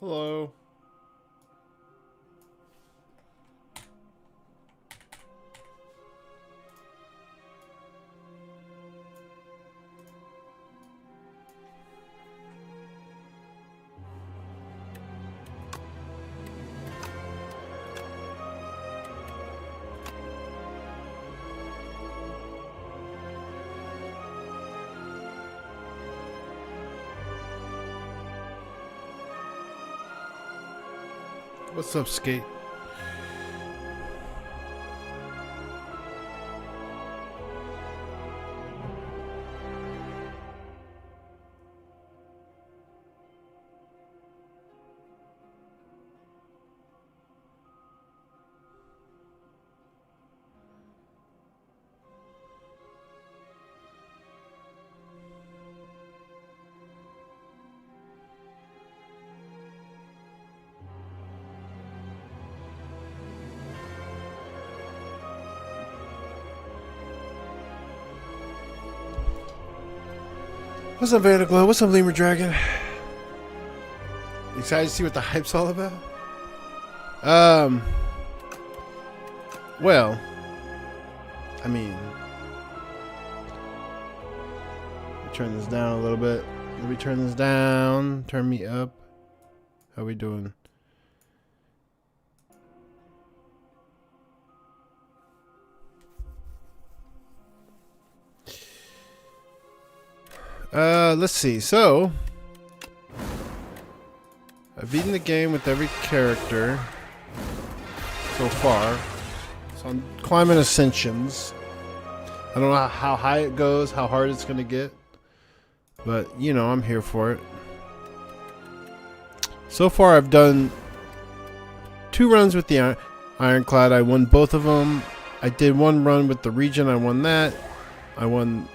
Hello. What's up, Skate? What's up, Vanderglow? What's up, Lemur Dragon? Excited to see what the hype's all about? Well, I mean, turn this down a little bit. Let me turn this down. Turn me up. How we doing? Let's see. So, I've beaten the game with every character so far. So I'm climbing Ascensions. I don't know how high it goes, how hard it's going to get. But, you know, I'm here for it. So far, I've done 2 runs with the Ironclad. I won both of them. I did 1 run with the Region. I won that. I won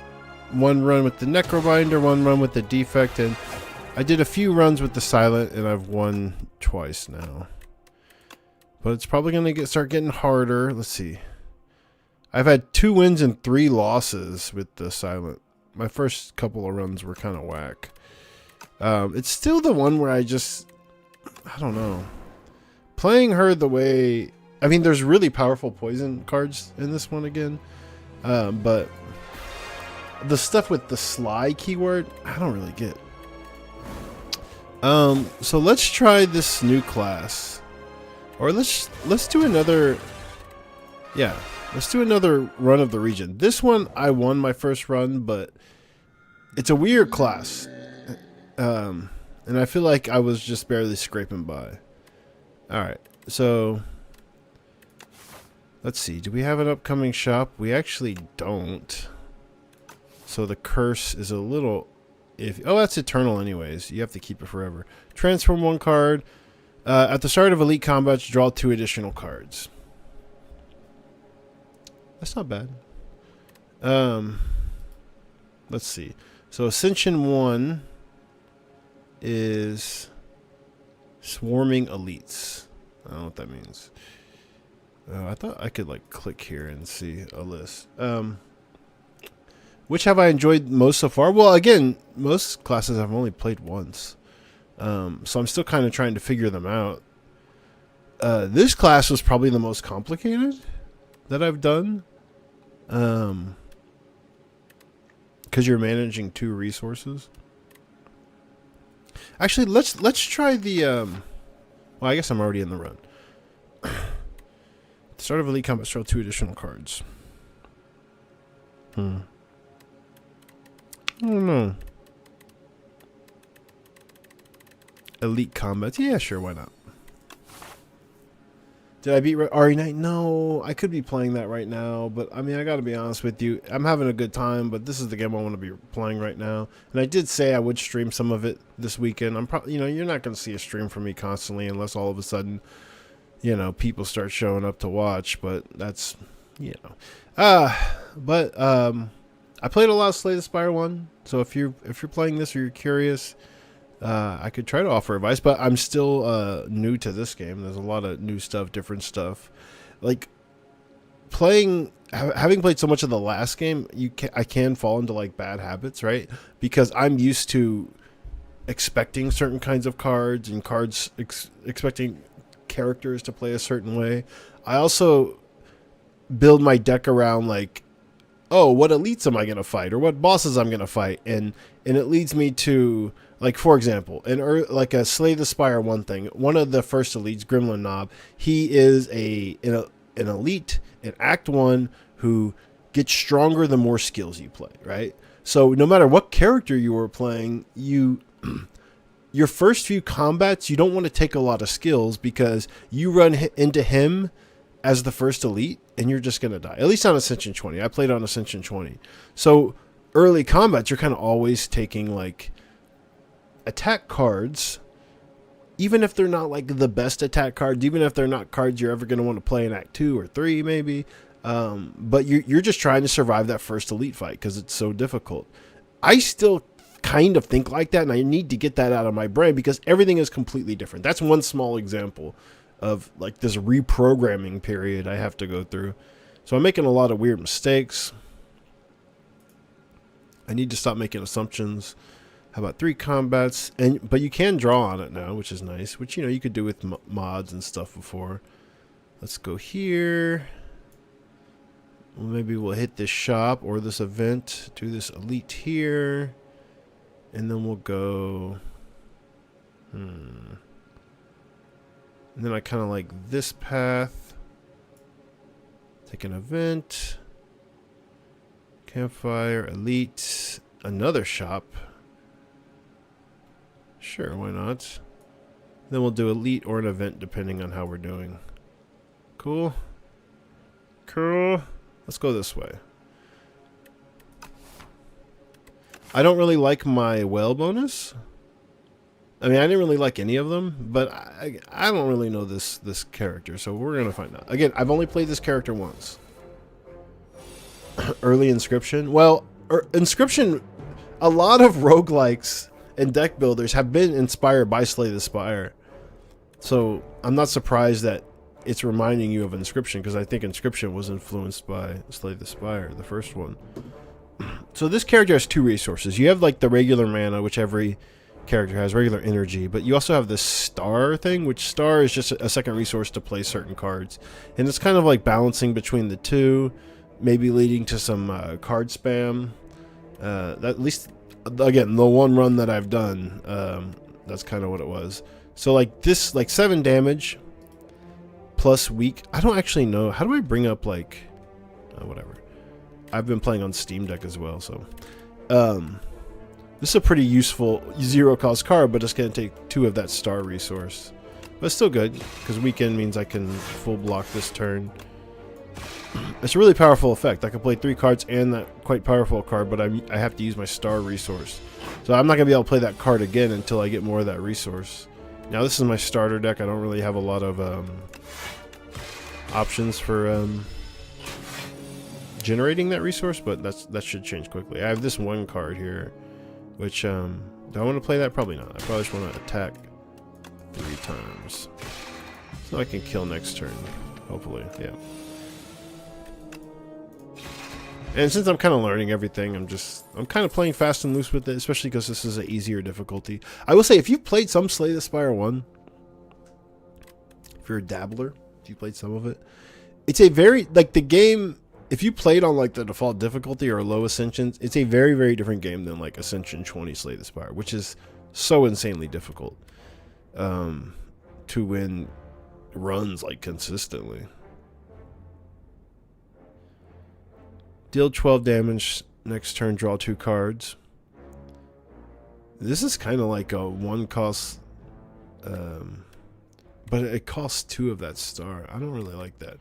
1 run with the Necrobinder, 1 run with the Defect, and I did a few runs with the Silent, and I've won twice now. But it's probably going to start getting harder. Let's see. I've had 2 wins and 3 losses with the Silent. My first couple of runs were kind of whack. It's still the one where I don't know. Playing her the way... I mean, there's really powerful poison cards in this one again. But the stuff with the Sly keyword, I don't really get. So let's try this new class. Or let's do another... Yeah, let's do another run of the Region. This one, I won my first run, but it's a weird class. And I feel like I was just barely scraping by. Alright, so let's see. Do we have an upcoming shop? We actually don't. So the curse is a little iffy. Oh, that's eternal anyways. You have to keep it forever. Transform 1 card. At the start of Elite Combats, draw 2 additional cards. That's not bad. Let's see. So Ascension 1 is Swarming Elites. I don't know what that means. I thought I could like click here and see a list. Which have I enjoyed most so far? Well, again, most classes I've only played once. So I'm still kind of trying to figure them out. This class was probably the most complicated that I've done. Because you're managing 2 resources. Actually, let's try the well, I guess I'm already in the run. At the start of Elite Combat, draw 2 additional cards. I don't know. Elite Combat. Yeah, sure, why not? Did I beat RE Knight? No, I could be playing that right now, but I mean, I gotta be honest with you. I'm having a good time, but this is the game I want to be playing right now. And I did say I would stream some of it this weekend. I'm probably, you know, you're not gonna see a stream from me constantly unless all of a sudden, you know, people start showing up to watch. But that's, you know, I played a lot of Slay the Spire 1, so if you're playing this or you're curious, I could try to offer advice, but I'm still new to this game. There's a lot of new stuff, different stuff. Like having played so much of the last game, I can fall into like bad habits, right? Because I'm used to expecting certain kinds of cards and cards expecting characters to play a certain way. I also build my deck around like, oh, what elites am I going to fight, or what bosses I'm going to fight, and it leads me to, like, for example, like a Slay the Spire one thing. One of the first elites, Gremlin Knob, he is an elite in Act 1 who gets stronger the more skills you play, right? So no matter what character you were playing, your first few combats, you don't want to take a lot of skills because you run into him as the first elite and you're just going to die. At least on Ascension 20. I played on Ascension 20. So early combats, you're kind of always taking like attack cards, even if they're not like the best attack cards, even if they're not cards you're ever going to want to play in Act 2 or 3 maybe. But you're just trying to survive that first elite fight because it's so difficult. I still kind of think like that, and I need to get that out of my brain because everything is completely different. That's one small example of like this reprogramming period I have to go through. So I'm making a lot of weird mistakes. I need to stop making assumptions. How about 3 combats? But you can draw on it now, which is nice, which, you know, you could do with mods and stuff before. Let's go here. Well, maybe we'll hit this shop or this event, do this elite here, and then we'll go and then I kind of like this path. Take an event, campfire, elite, another shop. Sure, why not? Then we'll do elite or an event depending on how we're doing. Cool. Cool. Let's go this way. I don't really like my whale bonus. I mean, I didn't really like any of them, but I don't really know this character, so we're going to find out. Again, I've only played this character once. Early Inscription. Well, Inscription, a lot of roguelikes and deck builders have been inspired by Slay the Spire. So I'm not surprised that it's reminding you of Inscription, because I think Inscription was influenced by Slay the Spire, the first one. So this character has 2 resources. You have like the regular mana, which every character has, regular energy, but you also have this star thing, which star is just a second resource to play certain cards. And it's kind of like balancing between the two, maybe leading to some card spam. At least, again, the one run that I've done, that's kind of what it was. So like this, like 7 damage plus weak. I don't actually know. How do I bring up like, whatever. I've been playing on Steam Deck as well, so this is a pretty useful 0-cost card, but it's going to take 2 of that star resource. But it's still good, because weekend means I can full block this turn. It's a really powerful effect. I can play 3 cards and that quite powerful card, but I have to use my star resource. So I'm not going to be able to play that card again until I get more of that resource. Now this is my starter deck. I don't really have a lot of options for generating that resource, but that should change quickly. I have this one card here, which do I want to play that? Probably not. I probably just want to attack 3 times so I can kill next turn, hopefully. Yeah. And since I'm kind of learning everything, I'm kind of playing fast and loose with it, especially because this is an easier difficulty. I will say, if you've played some Slay the Spire 1, if you're a dabbler, if you played some of it, it's a very, like, the game, if you played on like the default difficulty or low ascensions, it's a very, very different game than like Ascension 20 Slay the Spire, which is so insanely difficult to win runs like consistently. Deal 12 damage next turn, draw 2 cards. This is kind of like a 1-cost, but it costs 2 of that star. I don't really like that.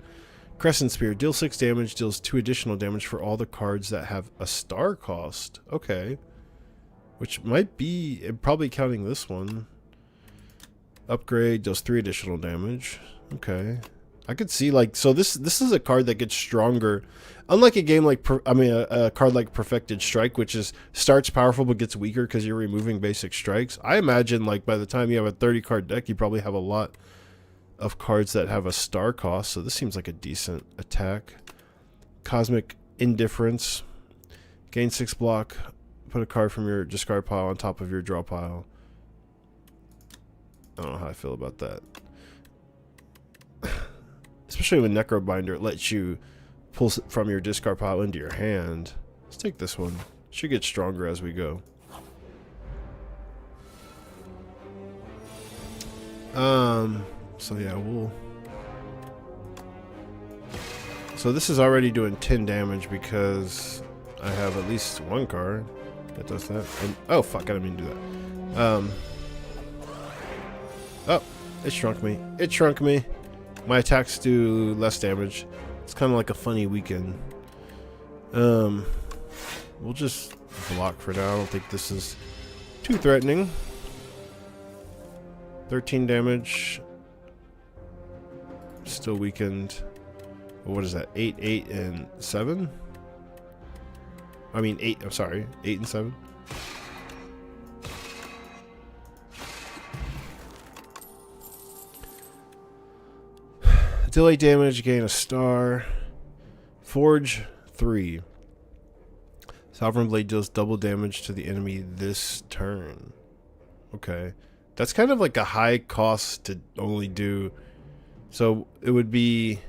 Crescent Spear, deal 6 damage, deals 2 additional damage for all the cards that have a star cost. Okay. Which might be, probably counting this one. Upgrade, deals 3 additional damage. Okay. I could see, like, so this is a card that gets stronger. Unlike a game like, a card like Perfected Strike, which starts powerful but gets weaker because you're removing basic strikes. I imagine, like, by the time you have a 30-card deck, you probably have a lot of cards that have a star cost, so this seems like a decent attack. Cosmic Indifference. Gain 6 block. Put a card from your discard pile on top of your draw pile. I don't know how I feel about that. Especially with Necrobinder, it lets you pull from your discard pile into your hand. Let's take this one. Should get stronger as we go. So yeah, so this is already doing 10 damage because I have at least one card that does that. And, oh fuck, I didn't mean to do that. Oh, it shrunk me. It shrunk me. My attacks do less damage. It's kind of like a funny weekend. We'll just block for now. I don't think this is too threatening. 13 damage. Still weakened. What is that? 8, 8, and 7? I mean 8, I'm sorry. 8 and 7. Delay damage, gain a star. Forge 3. Sovereign Blade deals double damage to the enemy this turn. Okay. That's kind of like a high cost to only do. So it would be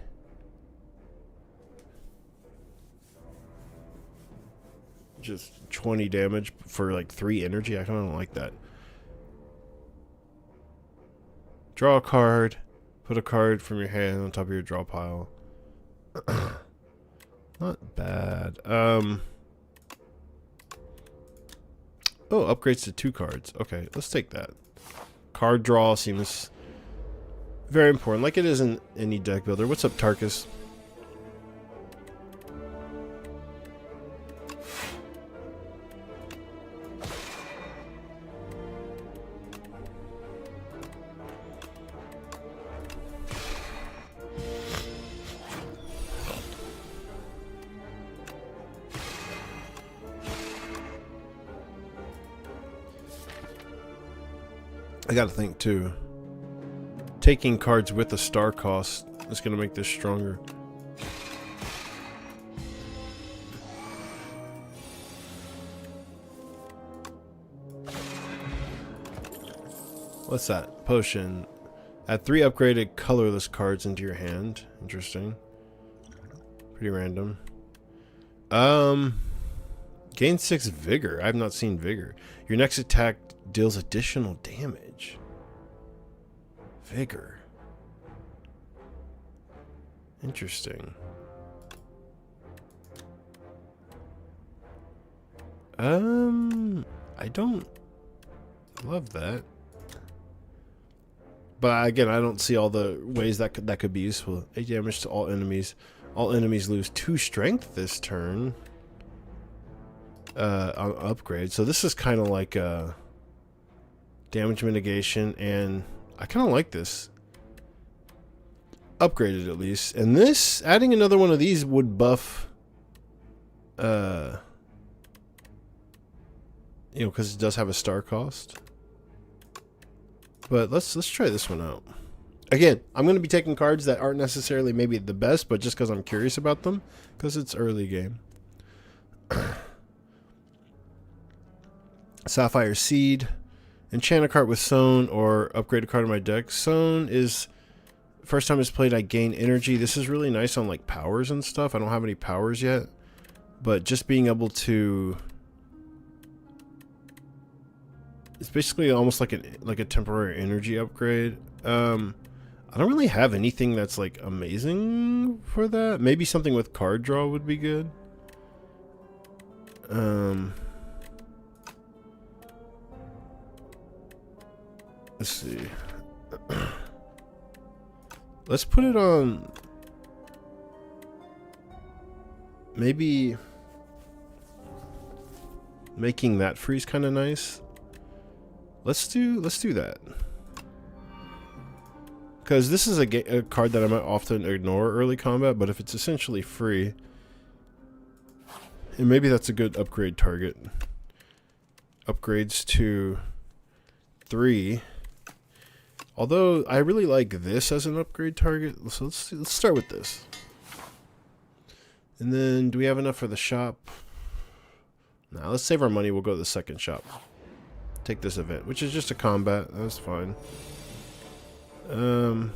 just 20 damage for like 3 energy. I kind of don't like that. Draw a card. Put a card from your hand on top of your draw pile. Not bad. Oh, upgrades to 2 cards. Okay, let's take that. Card draw seems very important, like it is in any deck builder. What's up, Tarkus? I gotta think too. Taking cards with a star cost is gonna make this stronger. What's that? Potion. Add 3 upgraded colorless cards into your hand. Interesting. Pretty random. Gain 6 vigor. I have not seen vigor. Your next attack deals additional damage. Vigor. Interesting. I don't love that. But again, I don't see all the ways that could be useful. 8 damage to all enemies. All enemies lose 2 strength this turn. On upgrade. So this is kind of like damage mitigation, and I kind of like this. Upgraded at least. And this, adding another one of these would buff, you know, because it does have a star cost. But let's try this one out. Again, I'm going to be taking cards that aren't necessarily maybe the best, but just because I'm curious about them, because it's early game. Sapphire Seed. Enchant a card with Sown or upgrade a card in my deck. Sown is, first time it's played, I gain energy. This is really nice on like powers and stuff. I don't have any powers yet, but just being able to, it's basically almost like a temporary energy upgrade. I don't really have anything that's like amazing for that. Maybe something with card draw would be good. Let's see. Let's put it on. Maybe making that freeze kind of nice. Let's do that. Because this is a card that I might often ignore early combat, but if it's essentially free, and maybe that's a good upgrade target. Upgrades to 3. Although I really like this as an upgrade target, so let's start with this. And then, do we have enough for the shop? Nah, let's save our money. We'll go to the second shop. Take this event, which is just a combat. That's fine. A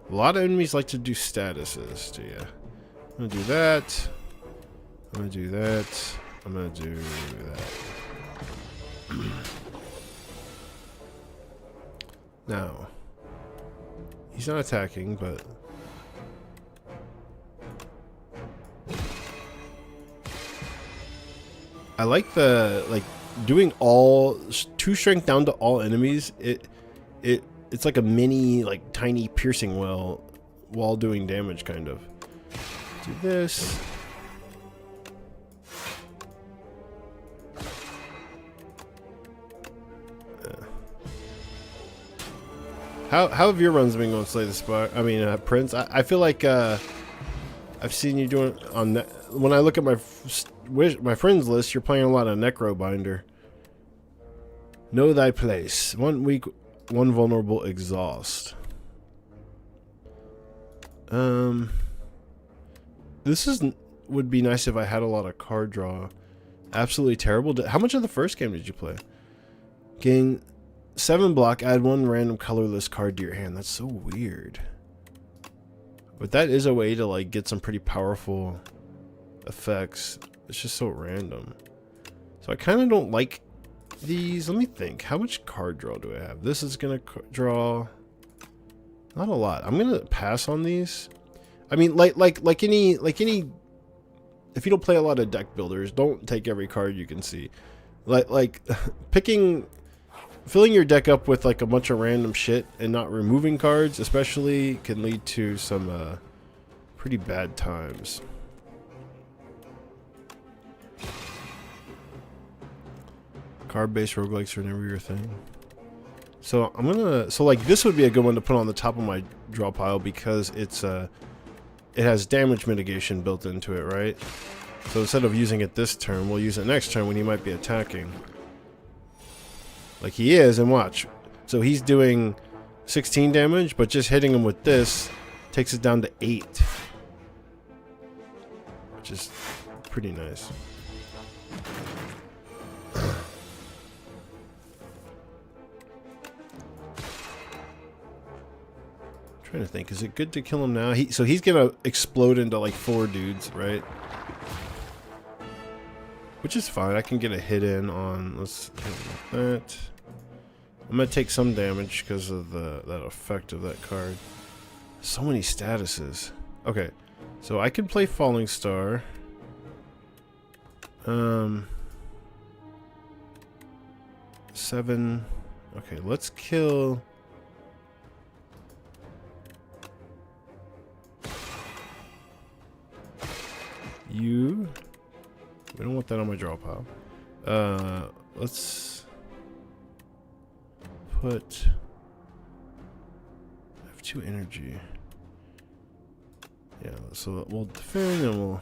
lot of enemies like to do statuses, do ya? I'm gonna do that. I'm gonna do that. I'm gonna do that. Now, he's not attacking, but I like the doing all 2 strength down to all enemies. It's like a mini tiny piercing well while doing damage, kind of. Do this. How have your runs been going, Slay the Spire? I mean, Prince. I feel like I've seen you doing on that. When I look at my friends list, you're playing a lot of Necrobinder. Know thy place. 1 weak, 1 vulnerable, exhaust. This would be nice if I had a lot of card draw. Absolutely terrible. How much of the first game did you play? Gain 7 block, add 1 random colorless card to your hand. That's so weird. But that is a way to get some pretty powerful effects. It's just so random. So I kind of don't like these. Let me think. How much card draw do I have? This is gonna draw not a lot. I'm gonna pass on these. I mean, like any. If you don't play a lot of deck builders, don't take every card you can see. Filling your deck up with a bunch of random shit and not removing cards, especially, can lead to some pretty bad times. Card-based roguelikes are never your thing. So I'm gonna. So this would be a good one to put on the top of my draw pile because it has damage mitigation built into it, right? So instead of using it this turn, we'll use it next turn when he might be attacking. Like he is, and watch. So he's doing 16 damage, but just hitting him with this takes it down to 8. Which is pretty nice. Trying to think, is it good to kill him now? So he's gonna explode into 4 dudes, right? Which is fine. I can get a hit in on. Let's hit with that. I'm gonna take some damage because of that effect of that card. So many statuses. Okay, so I can play Falling Star. 7. Okay, let's kill. You. We don't want that on my draw pile. Let's put. I have 2 energy. Yeah, so we'll defend and we'll.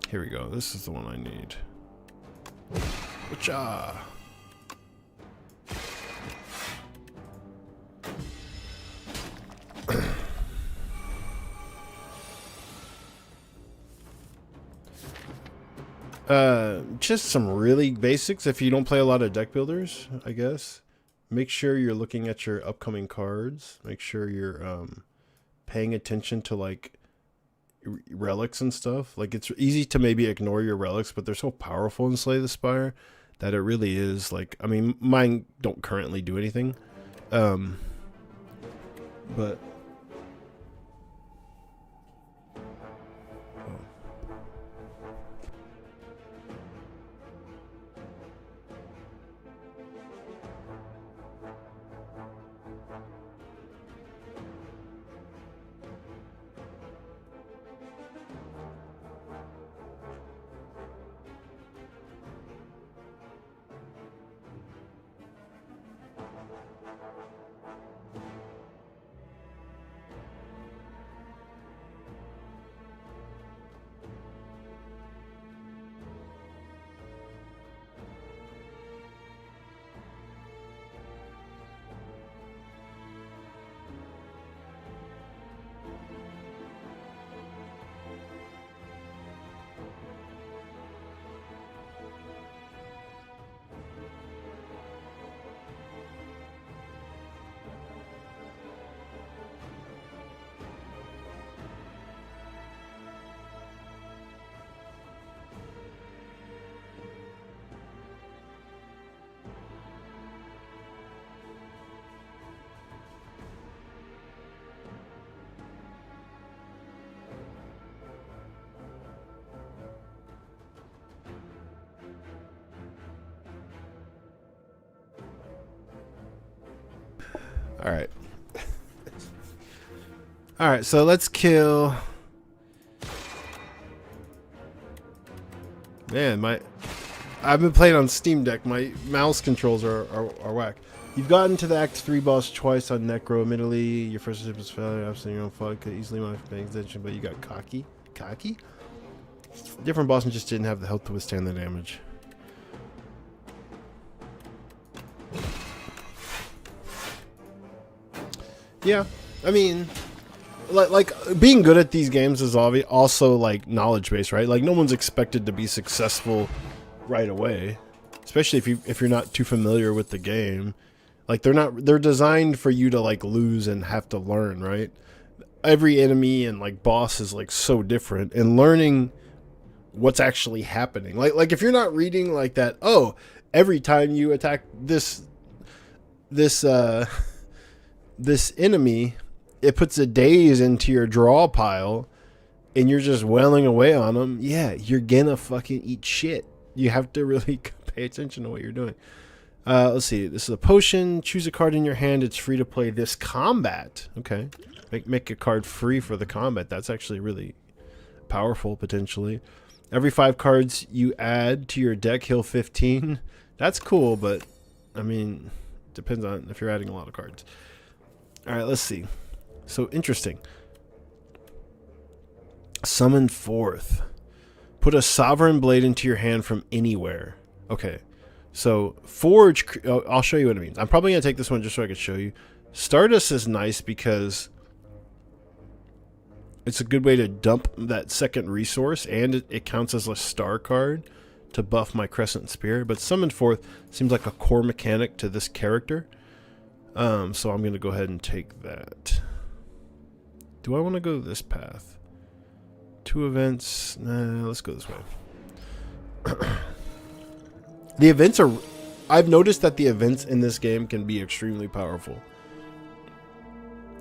Here we go. This is the one I need. Whatcha? Just some really basics if you don't play a lot of deck builders, I guess. Make sure you're looking at your upcoming cards. Make sure you're paying attention to relics and stuff. It's easy to maybe ignore your relics, but they're so powerful in Slay the Spire that it really is I mean, mine don't currently do anything. But All right. All right, so let's kill. Man, I've been playing on Steam Deck. My mouse controls are whack. You've gotten to the Act 3 boss twice on Necro. Admittedly, your first attempt was failure. Absolutely your own fault. Could easily mind paying attention, but you got cocky. Cocky? Different bosses just didn't have the health to withstand the damage. Yeah, I mean, like being good at these games is also like knowledge based, right? Like no one's expected to be successful right away, especially if you're not too familiar with the game. Like they're designed for you to like lose and have to learn, right? Every enemy and like boss is like so different, and learning what's actually happening. Like if you're not reading like that, oh, every time you attack this enemy, it puts a daze into your draw pile and you're just wailing away on them. Yeah, you're gonna fucking eat shit. You have to really pay attention to what you're doing. Let's see. This is a potion. Choose a card in your hand. It's free to play this combat. Okay. Make a card free for the combat. That's actually really powerful, potentially. Every 5 cards you add to your deck, heal 15. That's cool, but, I mean, depends on if you're adding a lot of cards. Alright, let's see. So, interesting. Summon forth. Put a Sovereign Blade into your hand from anywhere. Okay. So, Forge... I'll show you what it means. I'm probably going to take this one just so I can show you. Stardust is nice because it's a good way to dump that second resource, and it counts as a star card to buff my Crescent Spear. But Summon Forth seems like a core mechanic to this character. So I'm going to go ahead and take that. Do I want to go this path? 2 events. Nah, let's go this way. The events are... I've noticed that the events in this game can be extremely powerful.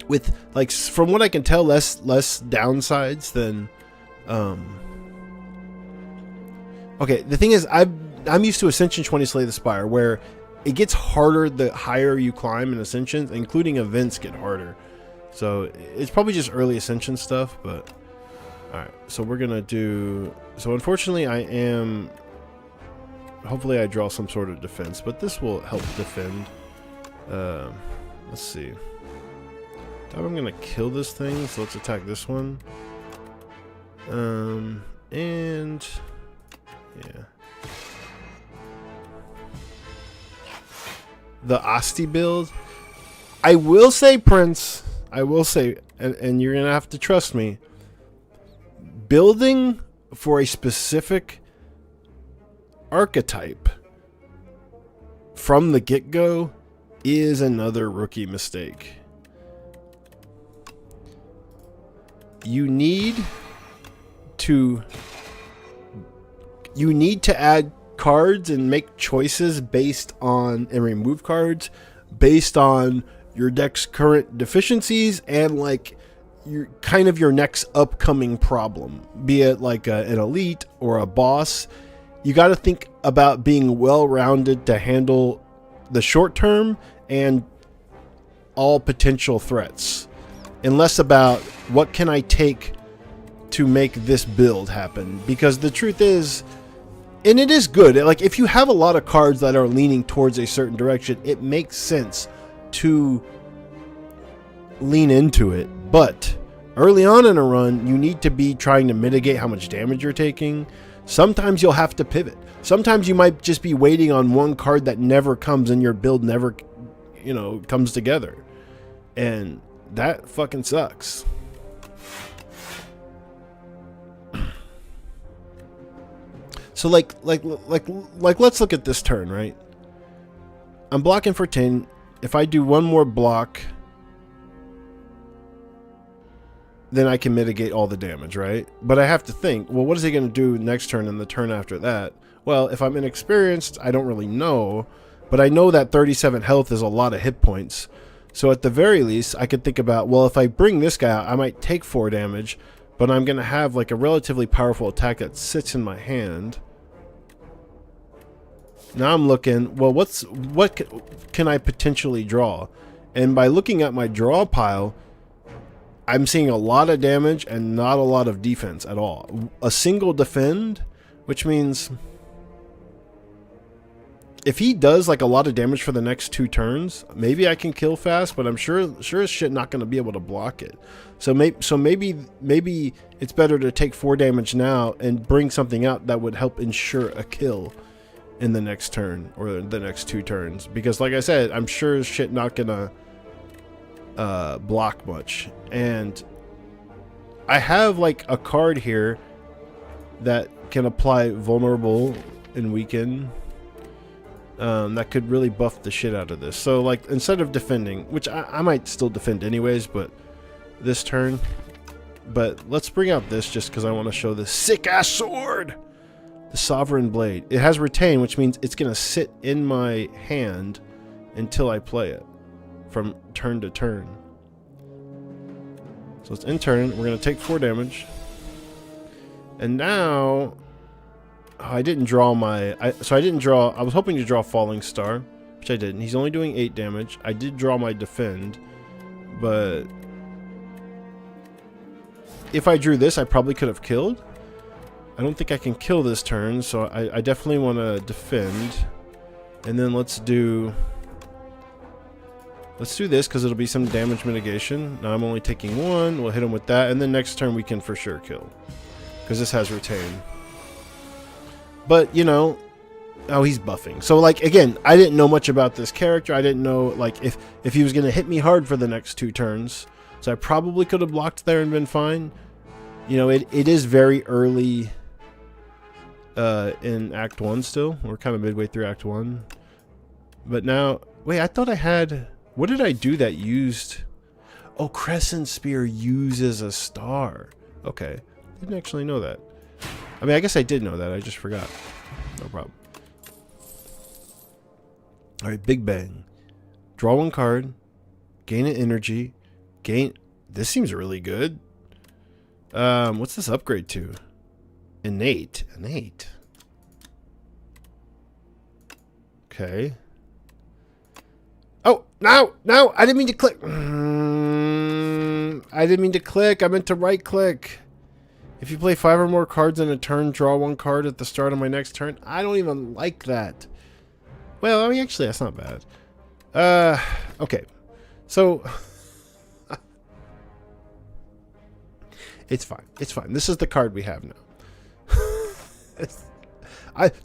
With, like, from what I can tell, less downsides than... Okay, the thing is, I'm used to Ascension 20 Slay the Spire, where it gets harder the higher you climb in Ascensions, including events get harder. So it's probably just early Ascension stuff, but... Alright, so we're gonna do... So unfortunately I am... Hopefully I draw some sort of defense, but this will help defend. Let's see. I'm gonna kill this thing, so let's attack this one. And... Yeah. The Asti build. I will say, Prince, I will say, and you're gonna have to trust me, building for a specific archetype from the get-go is another rookie mistake. You need to add cards and make choices based on, and remove cards based on your deck's current deficiencies and like your next upcoming problem, be it like an elite or a boss. You got to think about being well-rounded to handle the short term and all potential threats, and less about what can I take to make this build happen. Because the truth is, and it is good, like if you have a lot of cards that are leaning towards a certain direction, it makes sense to lean into it. But early on in a run, you need to be trying to mitigate how much damage you're taking. Sometimes you'll have to pivot. Sometimes you might just be waiting on one card that never comes, and your build never, comes together. And that fucking sucks. So like let's look at this turn, right? I'm blocking for 10. If I do one more block, then I can mitigate all the damage, right? But I have to think, well, what is he going to do next turn and the turn after that? Well, if I'm inexperienced, I don't really know, but I know that 37 health is a lot of hit points. So at the very least, I could think about, well, if I bring this guy out, I might take 4 damage, but I'm going to have like a relatively powerful attack that sits in my hand. Now I'm looking, well, what can I potentially draw? And by looking at my draw pile, I'm seeing a lot of damage and not a lot of defense at all. A single defend, which means if he does like a lot of damage for the next 2 turns, maybe I can kill fast, but I'm sure as shit not going to be able to block it. So maybe it's better to take 4 damage now and bring something out that would help ensure a kill in the next turn or the next 2 turns. Because like I said, I'm sure as shit not going to block much. And I have like a card here that can apply vulnerable and weaken. That could really buff the shit out of this. So like instead of defending, which I might still defend anyways, but this turn, but let's bring out this just because I want to show this sick ass sword, the Sovereign Blade. It has retain, which means it's gonna sit in my hand until I play it from turn to turn. So it's in turn. We're gonna take 4 damage, and now I didn't draw my. I didn't draw. I was hoping to draw Falling Star, which I didn't. He's only doing 8 damage. I did draw my defend, but if I drew this, I probably could have killed. I don't think I can kill this turn, so I definitely want to defend. And then let's do this because it'll be some damage mitigation. Now I'm only taking 1. We'll hit him with that, and then next turn we can for sure kill because this has retain. But you know, oh, he's buffing. So like again, I didn't know much about this character. I didn't know like if he was gonna hit me hard for the next 2 turns. So I probably could have blocked there and been fine. You know, it is very early in Act 1 still. We're kind of midway through Act 1. But now, wait, I thought I had, what did I do that used? Oh, Crescent Spear uses a star. Okay, didn't actually know that. I mean, I guess I did know that. I just forgot. No problem. All right, Big Bang. Draw 1 card. Gain an energy. Gain. This seems really good. What's this upgrade to? Innate. Innate. Okay. Oh, no, no, I didn't mean to click. I didn't mean to click. I meant to right click. If you play 5 or more cards in a turn, draw 1 card at the start of my next turn. I don't even like that. Well, I mean, actually, that's not bad. Okay. So it's fine. It's fine. This is the card we have now.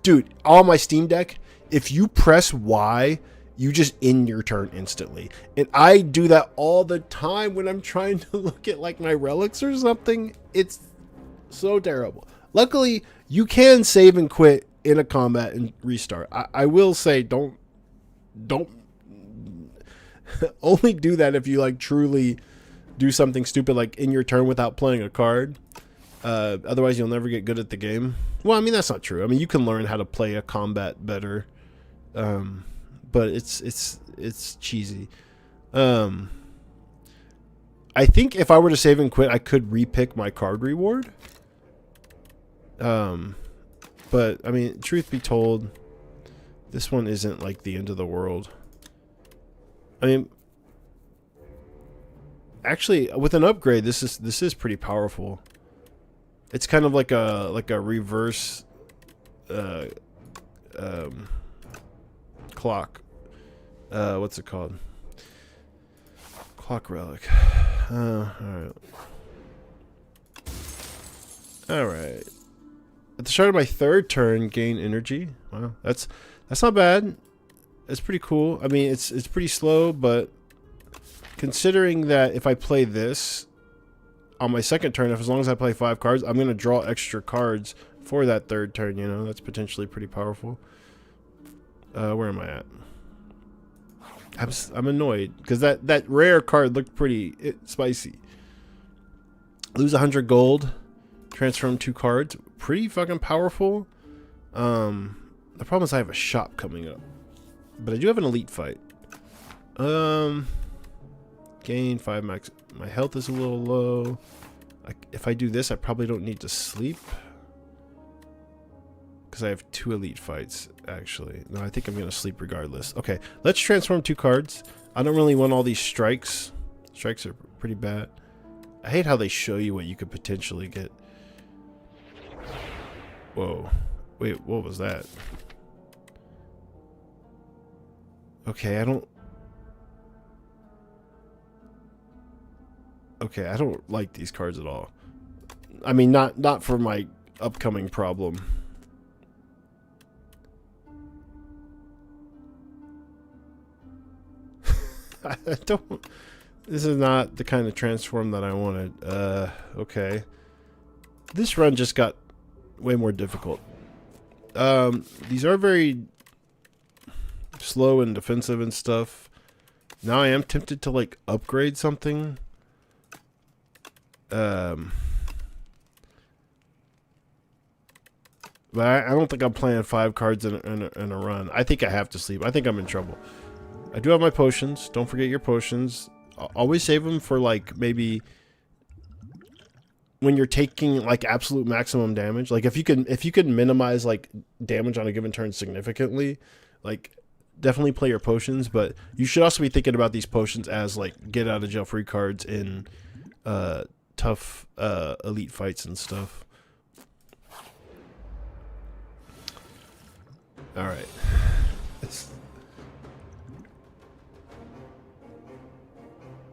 Dude, on my Steam Deck, if you press Y, you just end your turn instantly. And I do that all the time when I'm trying to look at like my relics or something. It's so terrible. Luckily, you can save and quit in a combat and restart. I will say don't only do that if you like truly do something stupid like in your turn without playing a card. Otherwise you'll never get good at the game. Well, I mean, that's not true. I mean, you can learn how to play a combat better. But it's cheesy. I think if I were to save and quit, I could repick my card reward. But I mean, truth be told, this one isn't like the end of the world. I mean, actually, with an upgrade, this is pretty powerful. It's kind of like a reverse clock. What's it called? Clock relic. Alright. Alright. At the start of my 3rd turn, gain energy. Wow, that's not bad. It's pretty cool. I mean, it's pretty slow, but considering that if I play this on my 2nd turn, as long as I play 5 cards, I'm gonna draw extra cards for that 3rd turn. You know, that's potentially pretty powerful. Where am I at? I'm annoyed because that rare card looked pretty spicy. Lose 100 gold, transform 2 cards. Pretty fucking powerful. The problem is I have a shop coming up, but I do have an elite fight. Gain 5 max. My health is a little low. If I do this, I probably don't need to sleep. Because I have 2 elite fights, actually. No, I think I'm going to sleep regardless. Okay, let's transform 2 cards. I don't really want all these strikes. Strikes are pretty bad. I hate how they show you what you could potentially get. Whoa. Wait, what was that? Okay, I don't like these cards at all. I mean, not for my upcoming problem. I don't... This is not the kind of transform that I wanted. Okay. This run just got way more difficult. These are very slow and defensive and stuff. Now I am tempted to, like, upgrade something. But I don't think I'm playing 5 cards in a run. I think I have to sleep. I think I'm in trouble. I do have my potions. Don't forget your potions. Always save them for, like, maybe when you're taking, like, absolute maximum damage. Like, if you can minimize, like, damage on a given turn significantly, like, definitely play your potions. But you should also be thinking about these potions as, like, get out of jail free cards in tough elite fights and stuff. All right.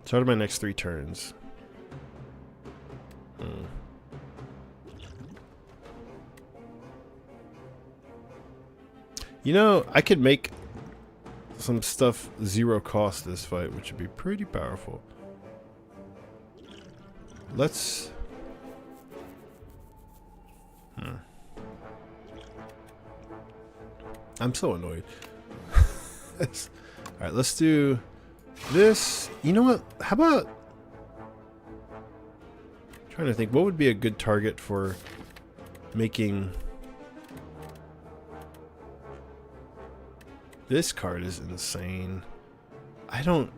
Start of my next 3 turns. You know, I could make some stuff 0 cost this fight, which would be pretty powerful. Let's... I'm so annoyed. Alright, let's do this. You know what? How about... I'm trying to think, what would be a good target for making... This card is insane. I don't...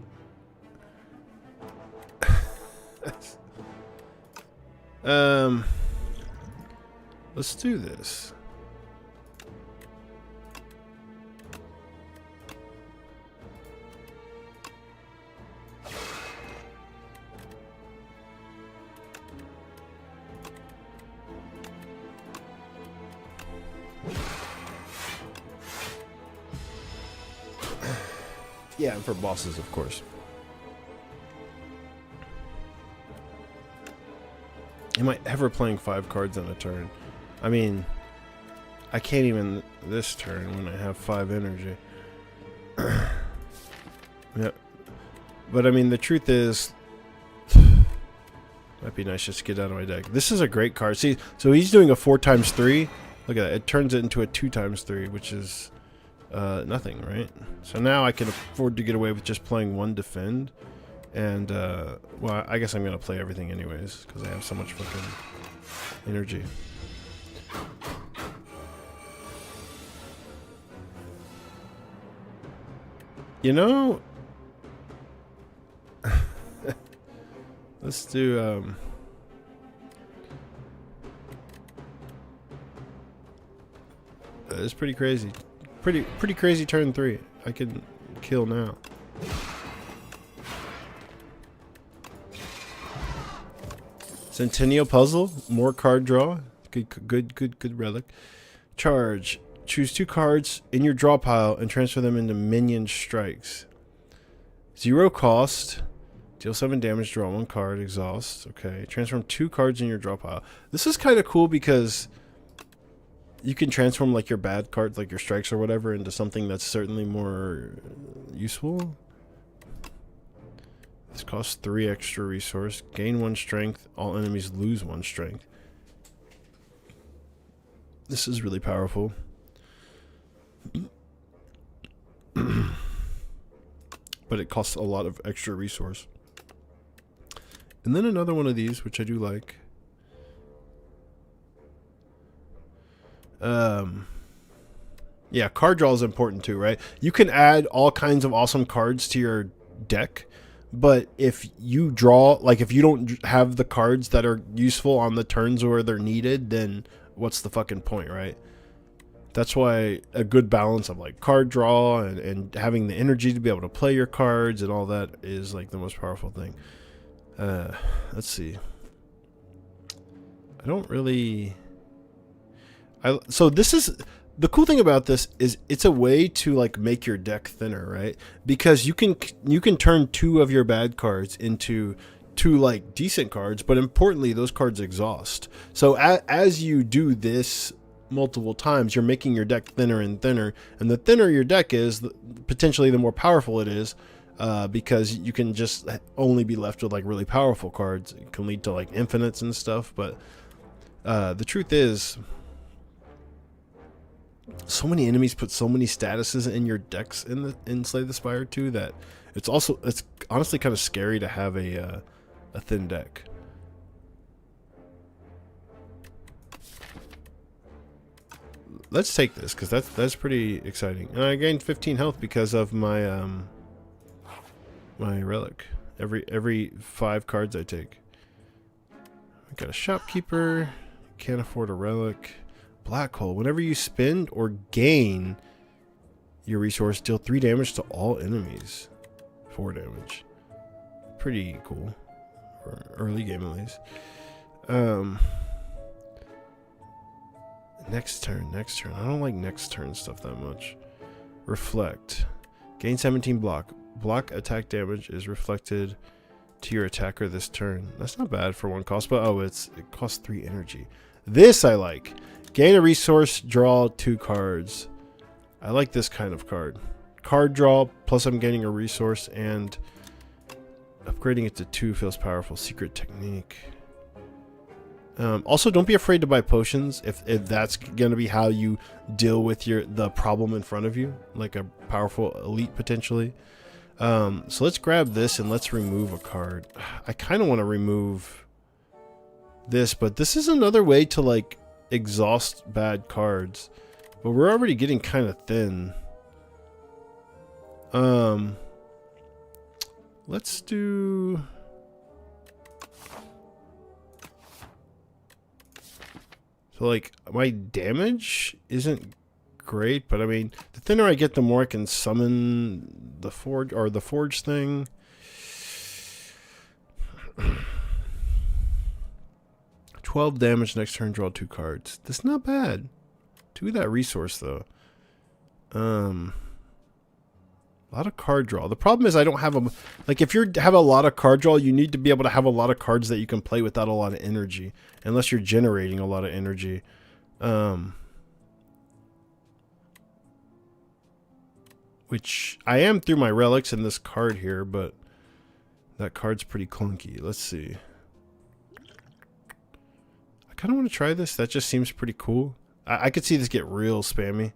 Let's do this. Yeah, and for bosses, of course. Am I ever playing 5 cards in a turn? I mean, I can't even this turn when I have 5 energy. Yeah. But I mean, the truth is, might be nice just to get out of my deck. This is a great card. See, so he's doing a 4x3. Look at that. It turns it into a 2x3, which is nothing, right? So now I can afford to get away with just playing 1 defend. And, well, I guess I'm going to play everything anyways, because I have so much fucking energy. You know, let's do, it's pretty crazy. Pretty crazy turn 3. I can kill now. Centennial Puzzle, more card draw. Good relic. Charge. Choose 2 cards in your draw pile and transfer them into minion strikes. 0 cost. Deal 7 damage, draw 1 card, exhaust. Okay. Transform 2 cards in your draw pile. This is kind of cool because you can transform like your bad cards, like your strikes or whatever, into something that's certainly more useful. This costs 3 extra resource. Gain 1 strength. All enemies lose 1 strength. This is really powerful. But it costs a lot of extra resource. And then another one of these, which I do like. Yeah, card draw is important too, right? You can add all kinds of awesome cards to your deck. But if you draw, like if you don't have the cards that are useful on the turns where they're needed, then what's the fucking point, right? That's why a good balance of like card draw and having the energy to be able to play your cards and all that is like the most powerful thing. Let's see. I don't really... So this is... The cool thing about this is it's a way to like make your deck thinner, right? Because you can turn 2 of your bad cards into 2 like decent cards, but importantly, those cards exhaust. So as you do this multiple times, you're making your deck thinner and thinner, and the thinner your deck is, potentially the more powerful it is, because you can just only be left with like really powerful cards. It can lead to like infinites and stuff, but the truth is, so many enemies put so many statuses in your decks in Slay the Spire 2 that it's honestly kind of scary to have a thin deck. Let's take this because that's pretty exciting, and I gained 15 health because of my my relic. Every 5 cards I take. I got a shopkeeper. Can't afford a relic. Black hole. Whenever you spend or gain your resource, deal 3 damage to all enemies. 4 damage. Pretty cool. For early game at least. Next turn. I don't like next turn stuff that much. Reflect. Gain 17 block. Block attack damage is reflected to your attacker this turn. That's not bad for 1 cost, but it costs 3 energy. This I like. Gain a resource, draw 2 cards. I like this kind of card. Card draw, plus I'm gaining a resource, and upgrading it to 2 feels powerful. Secret technique. Also, don't be afraid to buy potions if that's going to be how you deal with the problem in front of you, like a powerful elite potentially. So let's grab this and let's remove a card. I kind of want to remove this, but this is another way to like exhaust bad cards, but we're already getting kind of thin. Let's do... So like my damage isn't great, but I mean the thinner I get, the more I can summon the forge or the forge thing. 12 damage next turn, draw 2 cards. That's not bad. 2 of that resource though. A lot of card draw. The problem is I don't have like if you have a lot of card draw, you need to be able to have a lot of cards that you can play without a lot of energy, unless you're generating a lot of energy. Which I am through my relics in this card here, but that card's pretty clunky. Let's see. I kind of want to try this. That just seems pretty cool. I could see this get real spammy.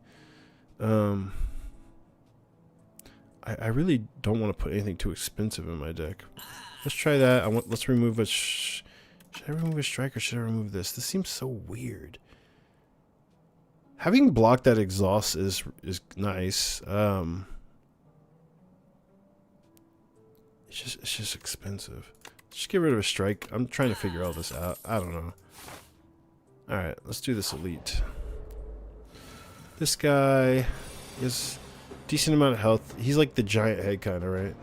I really don't want to put anything too expensive in my deck. Let's try that. Let's remove a... should I remove a strike or should I remove this? This seems so weird. Having blocked that exhaust is nice. It's just expensive. Just get rid of a strike. I'm trying to figure all this out. I don't know. Alright, let's do this elite. This guy is decent amount of health. He's like the giant head kind of, right?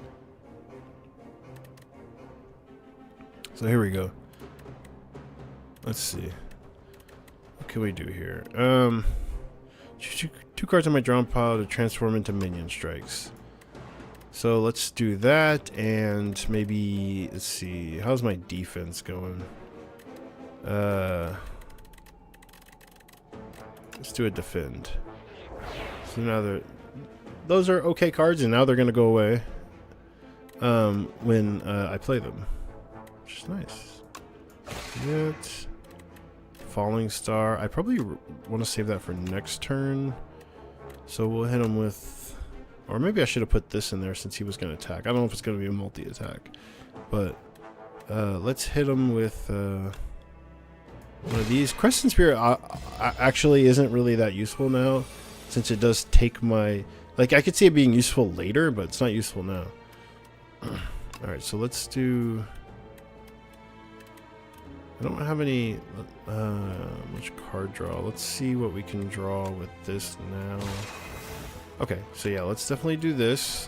So here we go. Let's see. What can we do here? Choose 2 cards on my drawn pile to transform into minion strikes. So let's do that, and maybe let's see. How's my defense going? Let's do a defend. So now those are okay cards, and now they're gonna go away when I play them, which is nice. That falling star. I probably want to save that for next turn, so we'll hit him with, or maybe I should have put this in there since he was gonna attack. I don't know if it's gonna be a multi-attack, but let's hit him with one of these. Crescent Spear actually isn't really that useful now, since it does take my... Like, I could see it being useful later, but it's not useful now. Alright, so let's do... I don't have any much card draw. Let's see what we can draw with this now. Okay, so yeah, let's definitely do this.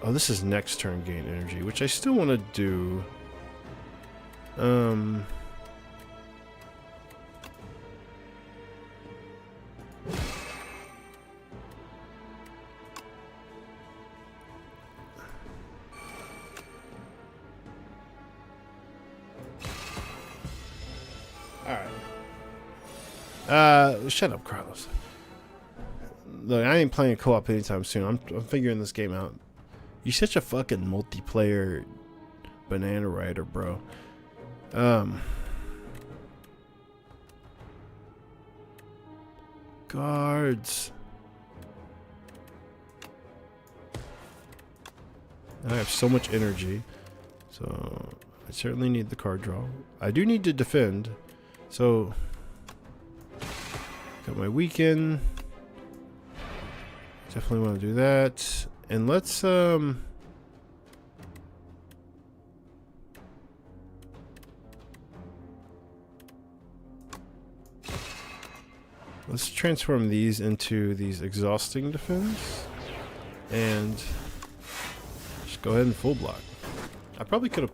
Oh, this is next turn gain energy, which I still want to do. Shut up, Carlos. Look, I ain't playing co-op anytime soon. I'm figuring this game out. You're such a fucking multiplayer banana rider, bro. Guards. I have so much energy, so I certainly need the card draw. I do need to defend, so got my weekend. Definitely want to do that. And let's transform these into these exhausting defense and just go ahead and full block. I probably could have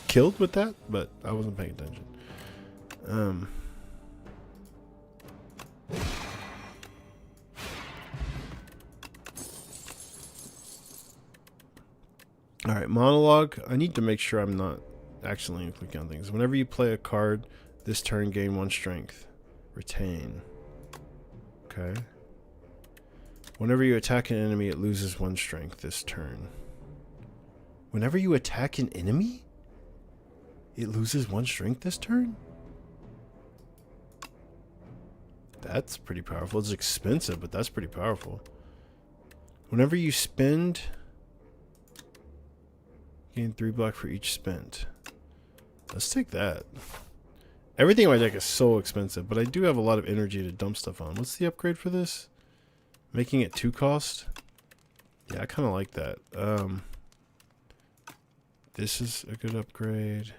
killed with that, but I wasn't paying attention. Alright, monologue. I need to make sure I'm not accidentally clicking on things. Whenever you play a card, this turn gain 1 strength. Retain. Okay. Whenever you attack an enemy, it loses 1 strength this turn. Whenever you attack an enemy, it loses 1 strength this turn? That's pretty powerful. It's expensive, but that's pretty powerful. Whenever you spend, gain 3 block for each spent. Let's take that. Everything in my deck is so expensive, but I do have a lot of energy to dump stuff on. What's the upgrade for this? Making it 2 cost? Yeah, I kind of like that. This is a good upgrade.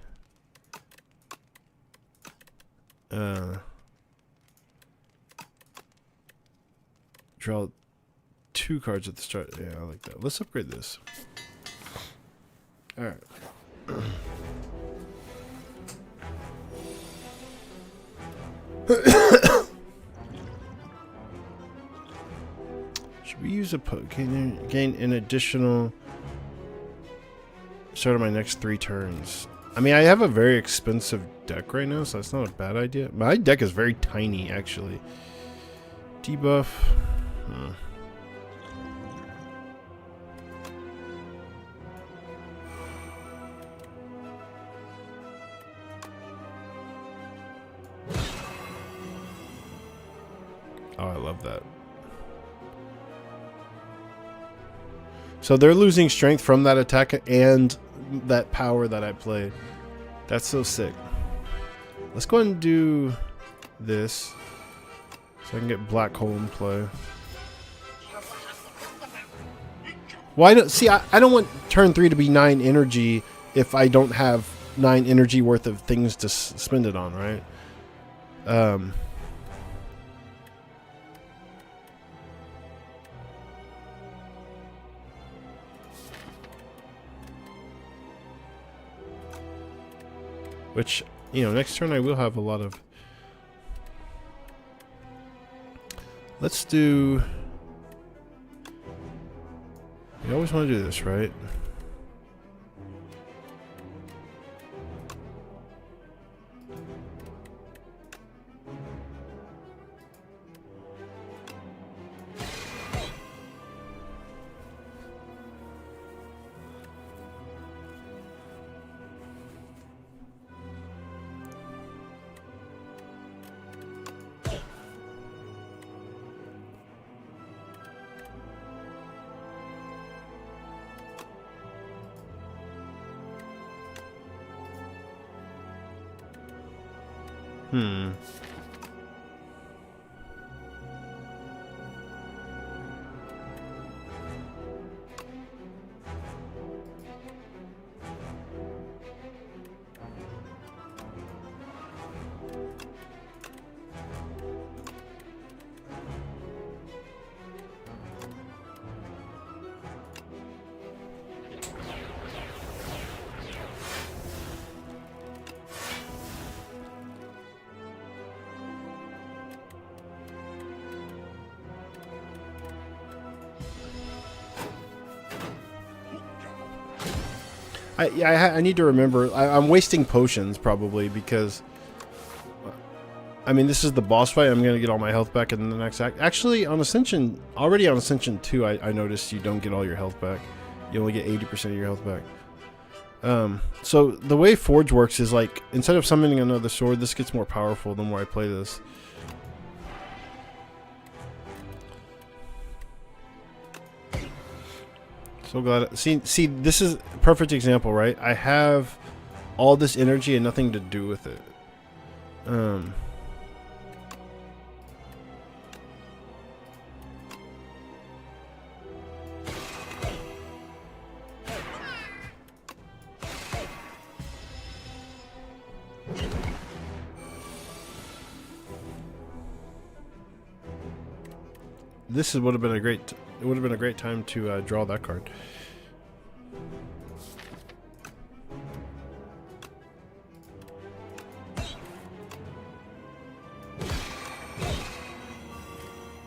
Draw 2 cards at the start. Yeah, I like that. Let's upgrade this. Alright. Should we use a gain an additional start of my next 3 turns? I mean, I have a very expensive deck right now, so that's not a bad idea. My deck is very tiny, actually. Debuff. Oh, I love that. So they're losing strength from that attack and that power that I played. That's so sick. Let's go ahead and do this so I can get Black Hole in play. Why don't see? I don't want turn 3 to be 9 energy if I don't have 9 energy worth of things to spend it on, right? Which, you know, next turn I will have a lot of... Let's do... You always want to do this, right? I need to remember. I'm wasting potions probably because, I mean, this is the boss fight. I'm gonna get all my health back in the next act. Actually, on Ascension, already on Ascension 2, I noticed you don't get all your health back. You only get 80% of your health back. So the way Forge works is like, instead of summoning another sword, this gets more powerful the more I play this. So glad. See, this is a perfect example, right? I have all this energy and nothing to do with it. This would have been a great. It would have been a great time to draw that card.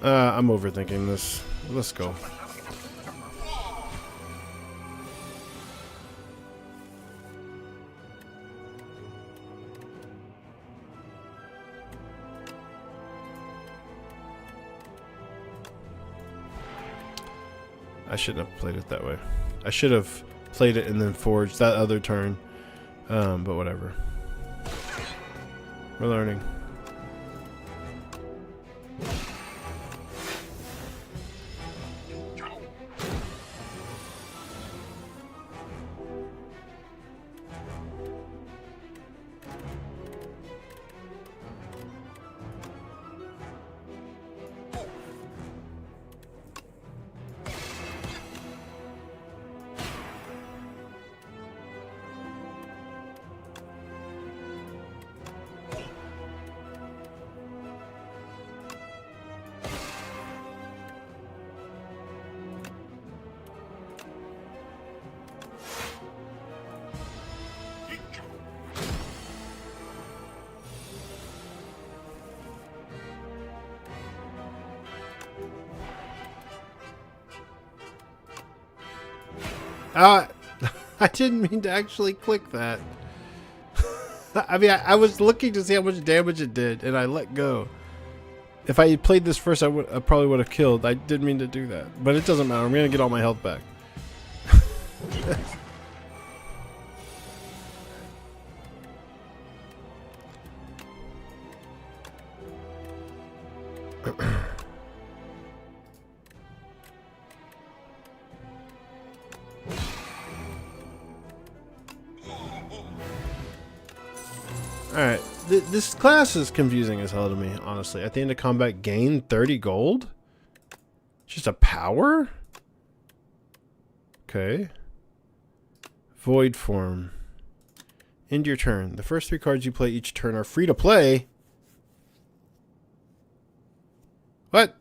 I'm overthinking this. Let's go. I shouldn't have played it that way. I should have played it and then forged that other turn. But whatever. We're learning. I didn't mean to actually click that. I mean, I was looking to see how much damage it did, and I let go. If I had played this first, I probably would have killed. I didn't mean to do that, but it doesn't matter. I'm gonna get all my health back. Alright, this class is confusing as hell to me, honestly. At the end of combat, gain 30 gold? Just a power? Okay. Void form. End your turn. The first 3 cards you play each turn are free to play. What?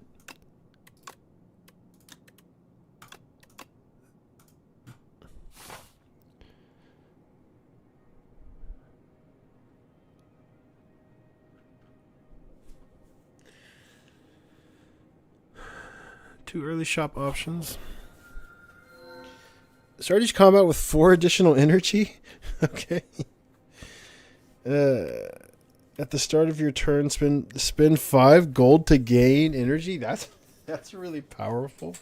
Two early shop options. Start each combat with 4 additional energy. Okay. At the start of your turn, spend 5 gold to gain energy. That's really powerful.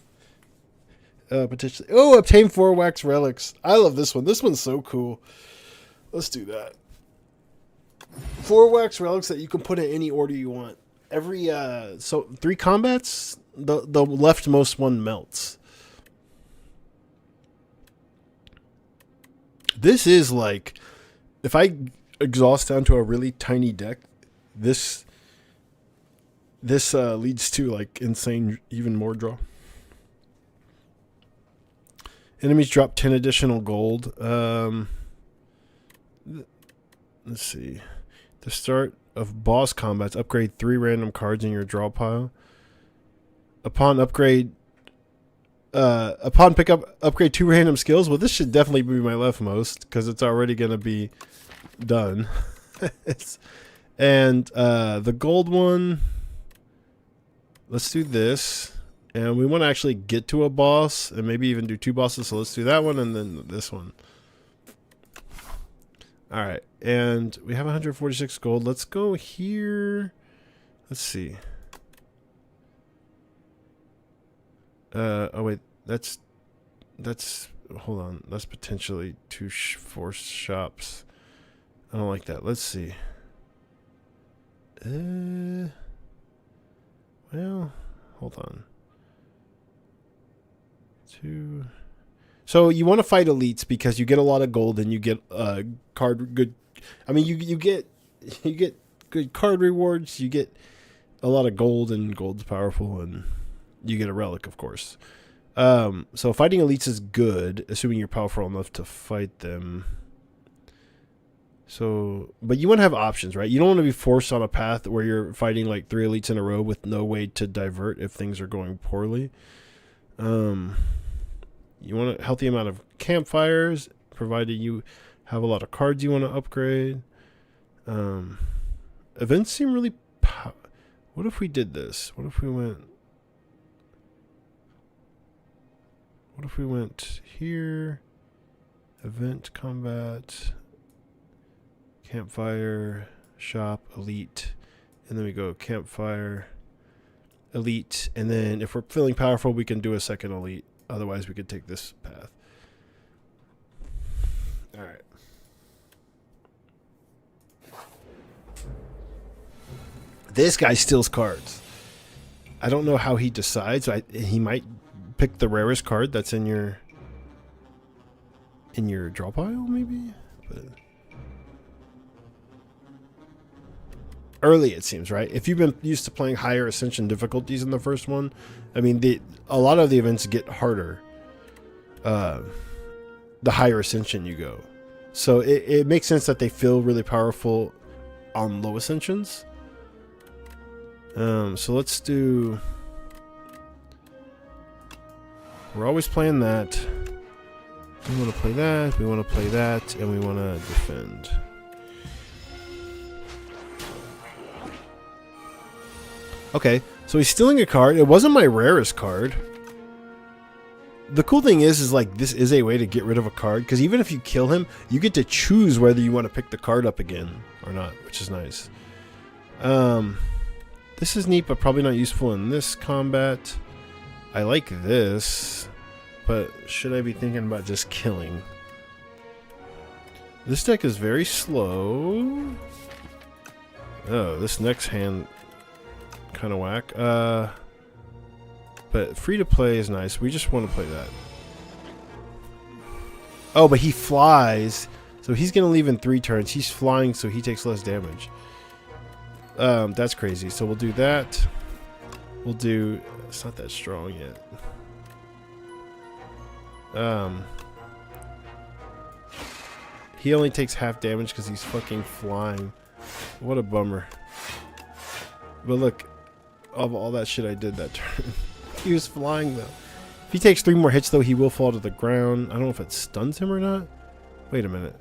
Potentially. Oh, obtain 4 wax relics. I love this one. This one's so cool. Let's do that. 4 wax relics that you can put in any order you want. Every so 3 combats. The leftmost one melts. This is like, if I exhaust down to a really tiny deck, this leads to like insane, even more draw. Enemies drop 10 additional gold. Let's see. The start of boss combats, upgrade 3 random cards in your draw pile. Upon pickup, upgrade 2 random skills. Well, this should definitely be my leftmost because it's already going to be done. And the gold one, let's do this. And we want to actually get to a boss and maybe even do 2 bosses. So let's do that one and then this one. All right, and we have 146 gold. Let's go here. Let's see. Oh wait, that's hold on. That's potentially two forced shops. I don't like that. Let's see. Well, hold on. Two. So you want to fight elites because you get a lot of gold and you get card good. I mean, you get good card rewards. You get a lot of gold, and gold's powerful, and you get a relic, of course. So fighting elites is good, assuming you're powerful enough to fight them. So, but you want to have options, right? You don't want to be forced on a path where you're fighting like 3 elites in a row with no way to divert if things are going poorly. You want a healthy amount of campfires, provided you have a lot of cards you want to upgrade. Events seem really... What if we did this? What if we went here? Event, combat, campfire, shop, elite. And then we go campfire, elite. And then if we're feeling powerful, we can do a second elite. Otherwise, we could take this path. All right. This guy steals cards. I don't know how he decides. He might pick the rarest card that's in your draw pile, maybe. But early, it seems, right? If you've been used to playing higher ascension difficulties in the first one, I mean, a lot of the events get harder the higher ascension you go. So it makes sense that they feel really powerful on low ascensions. So let's do... We're always playing that. We want to play that, we want to play that, and we want to defend. Okay, so he's stealing a card. It wasn't my rarest card. The cool thing is like, this is a way to get rid of a card, because even if you kill him, you get to choose whether you want to pick the card up again or not, which is nice. This is neat, but probably not useful in this combat. I like this, but should I be thinking about just killing? This deck is very slow. Oh, this next hand kind of whack. But free to play is nice. We just want to play that. Oh, but he flies, so he's gonna leave in 3 turns. He's flying, so he takes less damage. That's crazy. So we'll do that. We'll do... It's not that strong yet. He only takes half damage because he's fucking flying. What a bummer. But look, of all that shit I did that turn. He was flying though. If he takes 3 more hits though, he will fall to the ground. I don't know if it stuns him or not. Wait a minute.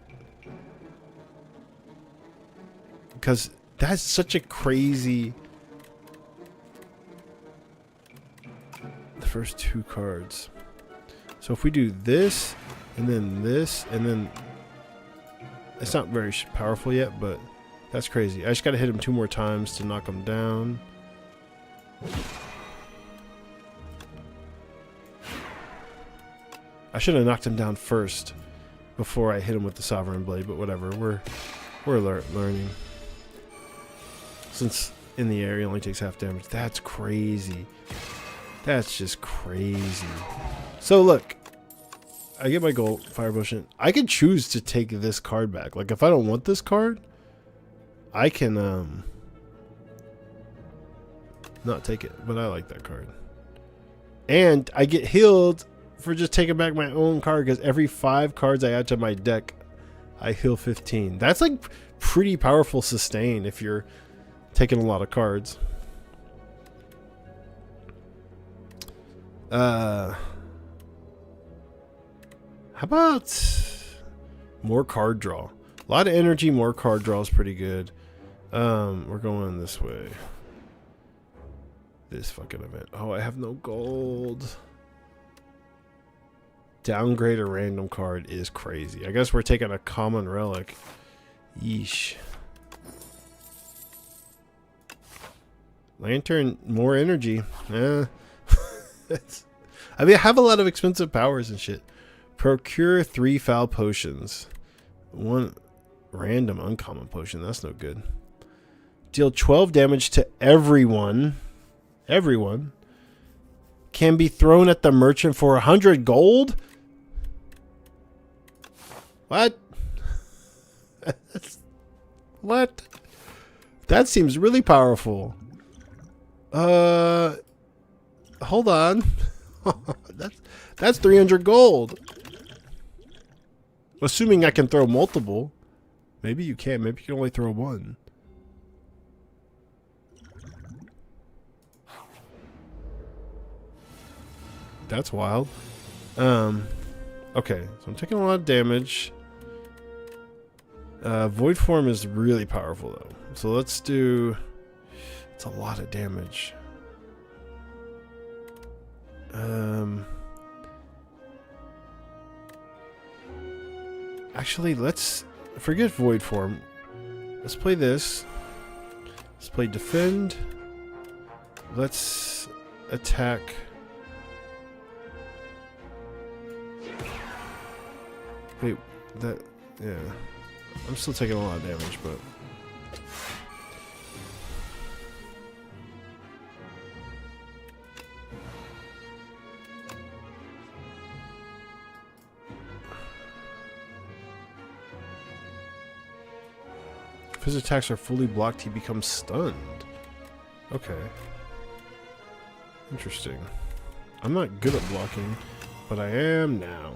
Because that's such a crazy... The first 2 cards. So if we do this, and then this, and then... It's not very powerful yet, but that's crazy. I just gotta hit him 2 more times to knock him down. I should have knocked him down first before I hit him with the Sovereign Blade, but whatever. We're learning. Since in the air he only takes half damage. That's crazy. That's just crazy. So look, I get my gold, Fire Potion. I can choose to take this card back. Like if I don't want this card, I can not take it. But I like that card. And I get healed for just taking back my own card, because every 5 cards I add to my deck, I heal 15. That's like pretty powerful sustain if you're taking a lot of cards. How about more card draw? A lot of energy, more card draw is pretty good. We're going this way. This fucking event. Oh, I have no gold. Downgrade a random card is crazy. I guess we're taking a common relic. Yeesh. Lantern, more energy. I mean, I have a lot of expensive powers and shit. Procure 3 foul potions. 1 random uncommon potion. That's no good. Deal 12 damage to everyone. Everyone. Can be thrown at the merchant for 100 gold? What? What? That seems really powerful. Hold on. That's 300 gold. Assuming I can throw multiple. Maybe you can. Maybe you can only throw 1. That's wild. Okay, so I'm taking a lot of damage. Void form is really powerful though. So let's do... It's a lot of damage. Actually, let's forget void form. Let's play this. Let's play defend. Let's attack. Wait, that, yeah. I'm still taking a lot of damage, but... If his attacks are fully blocked, he becomes stunned. Okay. Interesting. I'm not good at blocking, but I am now.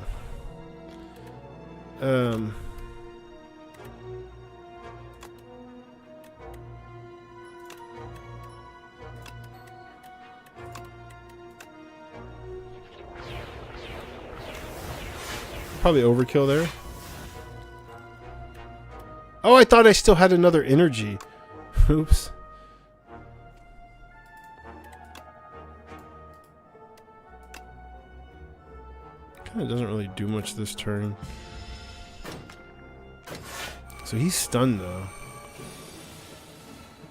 Probably overkill there. Oh, I thought I still had another energy. Oops. Kind of doesn't really do much this turn. So he's stunned though.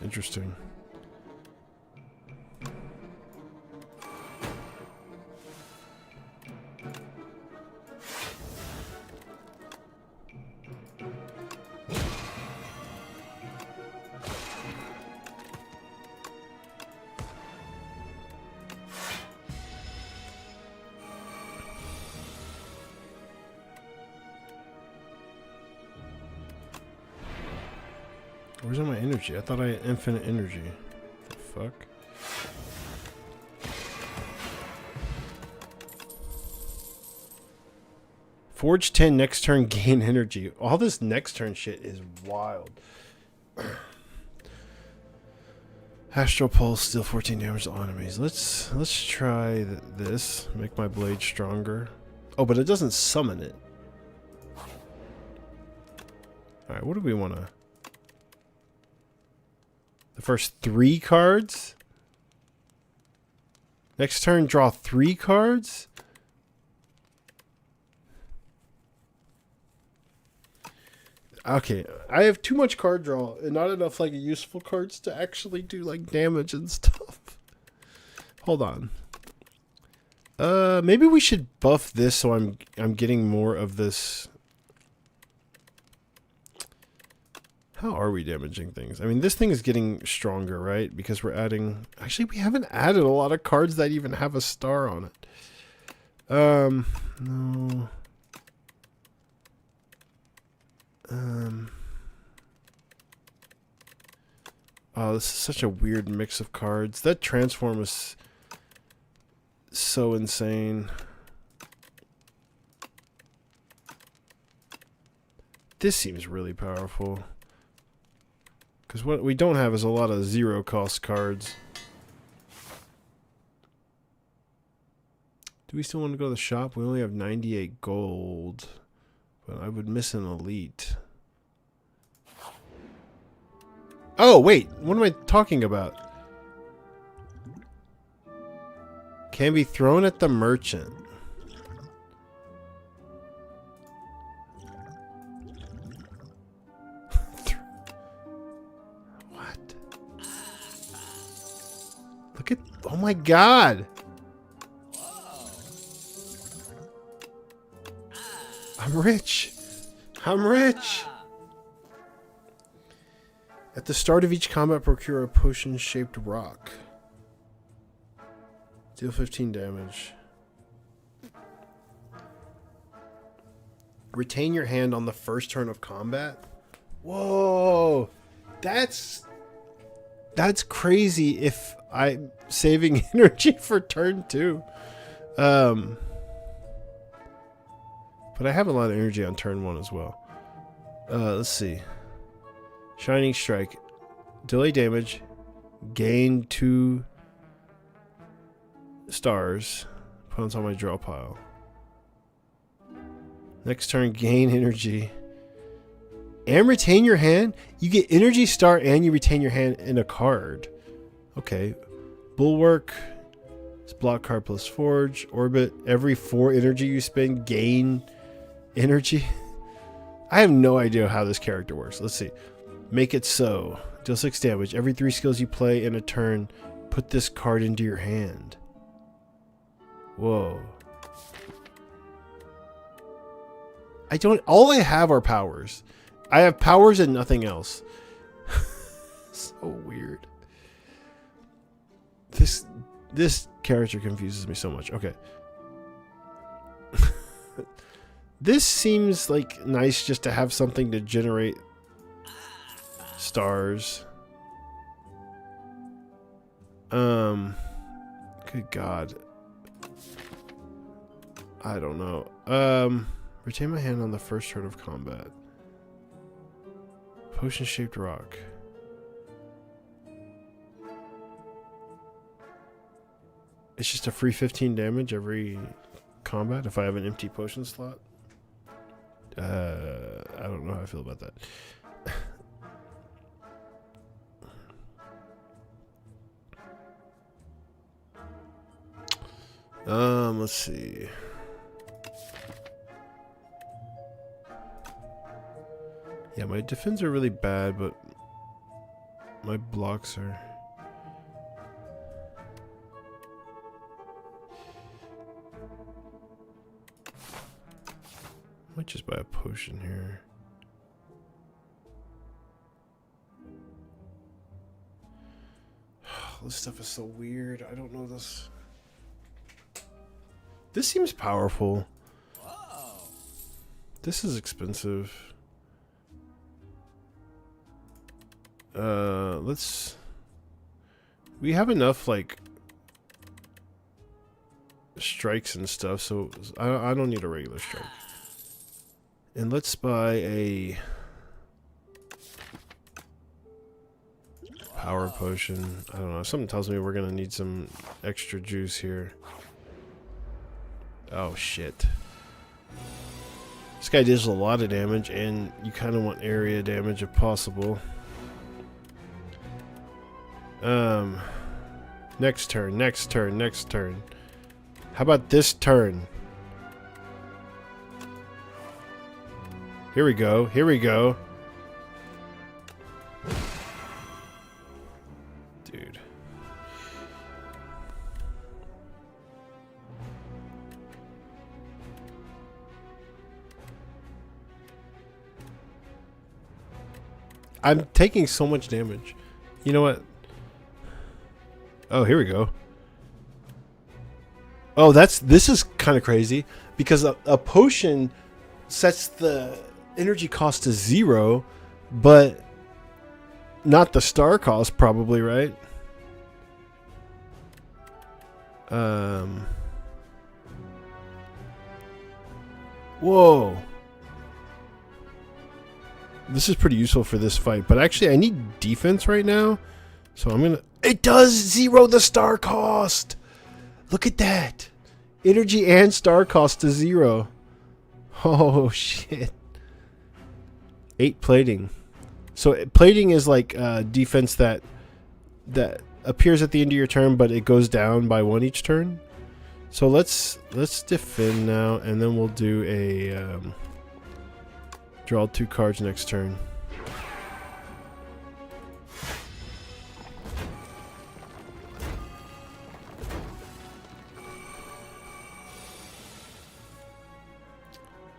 Interesting. Where's all my energy? I thought I had infinite energy. The fuck? Forge 10 next turn, gain energy. All this next turn shit is wild. Astral Pulse, deal 14 damage to all enemies. Let's try this. Make my blade stronger. Oh, but it doesn't summon it. Alright, what do we want to... The first 3 cards? Next turn, draw 3 cards? Okay, I have too much card draw and not enough like useful cards to actually do like damage and stuff. Hold on. Maybe we should buff this so I'm getting more of this. How are we damaging things? I mean, this thing is getting stronger, right? Because we're adding... Actually, we haven't added a lot of cards that even have a star on it. No. Oh, this is such a weird mix of cards. That transform is so insane. This seems really powerful. Because what we don't have is a lot of 0 cost cards. Do we still want to go to the shop? We only have 98 gold. But I would miss an elite. Oh, wait. What am I talking about? Can be thrown at the merchant. Look at... Oh my god! I'm rich! I'm rich! At the start of each combat, procure a potion-shaped rock. Deal 15 damage. Retain your hand on the first turn of combat? Whoa! That's crazy if I'm saving energy for turn 2. But I have a lot of energy on turn 1 as well. Let's see. Shining Strike. Delay damage. Gain 2 stars. Put on my draw pile. Next turn, gain energy. And retain your hand? You get energy star and you retain your hand in a card. Okay. Bulwark. It's block card plus forge. Orbit. Every 4 energy you spend, gain energy. I have no idea how this character works. Let's see. Make it so. Deal 6 damage. Every 3 skills you play in a turn, put this card into your hand. Whoa. All I have are powers. I have powers and nothing else. So weird. This character confuses me so much. Okay. This seems like nice just to have something to generate stars. Good God. I don't know. Retain my hand on the first turn of combat. Potion-shaped rock. It's just a free 15 damage every combat if I have an empty potion slot. I don't know how I feel about that. Let's see. Yeah, my defense are really bad, but my blocks are... Might just buy a potion here. This stuff is so weird. I don't know this. This seems powerful. This is expensive. Let's... We have enough, like, strikes and stuff, so I don't need a regular strike. And let's buy a power potion. I don't know. Something tells me we're gonna need some extra juice here. Oh shit. This guy deals a lot of damage, and you kind of want area damage if possible. Next turn, next turn, next turn. How about this turn? Here we go, here we go. Dude. I'm taking so much damage. You know what? Oh, here we go. Oh, this is kind of crazy because a potion sets the energy cost to 0, but not the star cost, probably, right? Whoa. This is pretty useful for this fight, but actually I need defense right now, so I'm gonna... It does 0 the star cost! Look at that! Energy and star cost to 0. Oh, shit. 8 plating. So plating is like defense that appears at the end of your turn, but it goes down by 1 each turn. So let's defend now, and then we'll do a draw 2 cards next turn.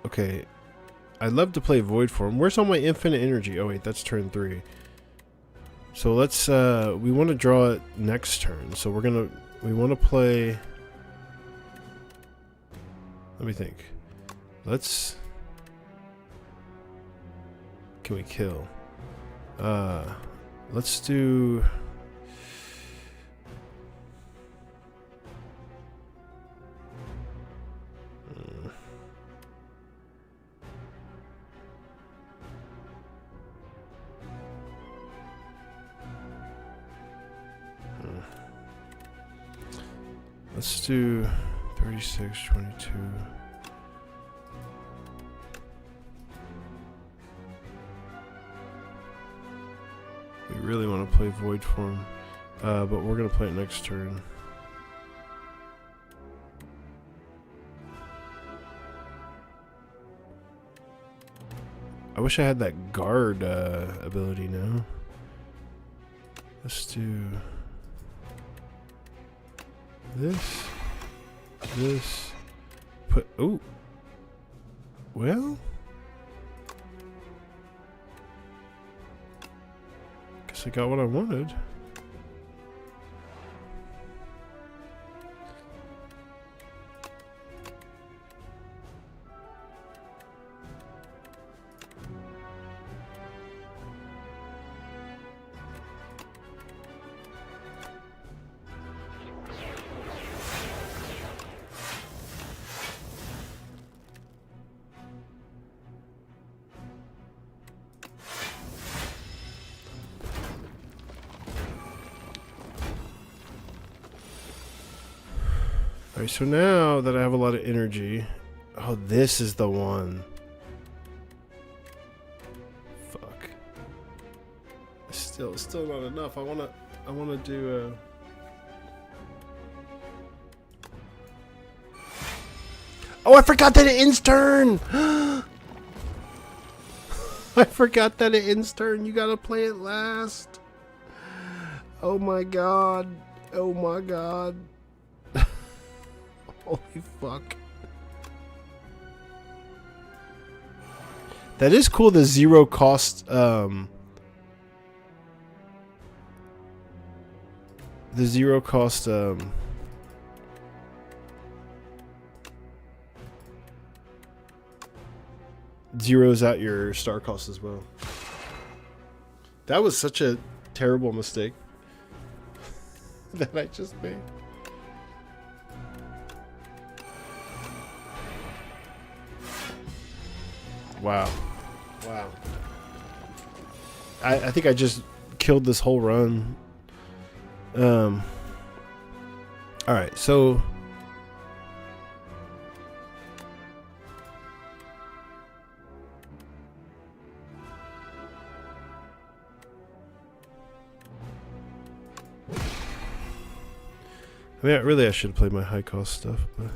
Okay. I'd love to play Void Form. Where's all my infinite energy? Oh wait, that's turn 3. So let's we want to draw it next turn. So we want to play. Let me think. Can we kill? Let's do. Let's do 36, 22. We really want to play Void Form, but we're going to play it next turn. I wish I had that guard ability now. Let's do this, oh, well, guess I got what I wanted. Alright, so now that I have a lot of energy... Oh, this is the one. Fuck. Still not enough. I wanna do Oh, I forgot that it ends turn! I forgot that it ends turn. You gotta play it last. Oh my god. Oh my god. Holy fuck. That is cool, the zero cost, the zero cost, zeroes out your star cost as well. That was such a terrible mistake that I just made. Wow. Wow. I think I just killed this whole run. Alright, so I mean, really I should play my high cost stuff, but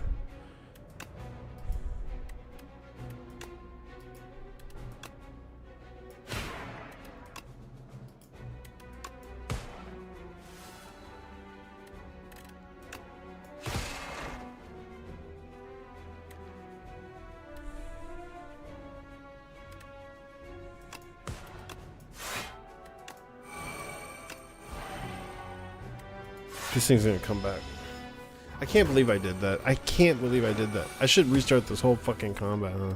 this thing's gonna come back. I can't believe I did that. I can't believe I did that. I should restart this whole fucking combat, huh?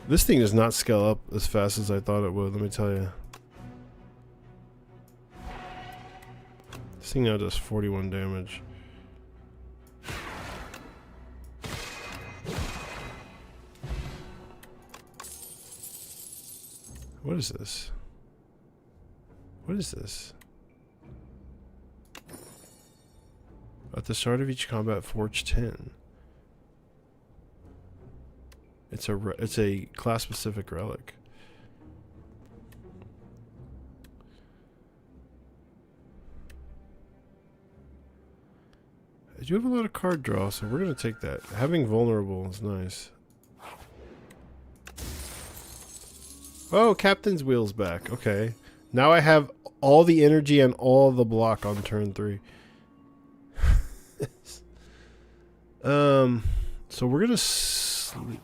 This thing does not scale up as fast as I thought it would, let me tell you. This thing now does 41 damage. What is this? What is this? At the start of each combat, forge 10. It's a class-specific relic. I do have a lot of card draw, so we're gonna take that. Having vulnerable is nice. Oh, Captain's Wheel's back. Okay. Now I have all the energy and all the block on turn 3. So we're gonna sleep.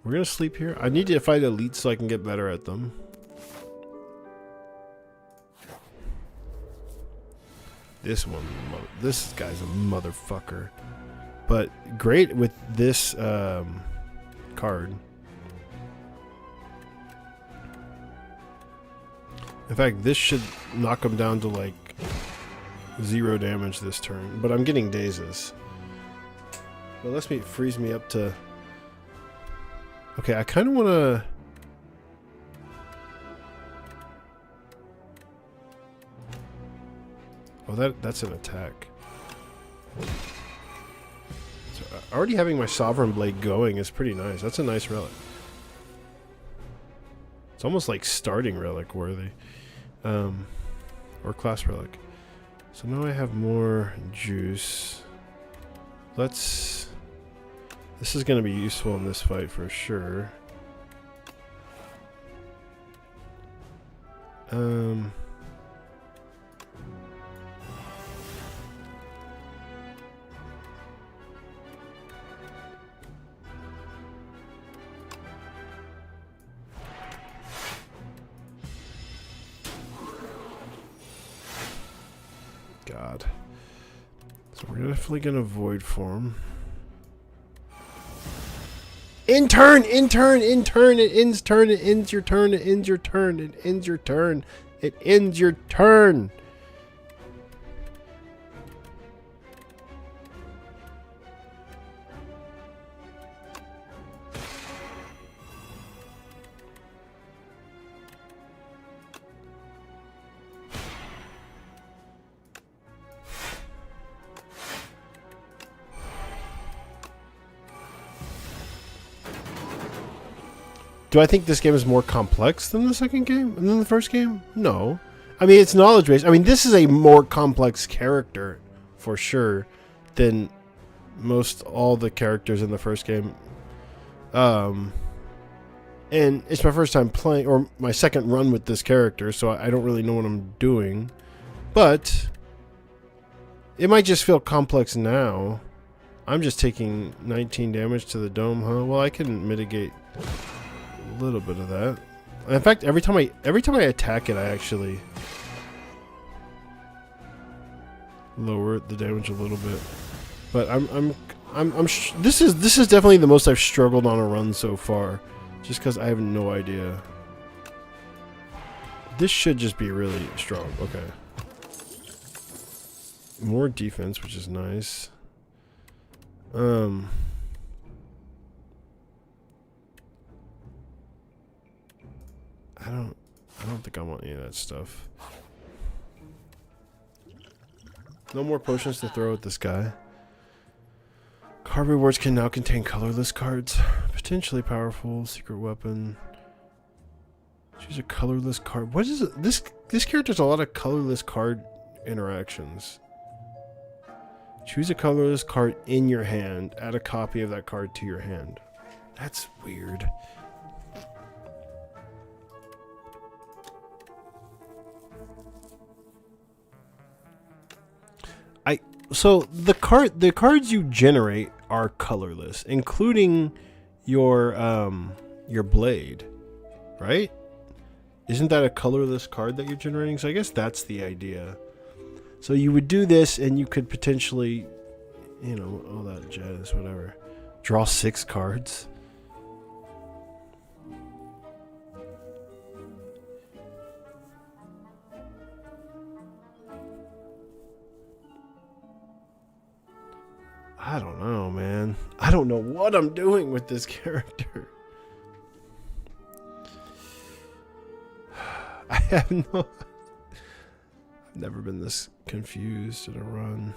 We're gonna sleep here. I need to fight elites so I can get better at them. This one, this guy's a motherfucker. But great with this card. In fact, this should knock him down to like 0 damage this turn. But I'm getting dazes. But let's freeze me up to... Okay, I kind of want to... Oh, that's an attack. So, already having my Sovereign Blade going is pretty nice. That's a nice relic. It's almost like starting relic worthy. Or class relic. So now I have more juice. Let's... This is going to be useful in this fight for sure. God. So we're definitely going to void form. In turn, it ends turn, it ends your turn, it ends your turn, it ends your turn, it ends your turn. Do I think this game is more complex than the second game? Than the first game? No. I mean, it's knowledge based. I mean, this is a more complex character, for sure, than all the characters in the first game. And it's my first time playing, or my second run with this character, so I don't really know what I'm doing. But it might just feel complex now. I'm just taking 19 damage to the dome, huh? Well, I can mitigate a little bit of that. In fact, every time I attack it, I actually lower the damage a little bit. But this is definitely the most I've struggled on a run so far, just because I have no idea. This should just be really strong. Okay. More defense, which is nice. I don't think I want any of that stuff. No more potions to throw at this guy. Card rewards can now contain colorless cards. Potentially powerful. Secret weapon. Choose a colorless card. What is it? This character has a lot of colorless card interactions. Choose a colorless card in your hand. Add a copy of that card to your hand. That's weird. So the cards you generate are colorless, including your blade, right? Isn't that a colorless card that you're generating? So I guess that's the idea. So you would do this, and you could potentially, you know, all that jazz, whatever. Draw 6 cards. I don't know, man. I don't know what I'm doing with this character. I have no... I've never been this confused in a run.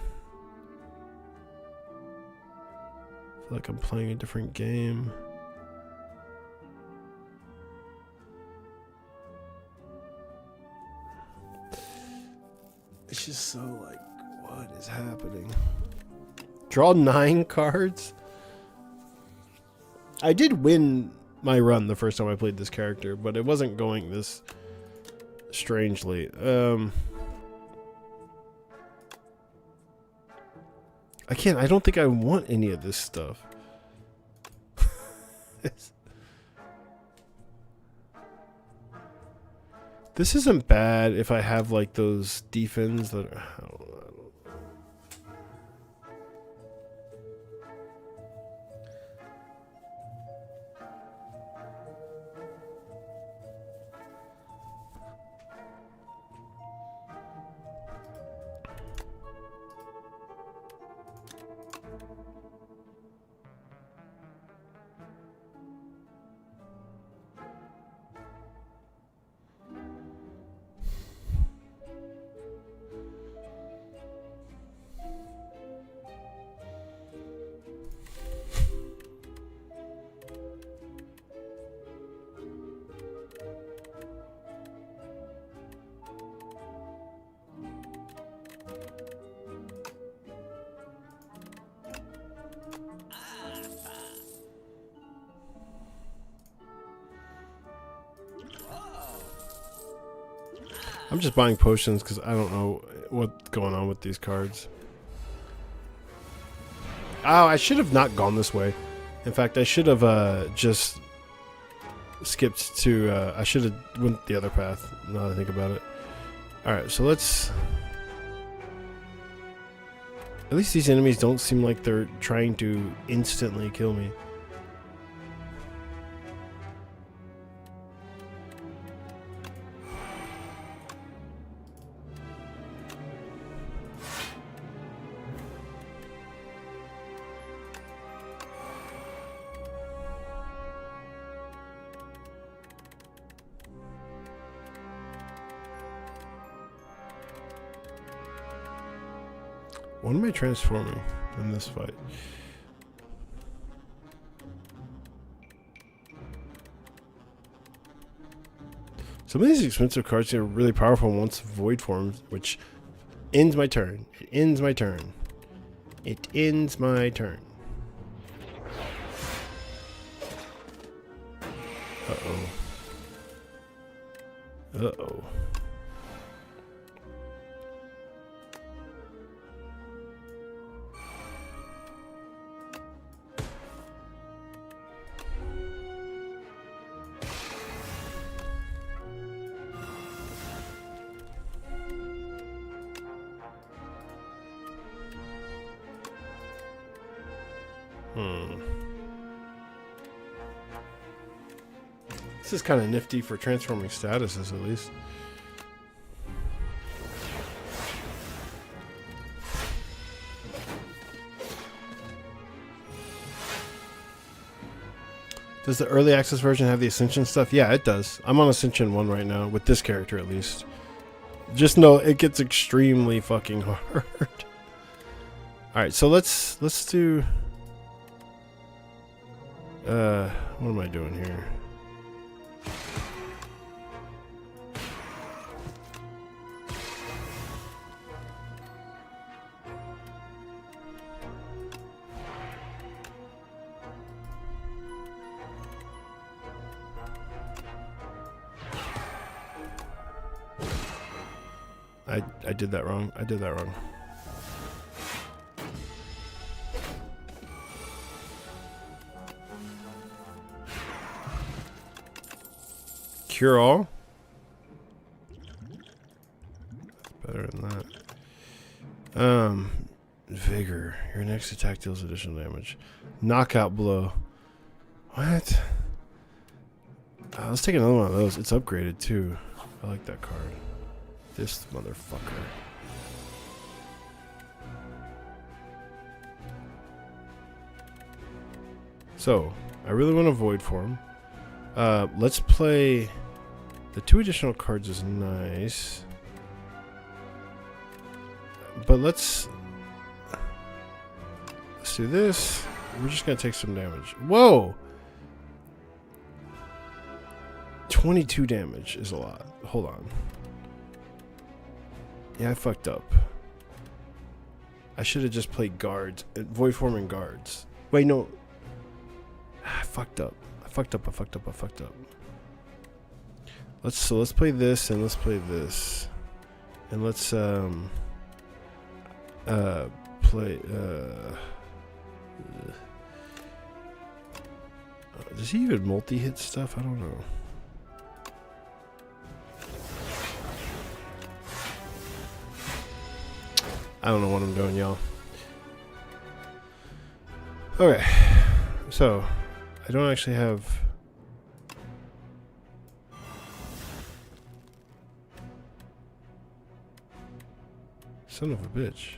I feel like I'm playing a different game. It's just so like, what is happening? Draw 9 cards? I did win my run the first time I played this character, but it wasn't going this strangely. I don't think I want any of this stuff. guys. This isn't bad if I have like those defense that are, I'm just buying potions because I don't know what's going on with these cards. Oh, I should have not gone this way. In fact, I should have just skipped to... I should have went the other path, now that I think about it. Alright, so let's... At least these enemies don't seem like they're trying to instantly kill me. What am I transforming in this fight? Some of these expensive cards are really powerful once void forms, which ends my turn. It ends my turn. It ends my turn. Uh-oh. Uh-oh. This is kind of nifty for transforming statuses, at least. Does the early access version have the Ascension stuff? Yeah, it does. I'm on Ascension 1 right now, with this character at least. Just know it gets extremely fucking hard. Alright, so let's do... what am I doing here? I did that wrong. I did that wrong. Cure all? Better than that. Vigor. Your next attack deals additional damage. Knockout blow. What? Let's take another one of those. It's upgraded too. I like that card. This motherfucker. So, I really want to void form. Let's play... The 2 additional cards is nice. But let's do this. We're just going to take some damage. Whoa! 22 damage is a lot. Hold on. Yeah, I fucked up. I should have just played guards. Void forming guards. Wait, no. I fucked up. I fucked up. Let's play this and let's play this. And let's play Does he even multi-hit stuff? I don't know. I don't know what I'm doing, y'all. Okay. So, I don't actually have... Son of a bitch.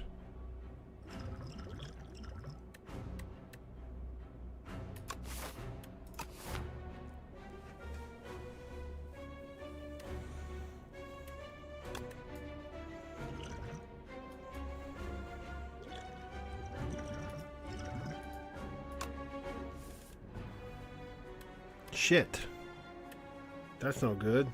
Shit. That's no good.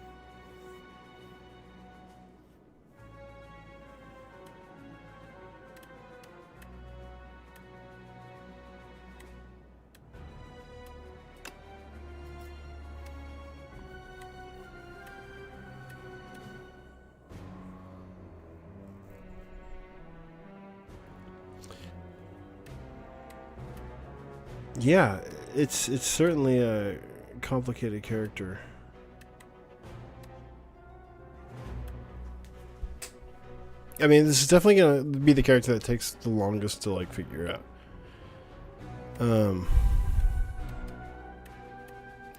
Yeah, it's certainly a complicated character. I mean, this is definitely gonna be the character that takes the longest to like figure out.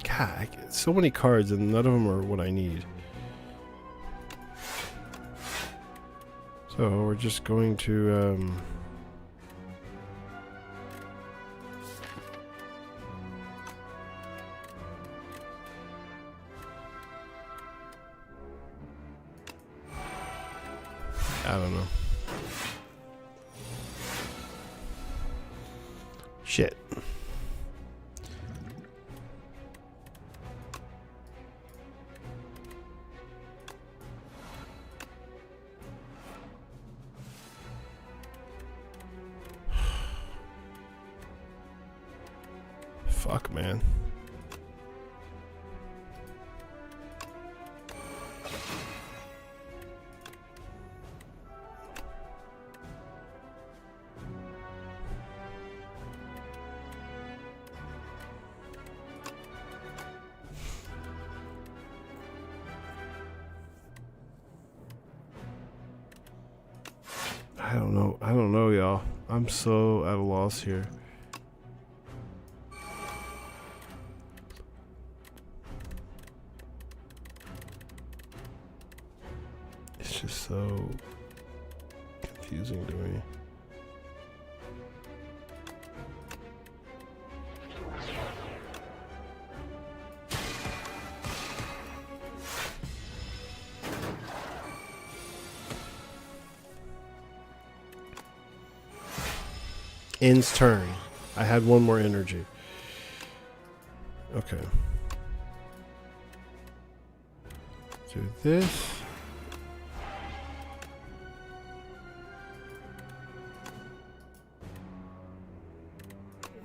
God, so many cards and none of them are what I need. So we're just going to I don't know. Shit. Fuck, man. I don't know, y'all. I'm so at a loss here. It's just so confusing to me. Ends turn. I had one more energy. Okay. Do this.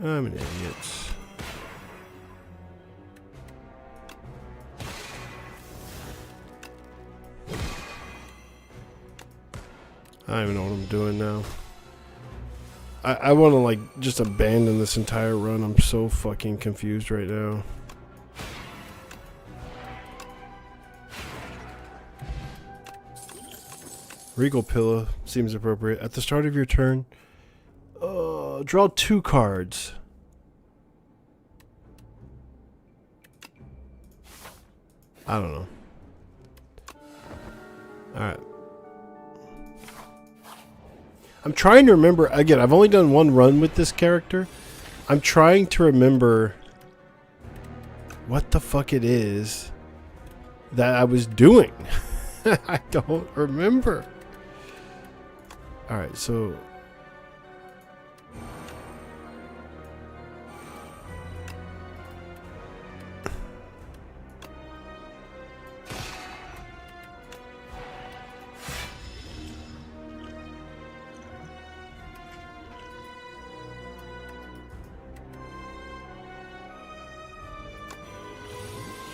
I'm an idiot. I don't even know what I'm doing now. I want to like just abandon this entire run. I'm so fucking confused right now. Regal Pillow seems appropriate. At the start of your turn, draw 2 cards. I don't know. Alright. I'm trying to remember. Again, I've only done one run with this character. I'm trying to remember what the fuck it is that I was doing. I don't remember. Alright, so...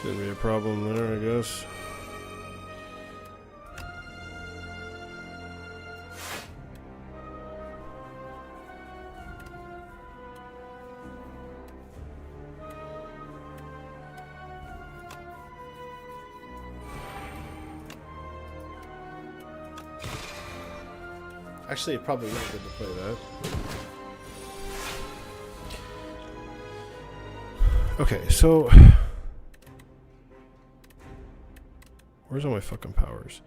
shouldn't be a problem there, I guess. Actually, it probably not good to play that. Okay, so where's all my fucking powers?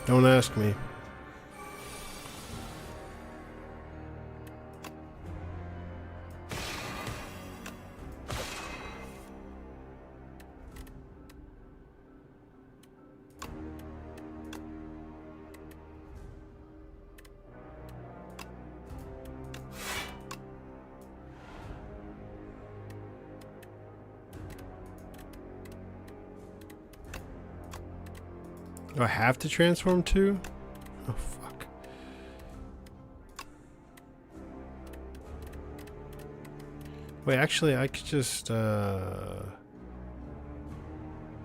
Don't ask me. Do I have to transform too? Oh, fuck. Wait, actually, I could just,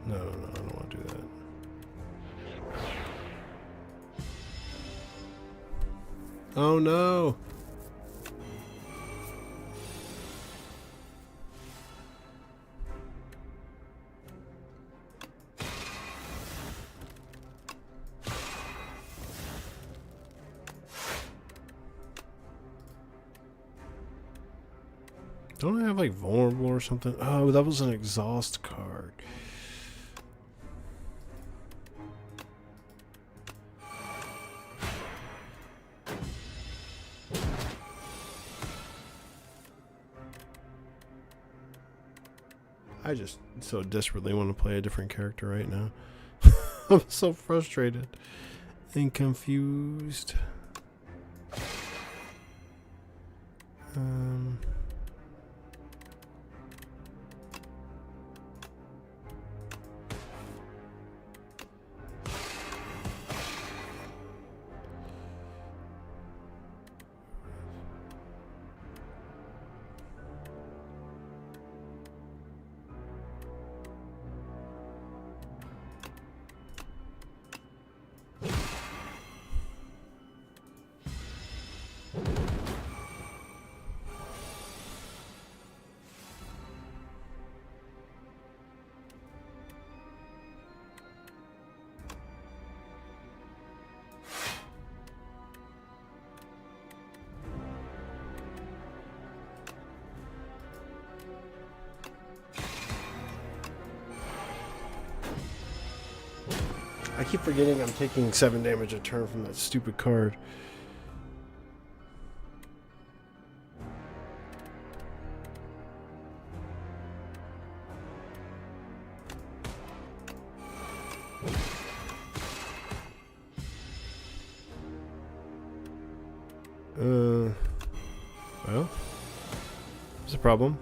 No, I don't want to do that. Oh, no! Don't I have like vulnerable or something? Oh, that was an exhaust card. I just so desperately want to play a different character right now. I'm so frustrated and confused. I keep forgetting I'm taking 7 damage a turn from that stupid card. Well, there's a problem.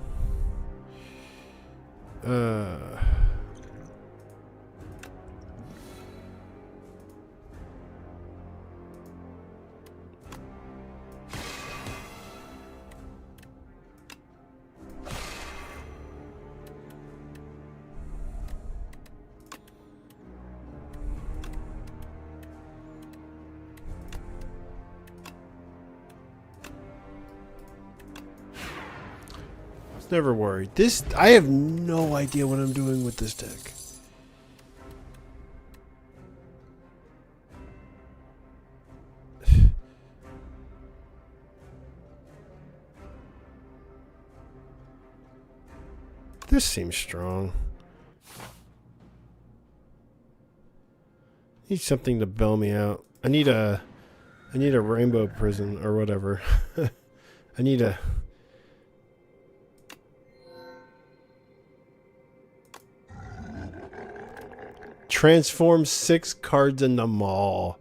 Never worry. This, I have no idea what I'm doing with this deck. This seems strong. Need something to bail me out. I need a rainbow prison or whatever. I need a... Transform 6 cards in the mall.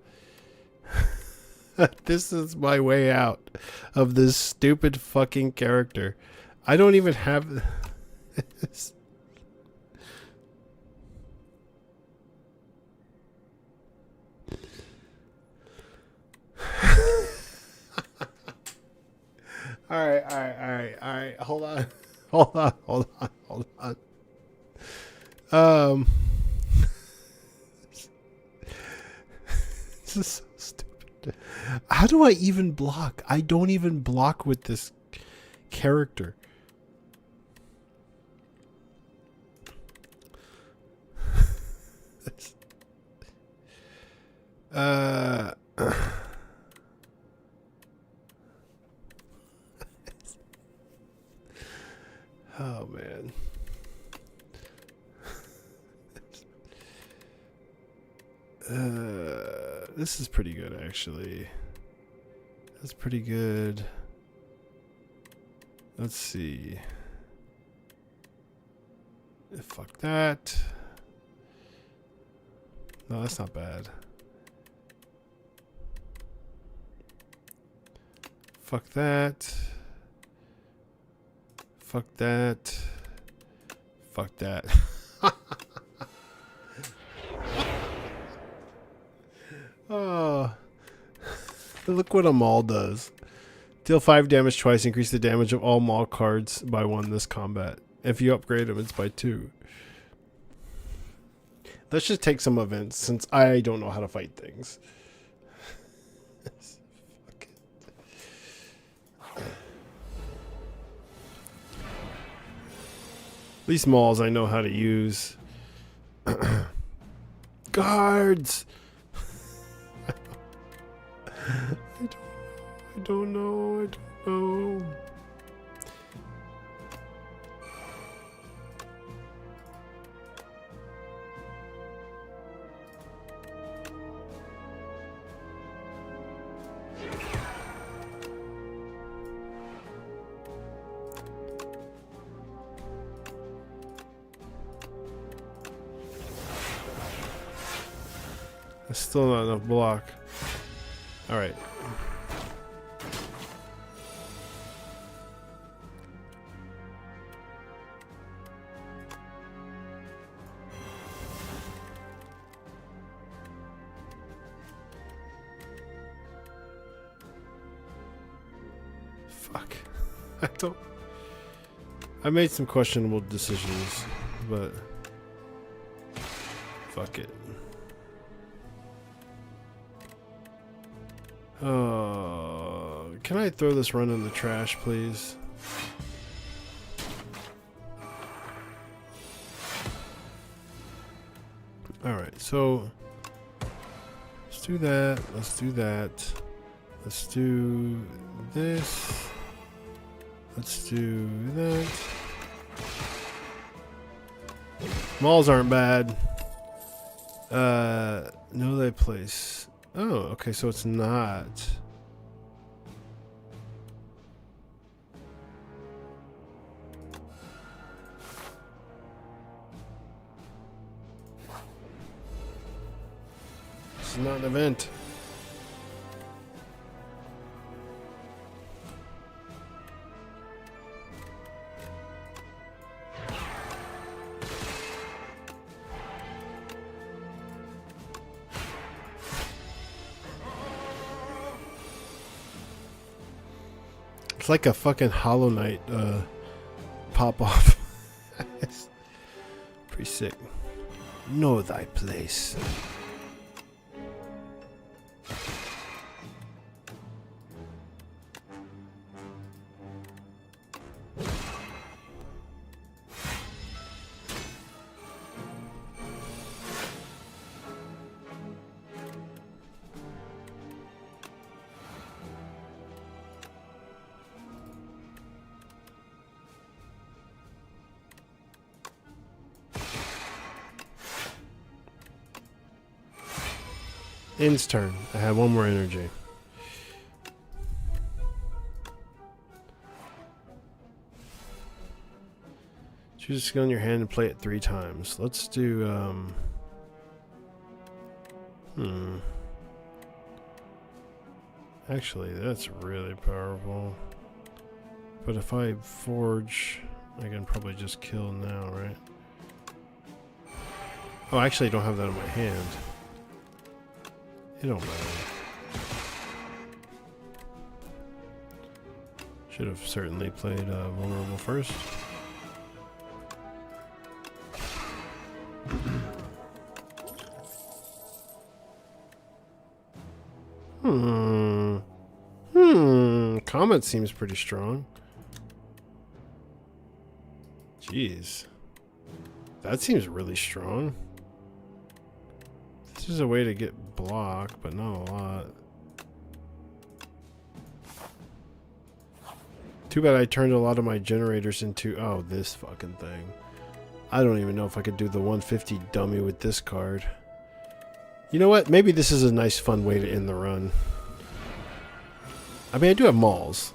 This is my way out of this stupid fucking character. I don't even have this. All right. Hold on. This is so stupid. How do I even block? I don't even block with this character. Oh man. This is pretty good actually. That's pretty good. Let's see. Fuck that. No, that's not bad. Fuck that. Fuck that. Fuck that. Oh. Look what a maul does. Deal 5 damage twice, increase the damage of all maul cards by 1 this combat. If you upgrade them, it's by 2. Let's just take some events since I don't know how to fight things. Fuck it. At least mauls I know how to use. Guards! I don't know. That's still not enough block. Alright. Fuck. I made some questionable decisions, but fuck it. Can I throw this run in the trash, please? Alright, so let's do that. Let's do that. Let's do this. Let's do that. Malls aren't bad. Know thy place. Oh, okay, so it's not. This is not an event. It's like a fucking Hollow Knight pop off. It's pretty sick. Know thy place. Ends turn. I have one more energy. Choose a skill in your hand and play it 3 times. Let's do, Actually, that's really powerful. But if I forge, I can probably just kill now, right? Oh, actually, I don't have that in my hand. It don't matter. Should have certainly played vulnerable first. Comet seems pretty strong. Jeez. That seems really strong. This is a way to get block, but not a lot. Too bad I turned a lot of my generators into... Oh, this fucking thing. I don't even know if I could do the 150 dummy with this card. You know what? Maybe this is a nice, fun way to end the run. I mean, I do have malls.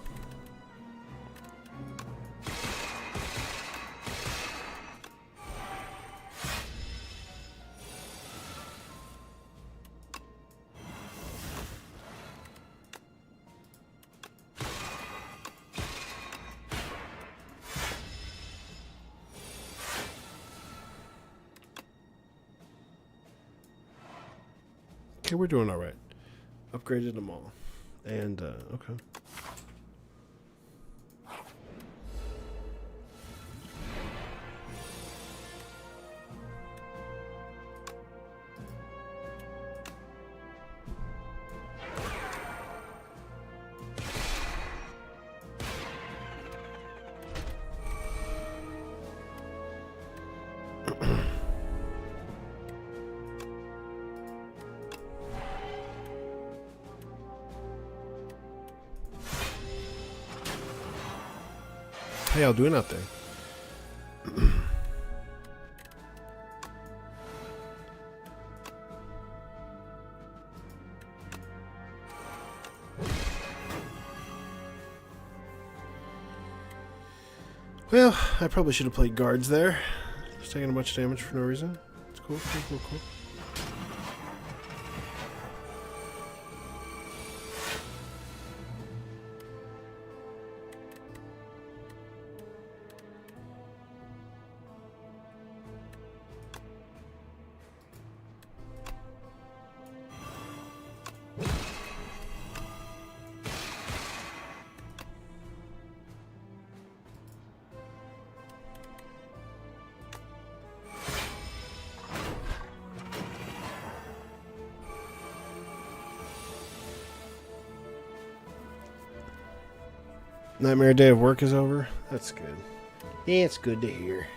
Okay, we're doing all right. Upgraded them all. And, okay. How y'all doing out there? Well, I probably should have played guards there. Just taking a bunch of damage for no reason. It's cool, cool. Nightmare day of work is over. That's good. Yeah, it's good to hear.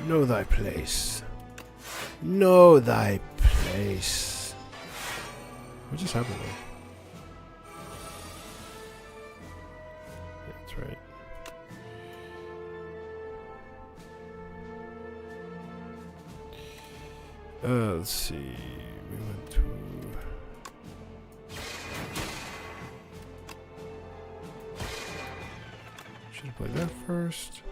Know thy place. Know thy place. What just happened there? That's right. Let's see. We went to... Should have played that first.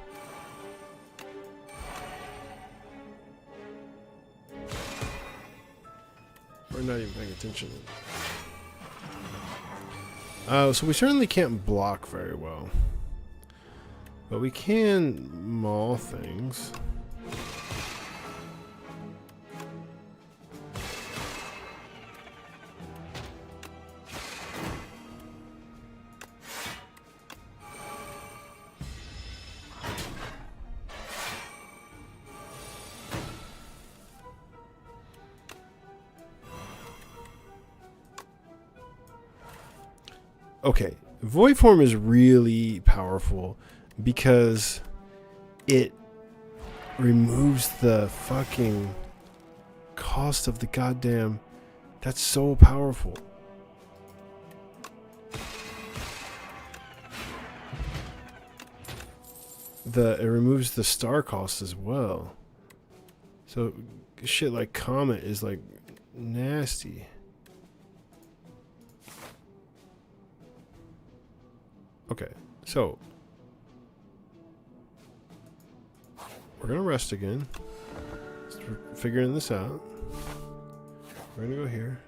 We're not even paying attention. So we certainly can't block very well. But we can maul things. Okay, Void Form is really powerful because it removes the fucking cost of the goddamn... That's so powerful. it removes the star cost as well. So shit like Comet is like nasty. Okay, so we're gonna rest again. We're figuring this out. We're gonna go here.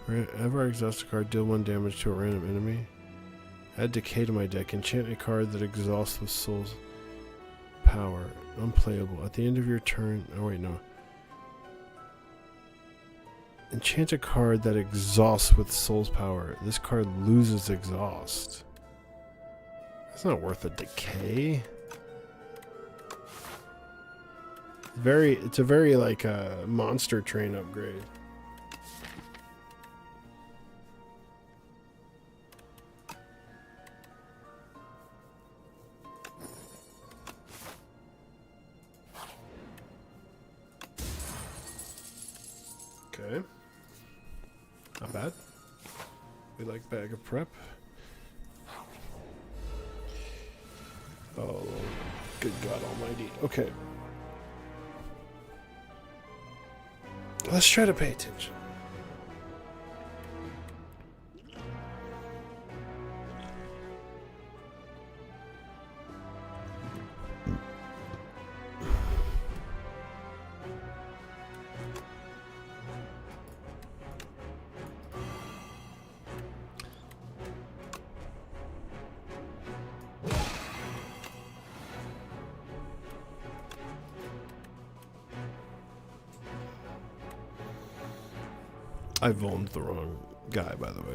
Whenever I exhaust a card, deal 1 damage to a random enemy. Add Decay to my deck. Enchant a card that exhausts with Soul's power. Unplayable. At the end of your turn... Oh, wait, no. Enchant a card that exhausts with Soul's power. This card loses exhaust. That's not worth a Decay. It's a very, like, monster train upgrade. Okay. Not bad. We like bag of prep. Oh, good God almighty. Okay. Let's try to pay attention. I vulned the wrong guy, by the way.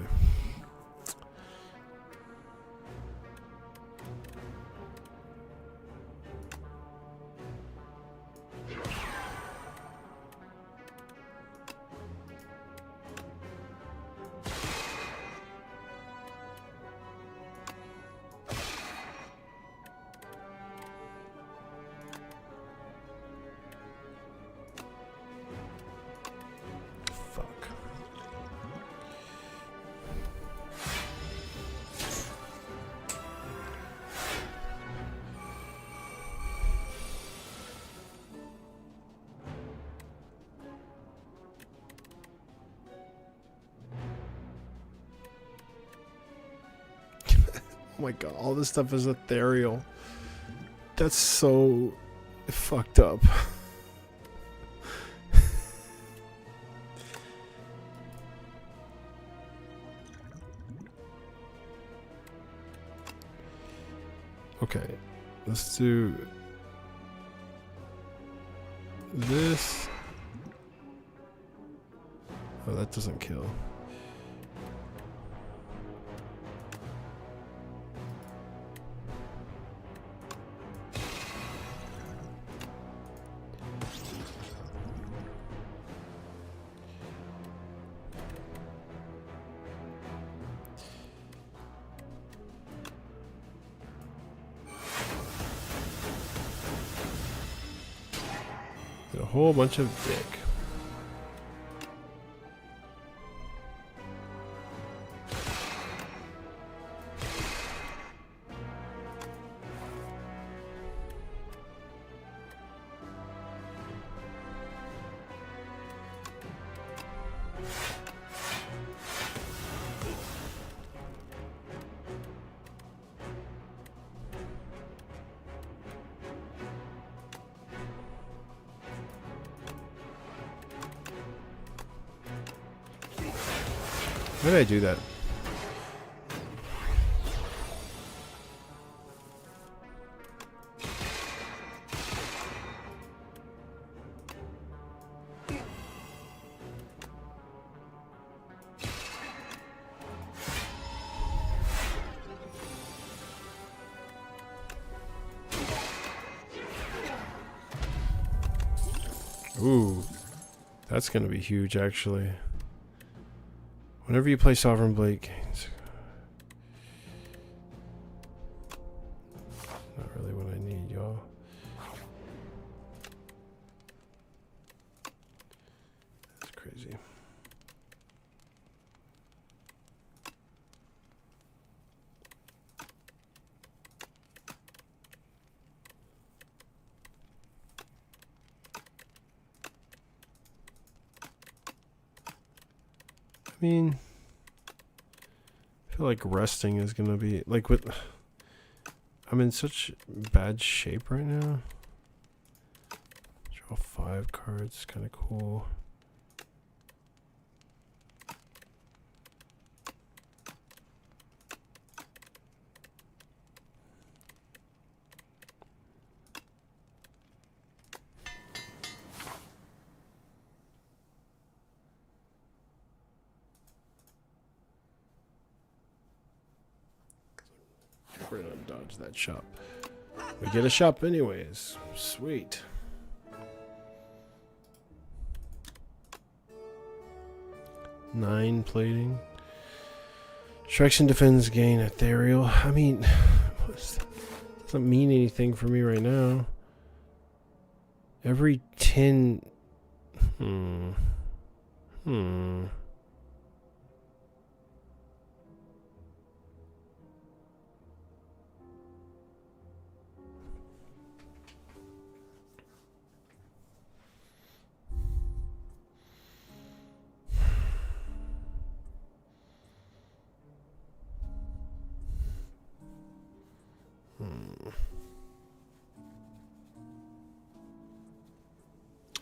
Oh my God, all this stuff is ethereal. That's so fucked up. Okay, let's do this. Oh, that doesn't kill. A whole bunch of dick. Why did I do that? Ooh, that's going to be huge, actually. Whenever you play Sovereign Blade gains. Not really what I need, y'all. That's crazy. mean, I feel like resting is gonna be like with. I'm in such bad shape right now. Draw 5 cards, kind of cool. We're gonna dodge that shop. We get a shop anyways. Sweet. Nine plating. Strikes and defends gain ethereal. I mean, doesn't mean anything for me right now. Every 10.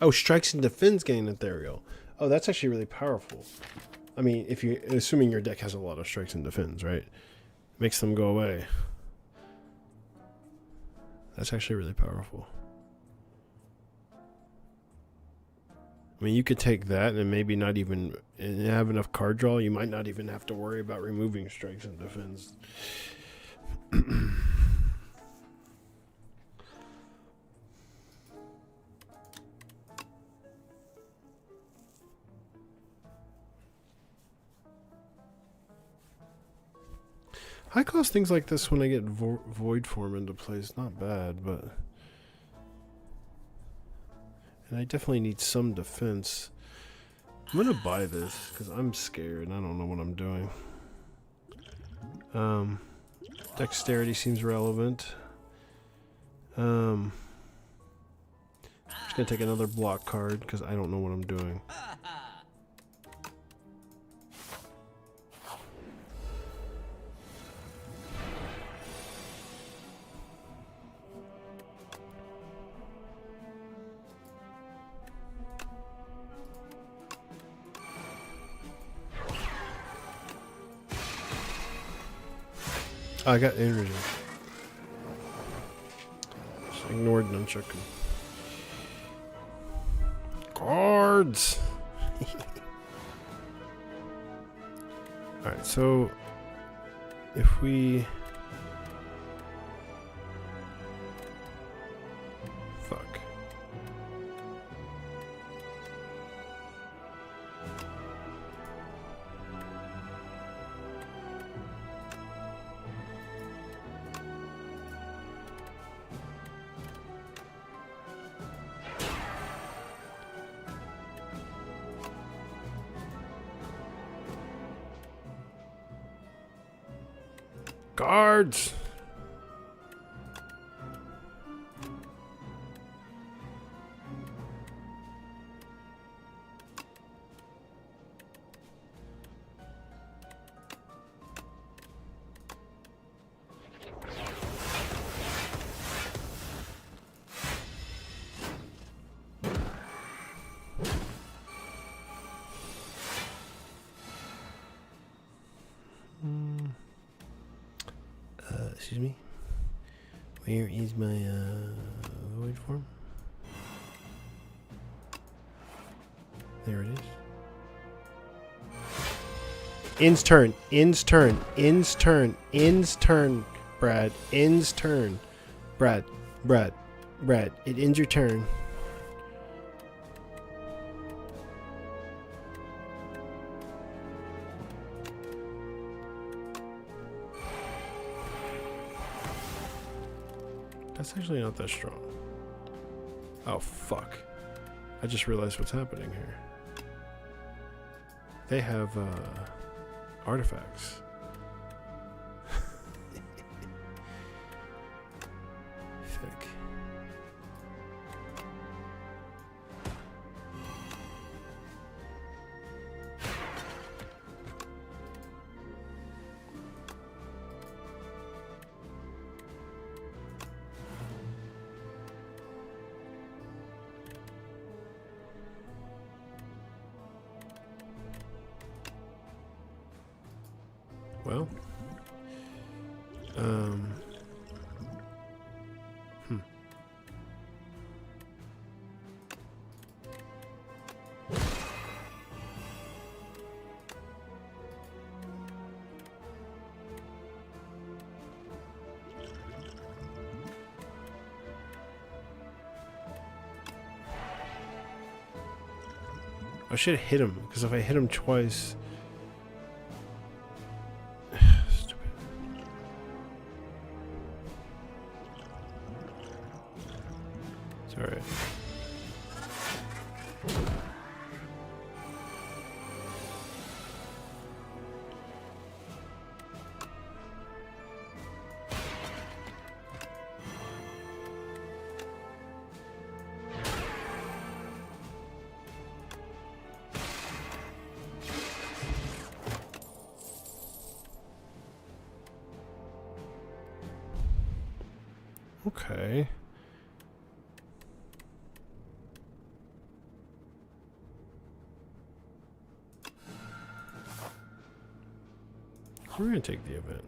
Oh, strikes and defends gain ethereal. Oh, that's actually really powerful. I mean, if you assuming your deck has a lot of strikes and defends, right? Makes them go away. That's actually really powerful. I mean, you could take that and maybe not even have enough card draw. You might not even have to worry about removing strikes and defends. High cost things like this when I get void form into play is not bad, but and I definitely need some defense. I'm gonna buy this because I'm scared and I don't know what I'm doing. Dexterity seems relevant. I'm just gonna take another block card because I don't know what I'm doing. I got energy. Just ignored nunchucking. Cards! Alright, so if we... Fuck. Guards! Excuse me. Where is my void form? There it is. End's turn. End's turn. End's turn. End's turn. Brad. End's turn. Brad. Brad. Brad. It ends your turn. That's actually not that strong. Oh, fuck. I just realized what's happening here. They have, artifacts. Thick. Well. I should have hit him, because if I hit him twice... Stupid. It's alright. Okay. We're gonna take the event.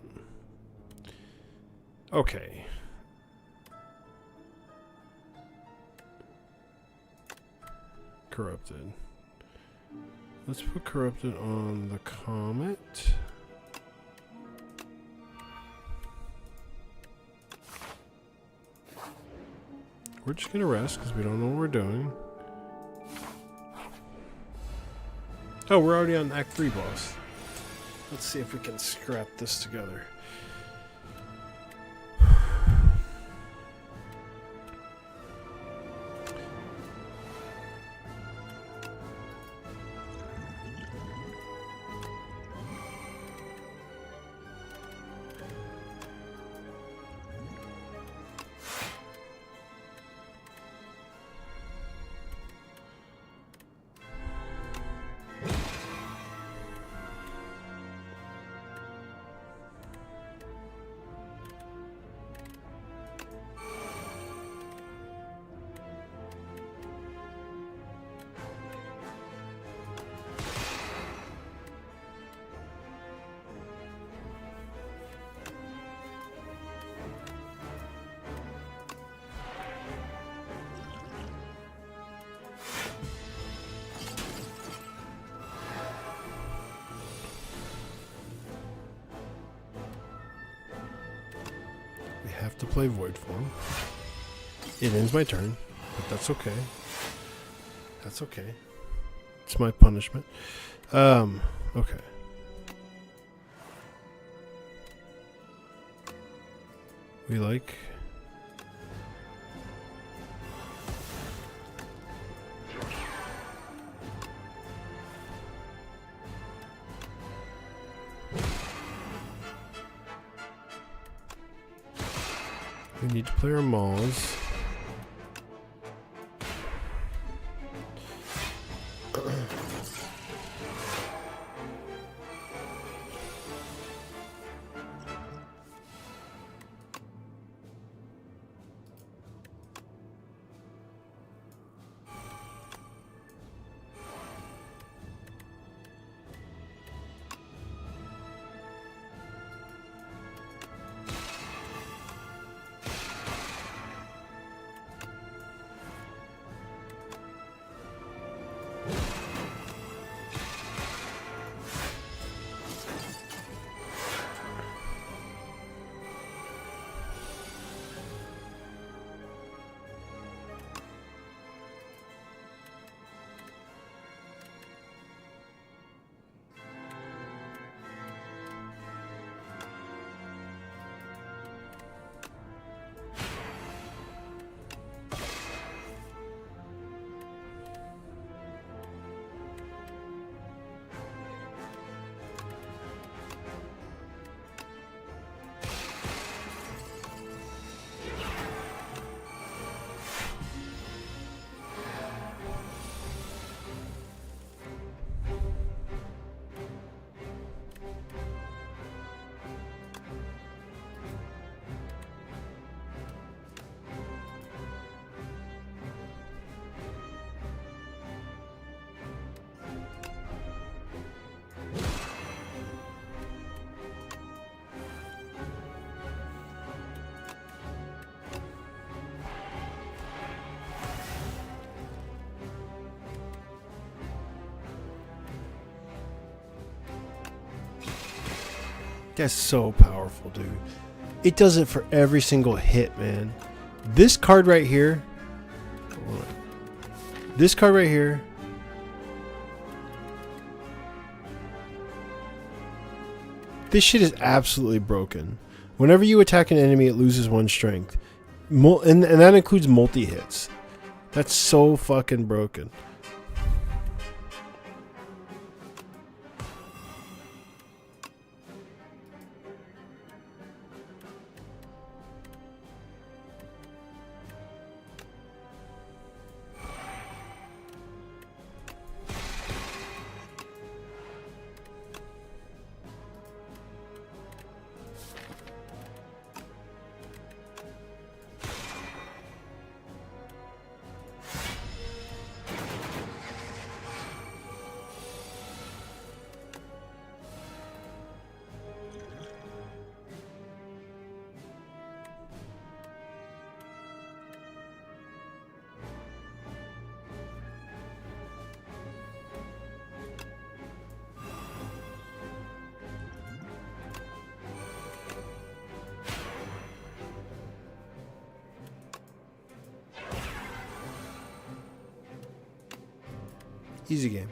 Okay. Corrupted. Let's put corrupted on the comet. We're just gonna rest because we don't know what we're doing. Oh, we're already on Act 3, boss. Let's see if we can scrap this together. Have to play void form. It ends my turn, but that's okay. That's okay. It's my punishment. Okay. We like... We need to play our malls. That's so powerful, dude. It does it for every single hit, man. This card right here. This card right here. This shit is absolutely broken. Whenever you attack an enemy, it loses 1 strength. And that includes multi-hits. That's so fucking broken. Easy game.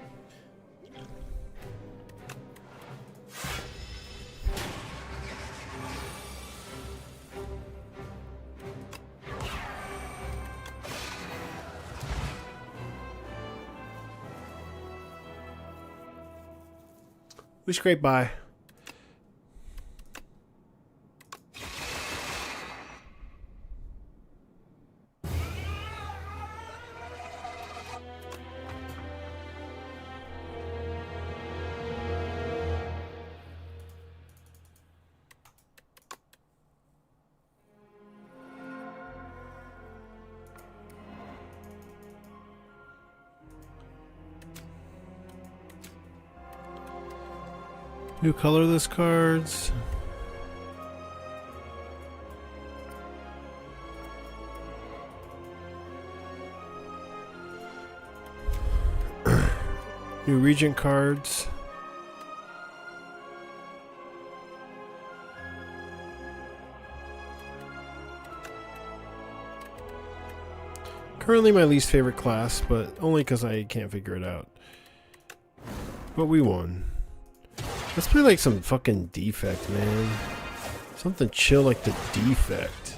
Wish great bye. New colorless cards. New Regent cards. Currently my least favorite class, but only because I can't figure it out. But we won. Let's play like some fucking defect, man. Something chill like the defect.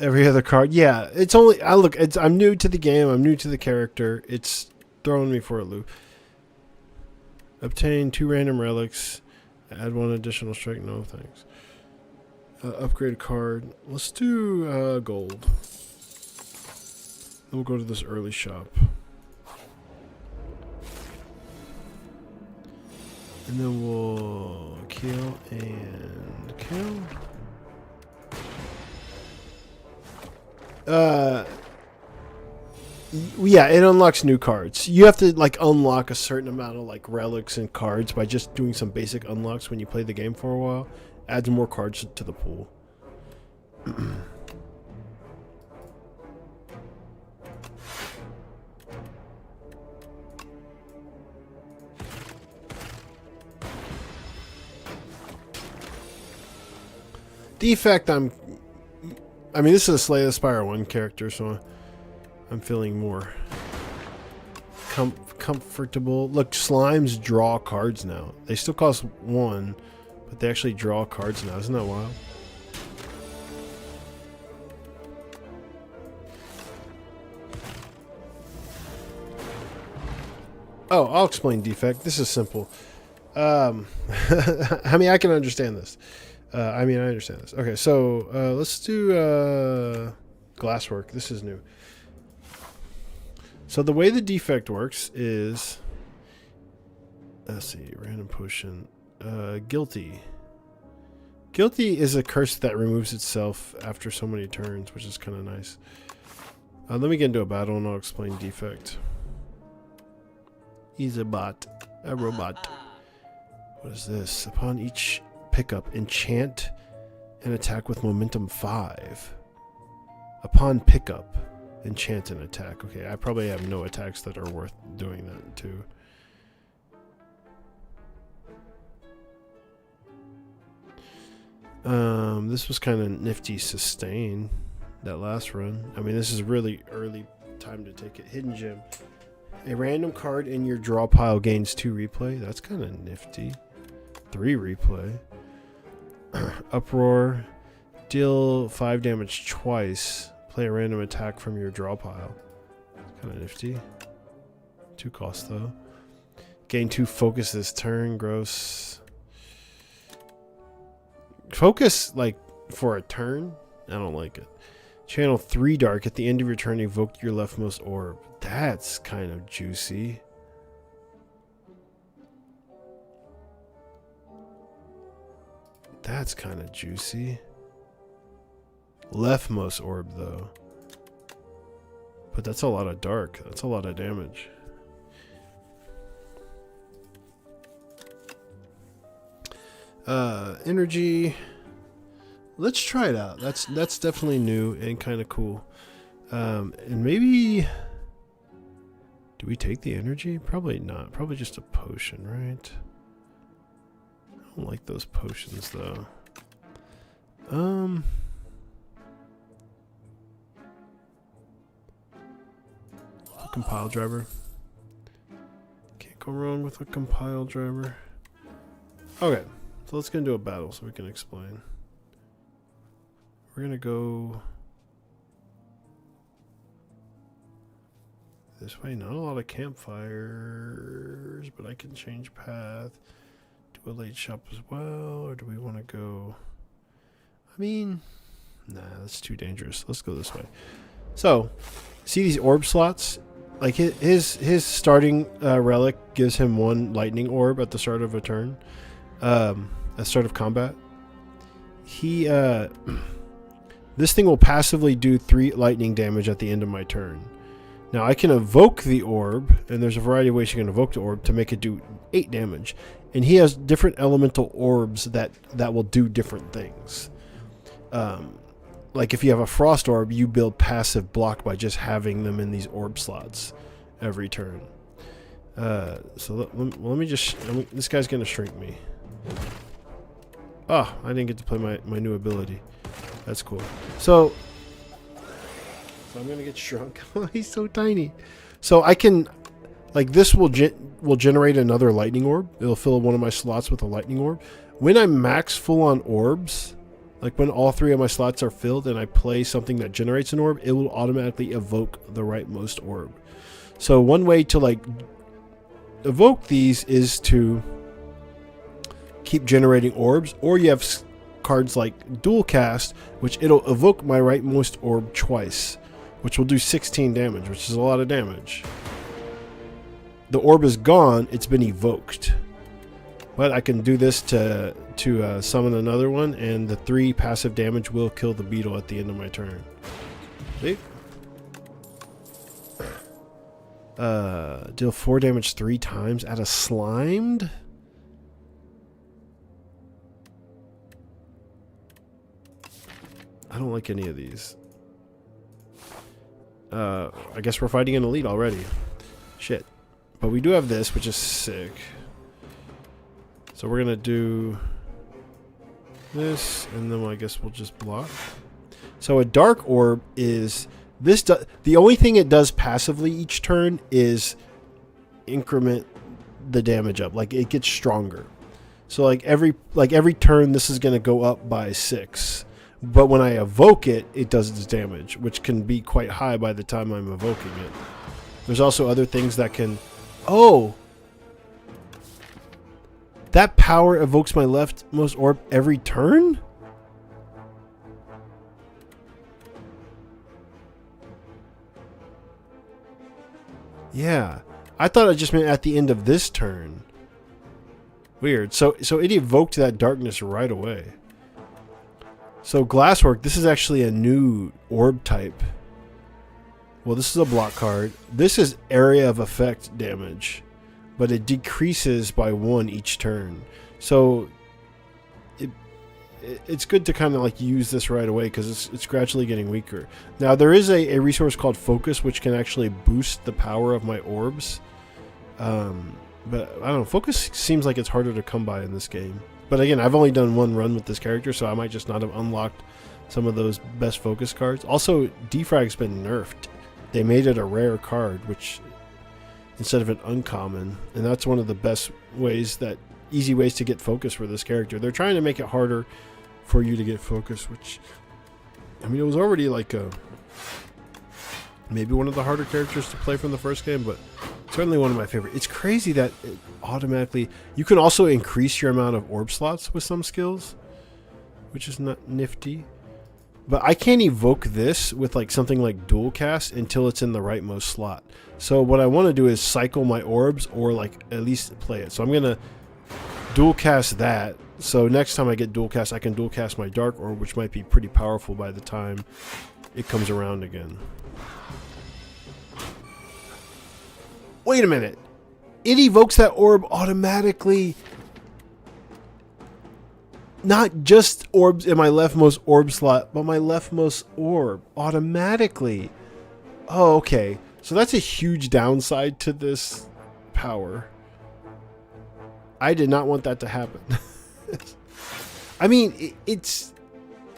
Every other card. Yeah, it's only I'm new to the game, I'm new to the character. It's throwing me for a loop. Obtain 2 random relics. Add 1 additional strike. No thanks. Upgrade a card. Let's do gold. Then we'll go to this early shop. And then we'll kill and kill. Yeah, it unlocks new cards. You have to like unlock a certain amount of like relics and cards by just doing some basic unlocks when you play the game for a while. Adds more cards to the pool. Defect, I mean, this is a Slay the Spire 1 character, so I'm feeling more comfortable. Look, slimes draw cards now. They still cost 1, but they actually draw cards now. Isn't that wild? Oh, I'll explain defect. This is simple. I mean, I can understand this. I understand this. Okay, so let's do glasswork. This is new. So the way the defect works is Let's see. Random potion. Guilty. Guilty is a curse that removes itself after so many turns, which is kind of nice. Let me get into a battle and I'll explain defect. He's a bot. A robot. What is this? Upon each pickup, enchant an attack with momentum 5. Upon pickup, enchant an attack. Okay, I probably have no attacks that are worth doing that too. This was kind of nifty sustain, that last run. I mean, this is really early time to take it. Hidden gem. A random card in your draw pile gains 2 replay. That's kind of nifty. 3 replay. Uproar. Deal 5 damage twice. Play a random attack from your draw pile. Kind of nifty. 2 costs though. Gain 2 focus this turn. Gross. Focus, like, for a turn? I don't like it. Channel 3 dark. At the end of your turn, evoke your leftmost orb. That's kind of juicy. That's kind of juicy. Leftmost orb, though. But that's a lot of dark. That's a lot of damage. Energy. Let's try it out. That's definitely new and kind of cool. And maybe, do we take the energy? Probably not. Probably just a potion, right? I don't like those potions though. Compile driver. Can't go wrong with a compile driver. Okay. So let's get into a battle so we can explain. We're going to go this way. Not a lot of campfires, but I can change path. Do a late shop as well, or do we want to go... I mean, nah, that's too dangerous. Let's go this way. So, see these orb slots? Like his starting relic gives him 1 lightning orb at the start of a turn. At the start of combat. He this thing will passively do 3 lightning damage at the end of my turn. Now I can evoke the orb, and there's a variety of ways you can evoke the orb to make it do 8 damage. And he has different elemental orbs that will do different things. Like if you have a frost orb, you build passive block by just having them in these orb slots every turn. So let me just... this guy's gonna shrink me. Oh, I didn't get to play my new ability. That's cool. So I'm gonna get shrunk. He's so tiny. So I can, like, this will generate another lightning orb. It'll fill one of my slots with a lightning orb. When I'm max full on orbs, like when all 3 of my slots are filled and I play something that generates an orb, it will automatically evoke the rightmost orb. So one way to, like, evoke these is to keep generating orbs, or you have cards like dual cast, which it'll evoke my rightmost orb twice, which will do 16 damage, which is a lot of damage. The orb is gone, it's been evoked. But I can do this to summon another one, and the 3 passive damage will kill the beetle at the end of my turn. See? Deal 4 damage 3 times at a slimed? I don't like any of these. I guess we're fighting an elite already. Shit. But we do have this, which is sick. So we're gonna do this, and then I guess we'll just block. So a dark orb is this. The only thing it does passively each turn is increment the damage up. Like, it gets stronger. So like every turn, this is gonna go up by 6. But when I evoke it, it does its damage, which can be quite high by the time I'm evoking it. There's also other things that can... Oh! That power evokes my leftmost orb every turn? Yeah. I thought it just meant at the end of this turn. Weird. So it evoked that darkness right away. So Glasswork, this is actually a new orb type. Well, this is a block card. This is area of effect damage, but it decreases by 1 each turn. So it's good to kind of like use this right away because it's gradually getting weaker. Now there is a resource called Focus which can actually boost the power of my orbs. But I don't know, Focus seems like it's harder to come by in this game. But again, I've only done 1 run with this character, so I might just not have unlocked some of those best focus cards. Also, Defrag's been nerfed. They made it a rare card, which instead of an uncommon, and that's one of the best ways, that easy ways to get focus for this character. They're trying to make it harder for you to get focus, which, I mean, it was already like maybe one of the harder characters to play from the first game, but certainly one of my favorite. It's crazy that it automatically, you can also increase your amount of orb slots with some skills, which is not nifty. But I can't evoke this with like something like dual cast until it's in the rightmost slot. So what I want to do is cycle my orbs, or like at least play it. So I'm gonna dual cast that. So next time I get dual cast, I can dual cast my dark orb, which might be pretty powerful by the time it comes around again. Wait a minute. It evokes that orb automatically. Not just orbs in my leftmost orb slot, but my leftmost orb automatically. Oh, okay. So that's a huge downside to this power. I did not want that to happen. I mean, it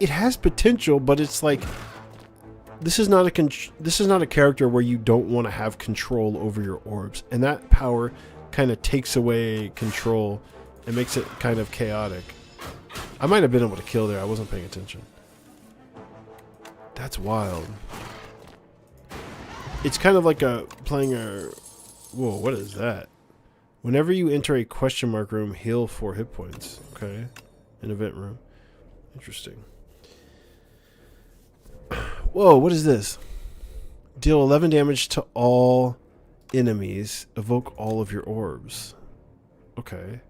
has potential, but it's like, this is not a character where you don't want to have control over your orbs, and that power kind of takes away control and makes it kind of chaotic. I might have been able to kill there. I wasn't paying attention. That's wild. It's kind of like playing a... Whoa, what is that? Whenever you enter a question mark room, heal 4 hit points. Okay. An event room. Interesting. Whoa, what is this? Deal 11 damage to all enemies. Evoke all of your orbs. Okay.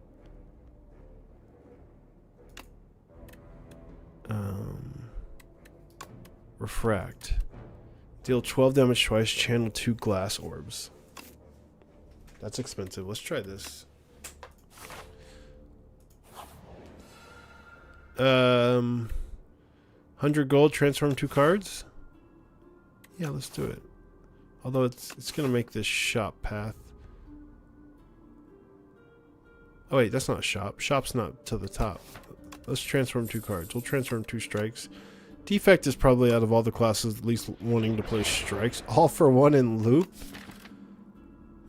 Refract. Deal 12 damage twice. Channel 2 glass orbs. That's expensive. Let's try this. 100 gold. Transform 2 cards. Yeah, let's do it. Although it's gonna make this shop path. Oh wait, that's not shop. Shop's not to the top. Let's transform 2 cards. We'll transform 2 strikes. Defect is probably out of all the classes at least wanting to play strikes. All for 1 in loop.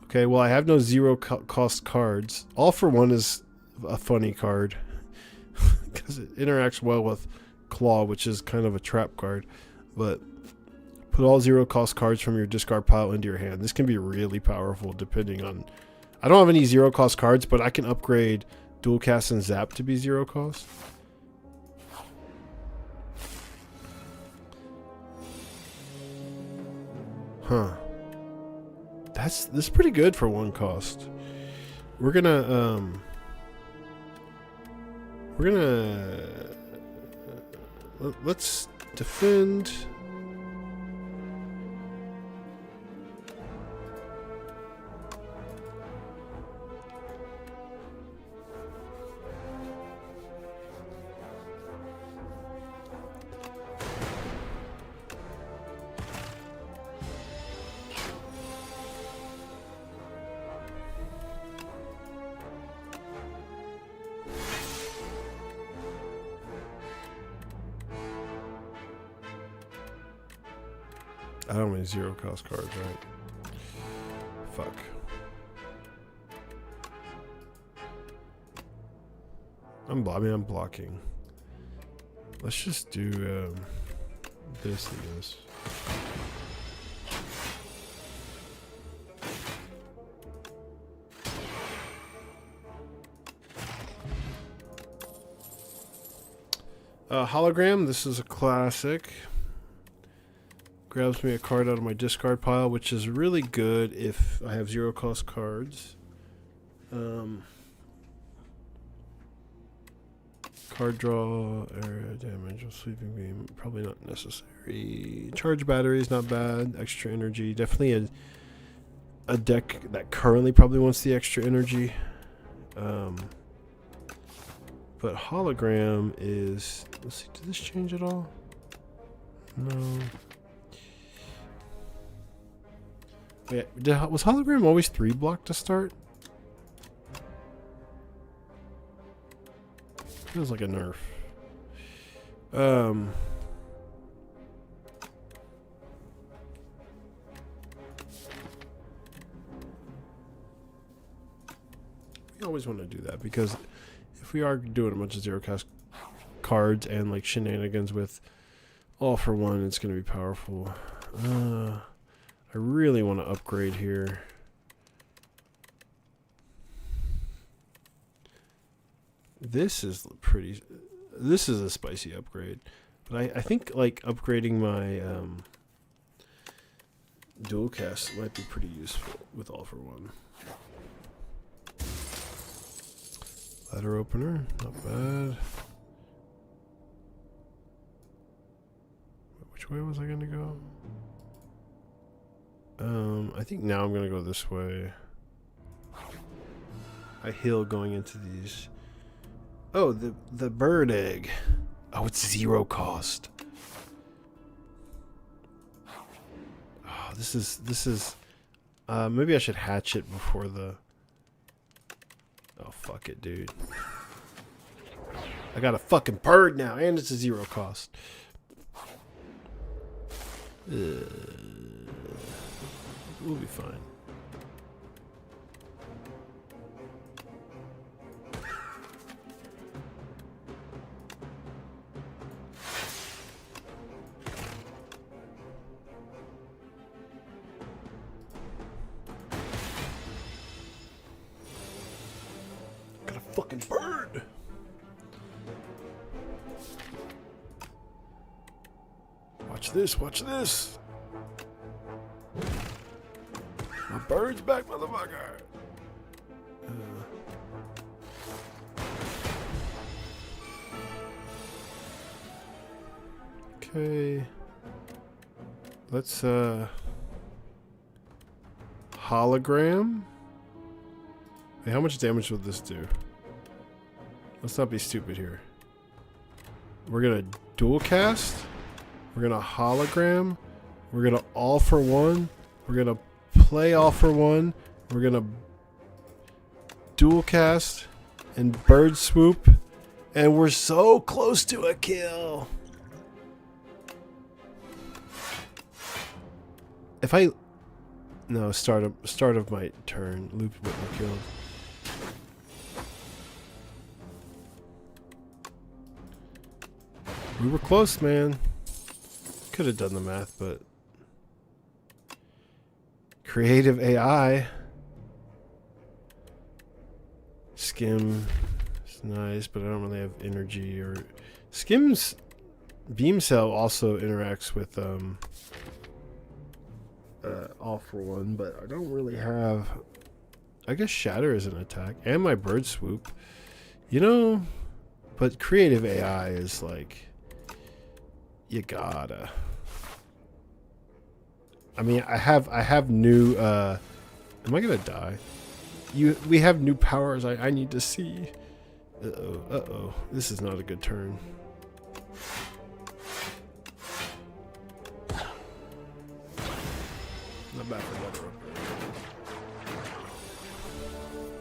Okay, well I have no 0 cost cards. All for 1 is a funny card because it interacts well with Claw, which is kind of a trap card. But put all 0 cost cards from your discard pile into your hand. This can be really powerful depending on... I don't have any 0 cost cards, but I can upgrade Dual Cast and Zap to be 0 cost. Huh. This is pretty good for 1 cost. We're gonna let's defend. I don't have any 0 cost cards, right? Fuck. I'm blocking. Let's just do this, I guess. Hologram, this is a classic. Grabs me a card out of my discard pile, which is really good if I have 0 cost cards. Card draw, area damage, sweeping beam, probably not necessary. Charge batteries, not bad. Extra energy, definitely a deck that currently probably wants the extra energy. But hologram is, let's see, did this change at all? No. Wait, was hologram always 3-block to start? Feels like a nerf. We always want to do that because if we are doing a bunch of zero cost cards and like shenanigans with all for one, it's going to be powerful. I really want to upgrade here. This is a spicy upgrade, but I think like upgrading my dual cast might be pretty useful with all for one. Ladder opener, not bad. Which way was I gonna go? I think now I'm gonna go this way. I heal going into these. Oh, the bird egg. Oh, it's 0 cost. Oh, this is maybe I should hatch it before the. Oh, fuck it, dude. I got a fucking bird now, and it's a 0 cost. We'll be fine. Got a fucking bird. Watch this, watch this. My bird's back, motherfucker. Okay. Let's hologram. Hey, how much damage will this do? Let's not be stupid here. We're gonna dual cast. We're gonna hologram. We're gonna all for one. We're gonna play all for one. We're gonna dual cast and bird swoop. And we're so close to a kill. If I no start of my turn, loop what we killed. We were close, man. Could have done the math, but creative AI. Skim is nice, but I don't really have energy. Or Skim's beam cell also interacts with all for one, but I don't really have. I guess shatter is an attack, and my bird swoop. You know, but creative AI is like. You gotta. I mean, I have new. Am I gonna die? We have new powers. I need to see. Uh-oh. This is not a good turn. Not bad for weather.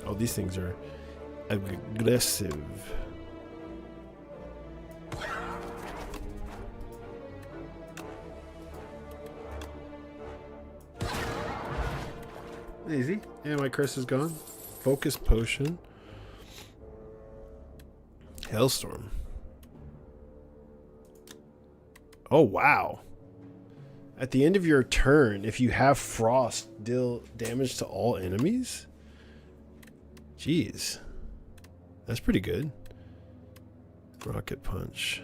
Oh, these things are aggressive. Easy. And my curse is gone. Focus potion. Hailstorm. Oh, wow. At the end of your turn, if you have frost, deal damage to all enemies? Jeez. That's pretty good. Rocket punch.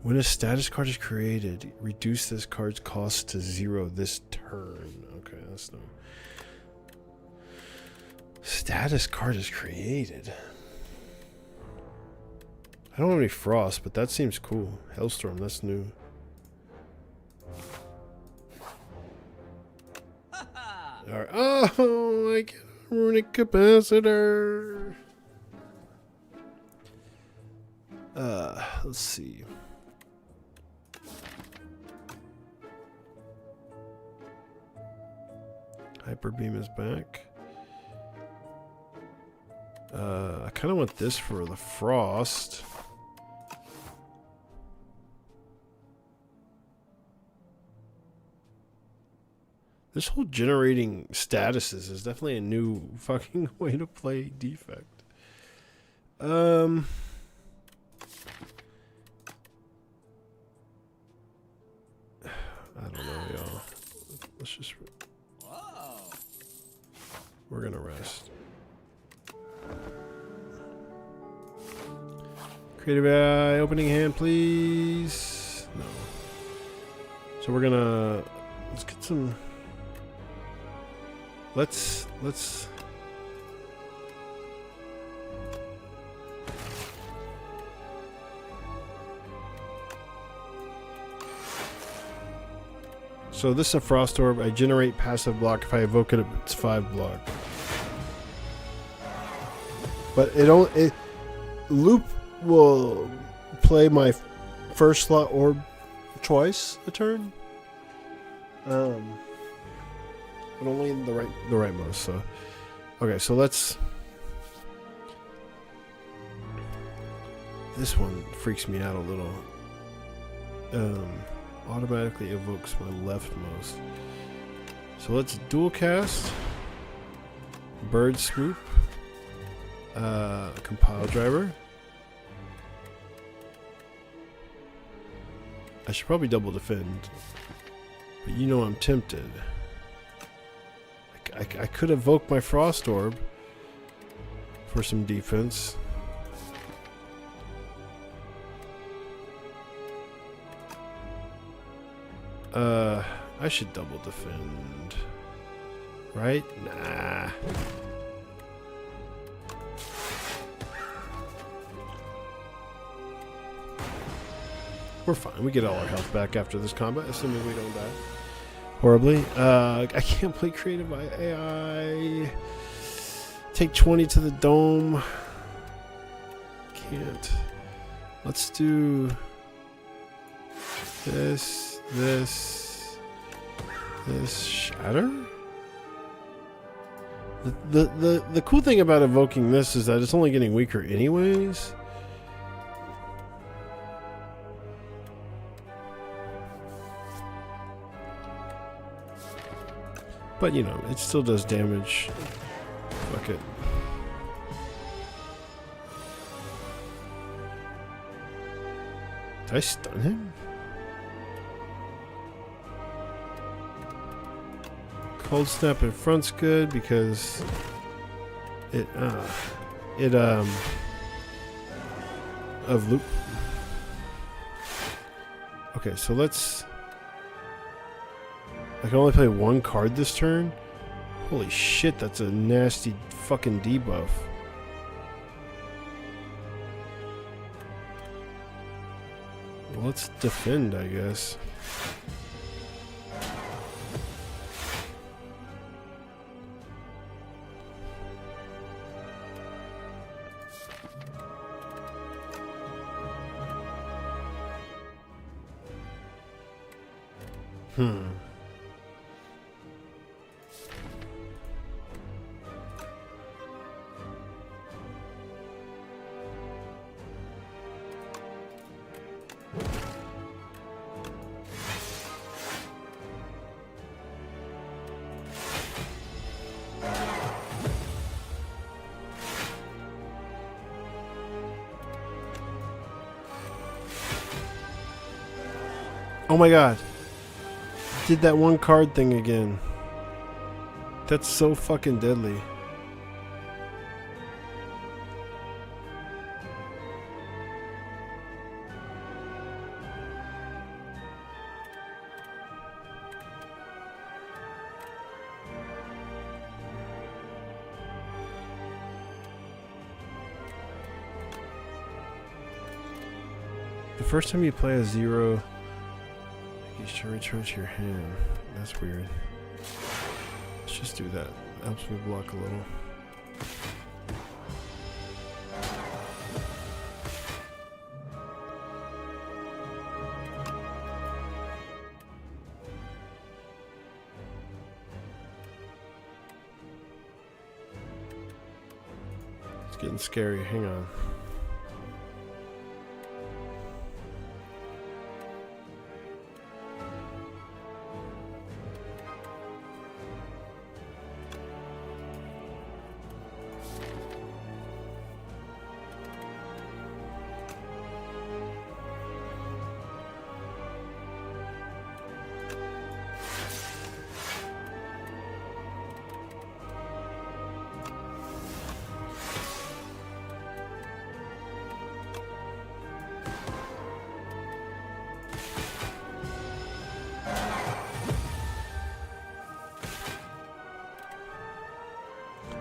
When a status card is created, reduce this card's cost to 0 this turn. Okay, that's no. status card is created. I don't have any frost, but that seems cool. Hailstorm, that's new. Alright. Oh, I get a runic capacitor. Let's see. Hyper beam is back. I kind of want this for the frost. This whole generating statuses is definitely a new fucking way to play Defect. I don't know, y'all. Let's just... We're gonna rest. Creative AI, opening hand, please. No. So we're gonna... Let's get some... Let's... So this is a Frost Orb. I generate passive block. If I evoke it, it's 5 block. But Loop will play my first slot orb twice a turn. But only in the rightmost. So, okay. So let's. This one freaks me out a little. Automatically evokes my leftmost. So let's dual cast. Bird Swoop. Compile Driver. I should probably double defend. But you know I'm tempted. I could evoke my Frost Orb for some defense. I should double defend. Right? Nah. We're fine. We get all our health back after this combat, assuming we don't die horribly. I can't play creative AI. Take 20 to the dome. Can't. Let's do this, shatter. The cool thing about evoking this is that it's only getting weaker anyways. But you know, it still does damage. Fuck it. Did I stun him? Cold Snap in front's good because it of loop. Okay, so let's. I can only play one card this turn. Holy shit, that's a nasty fucking debuff. Well, let's defend, I guess. Oh my god. Did that one card thing again. That's so fucking deadly. The first time you play a 0, you should return to your hand. That's weird. Let's just do that. Helps me block a little. It's getting scary. Hang on.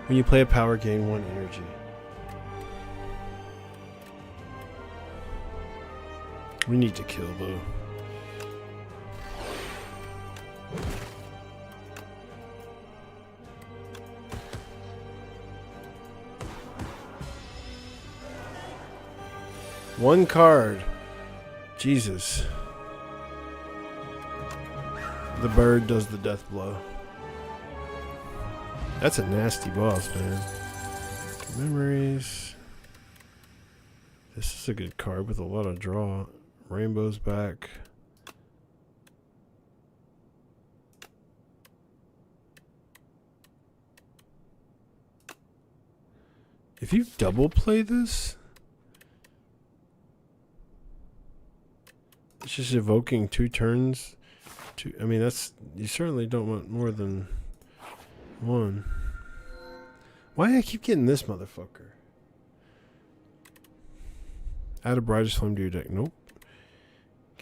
When you play a power, gain 1 energy. We need to kill though. One card. Jesus. The bird does the death blow. That's a nasty boss, man. Memories. This is a good card with a lot of draw. Rainbow's back. If you double play this, it's just evoking 2 turns. I mean, that's, you certainly don't want more than 1. Why do I keep getting this motherfucker? Add a brightest flame to your deck. Nope.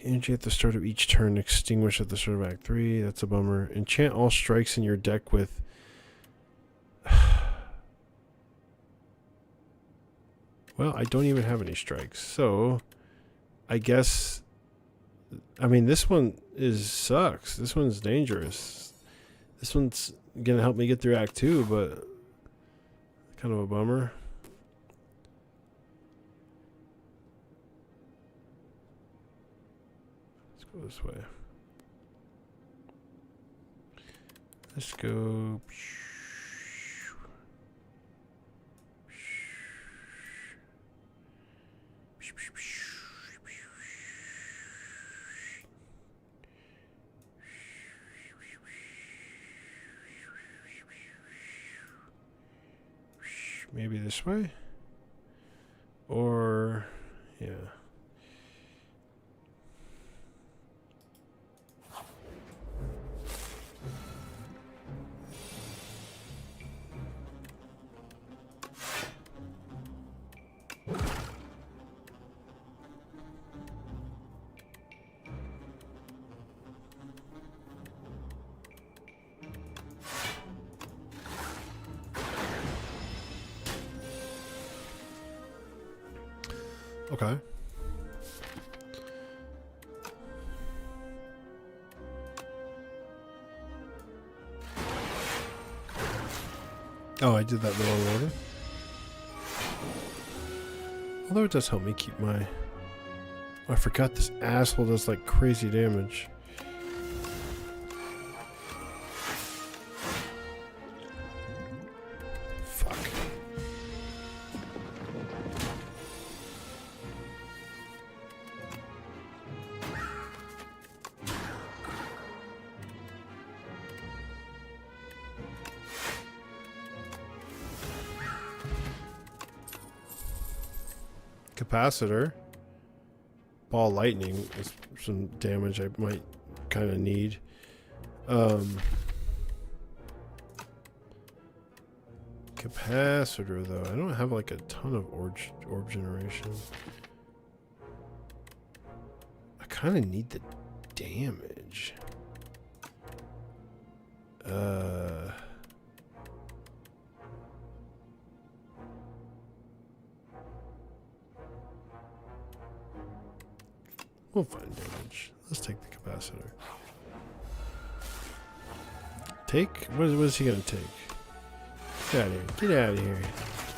Energy at the start of each turn. Extinguish at the start of Act 3. That's a bummer. Enchant all strikes in your deck with... Well, I don't even have any strikes. So, I guess... I mean, this one sucks. This one's dangerous. This one's gonna help me get through Act 2, but kind of a bummer. Let's go this way. Let's go. Maybe this way? Or, yeah. Okay. Oh, I did that in the wrong order. Although it does help me keep my... Oh, I forgot this asshole does like crazy damage. Fuck. Capacitor. Ball lightning is some damage I might kind of need. Capacitor though, I don't have like a ton of orb generation. I kind of need the damage. We'll find damage. Let's take the capacitor. Take? What is he gonna take? Get out of here. Get out of here.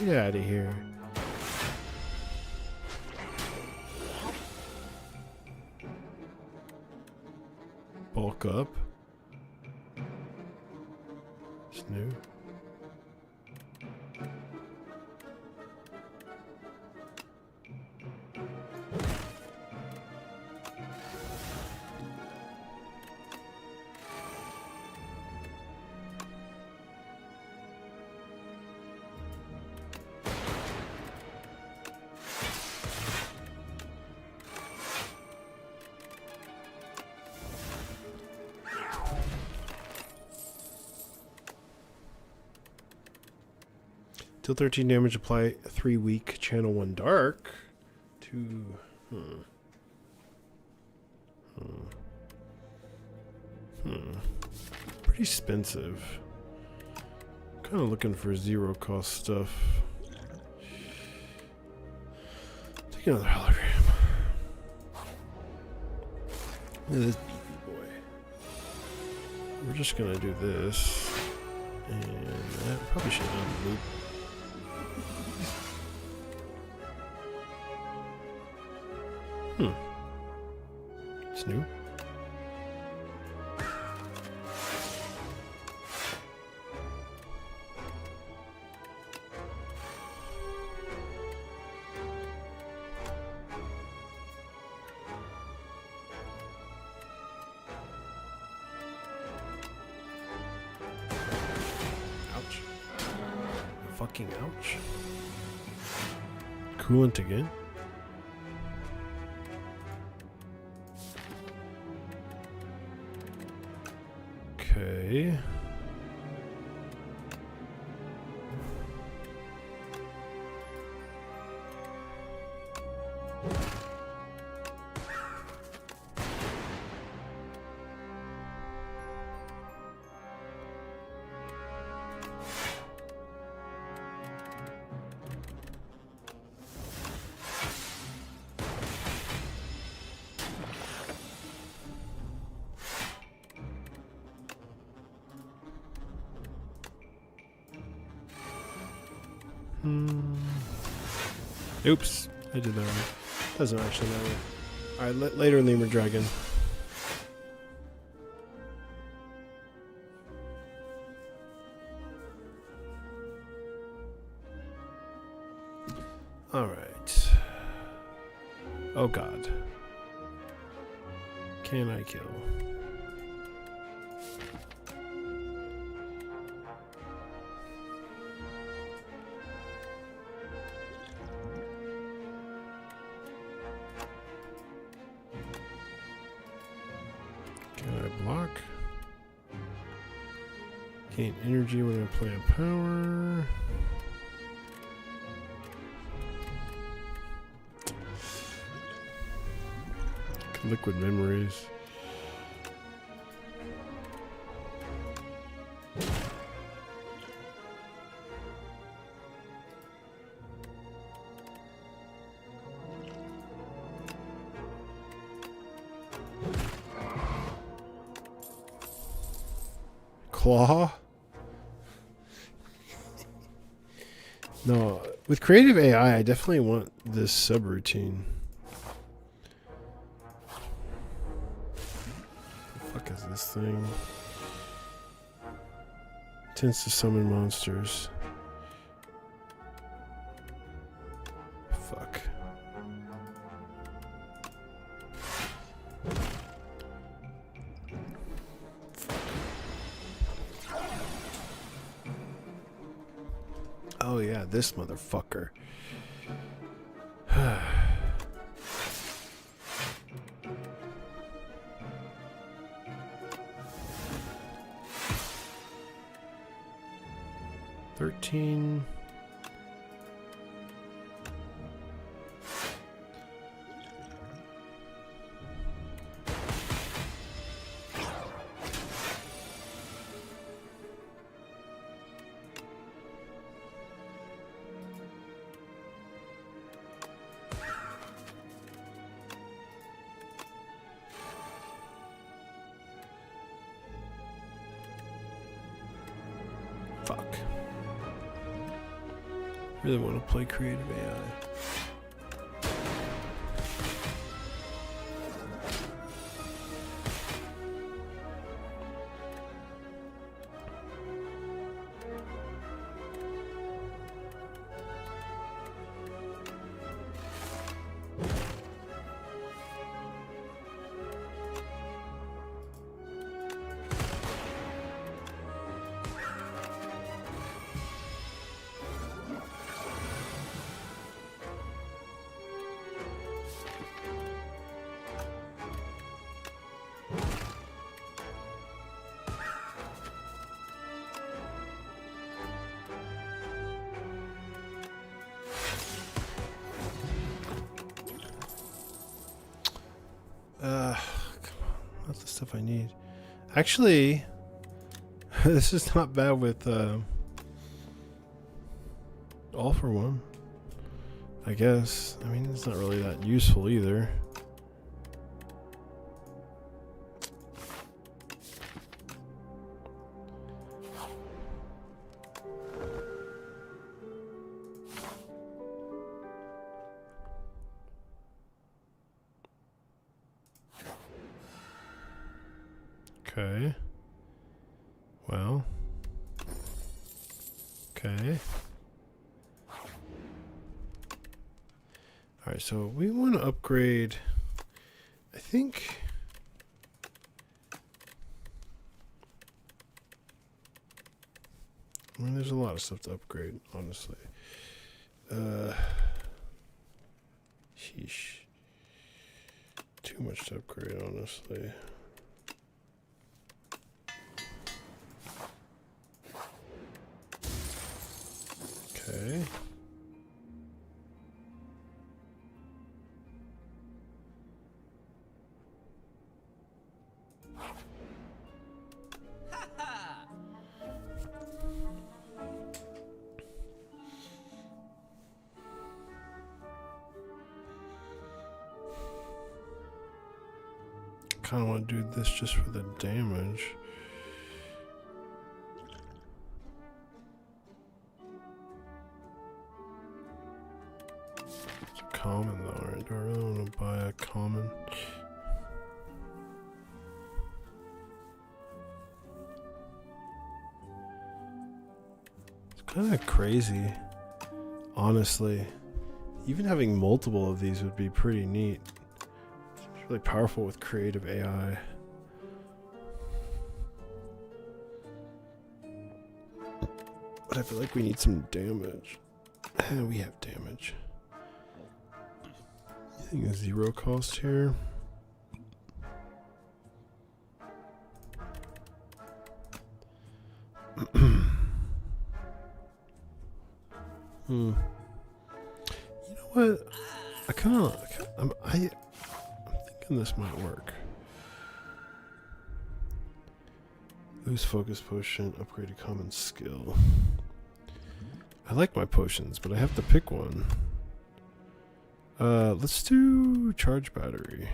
Get out of here. Bulk up. It's new. Deal 13 damage, apply 3 weak, channel 1 dark. 2. Pretty expensive. Kind of looking for 0 cost stuff. Take another hologram. Look at this beefy boy. We're just gonna do this. And that probably should have loop. It's new. Ouch. Fucking ouch. Coolant again? Okay. Oops, I did that wrong. Doesn't actually matter. Alright, later in the Emer Dragon. Alright. Oh god. Can I kill? Block. Gain energy when I play a power. Liquid memories. Claw? No, with creative AI, I definitely want this subroutine. The fuck is this thing? Tends to summon monsters. Fuck. Oh yeah, this motherfucker. $13. Fuck. Really want to play creative AI. That's the stuff I need. Actually, this is not bad with all for one. I guess. I mean, it's not really that useful either. Okay. Well. Okay. Alright, so we want to upgrade, I think. I mean, there's a lot of stuff to upgrade, honestly. Sheesh. Too much to upgrade, honestly. Okay. Kind of want to do this just for the damage. It's a common though, right? Do I really want to buy a common? It's kind of crazy, honestly. Even having multiple of these would be pretty neat. Really powerful with creative AI. But I feel like we need some damage. We have damage. I think a 0 cost here. You know what? I'm thinking this might work. Lose focus potion, upgrade a common skill. I like my potions, but I have to pick one. Let's do charge battery.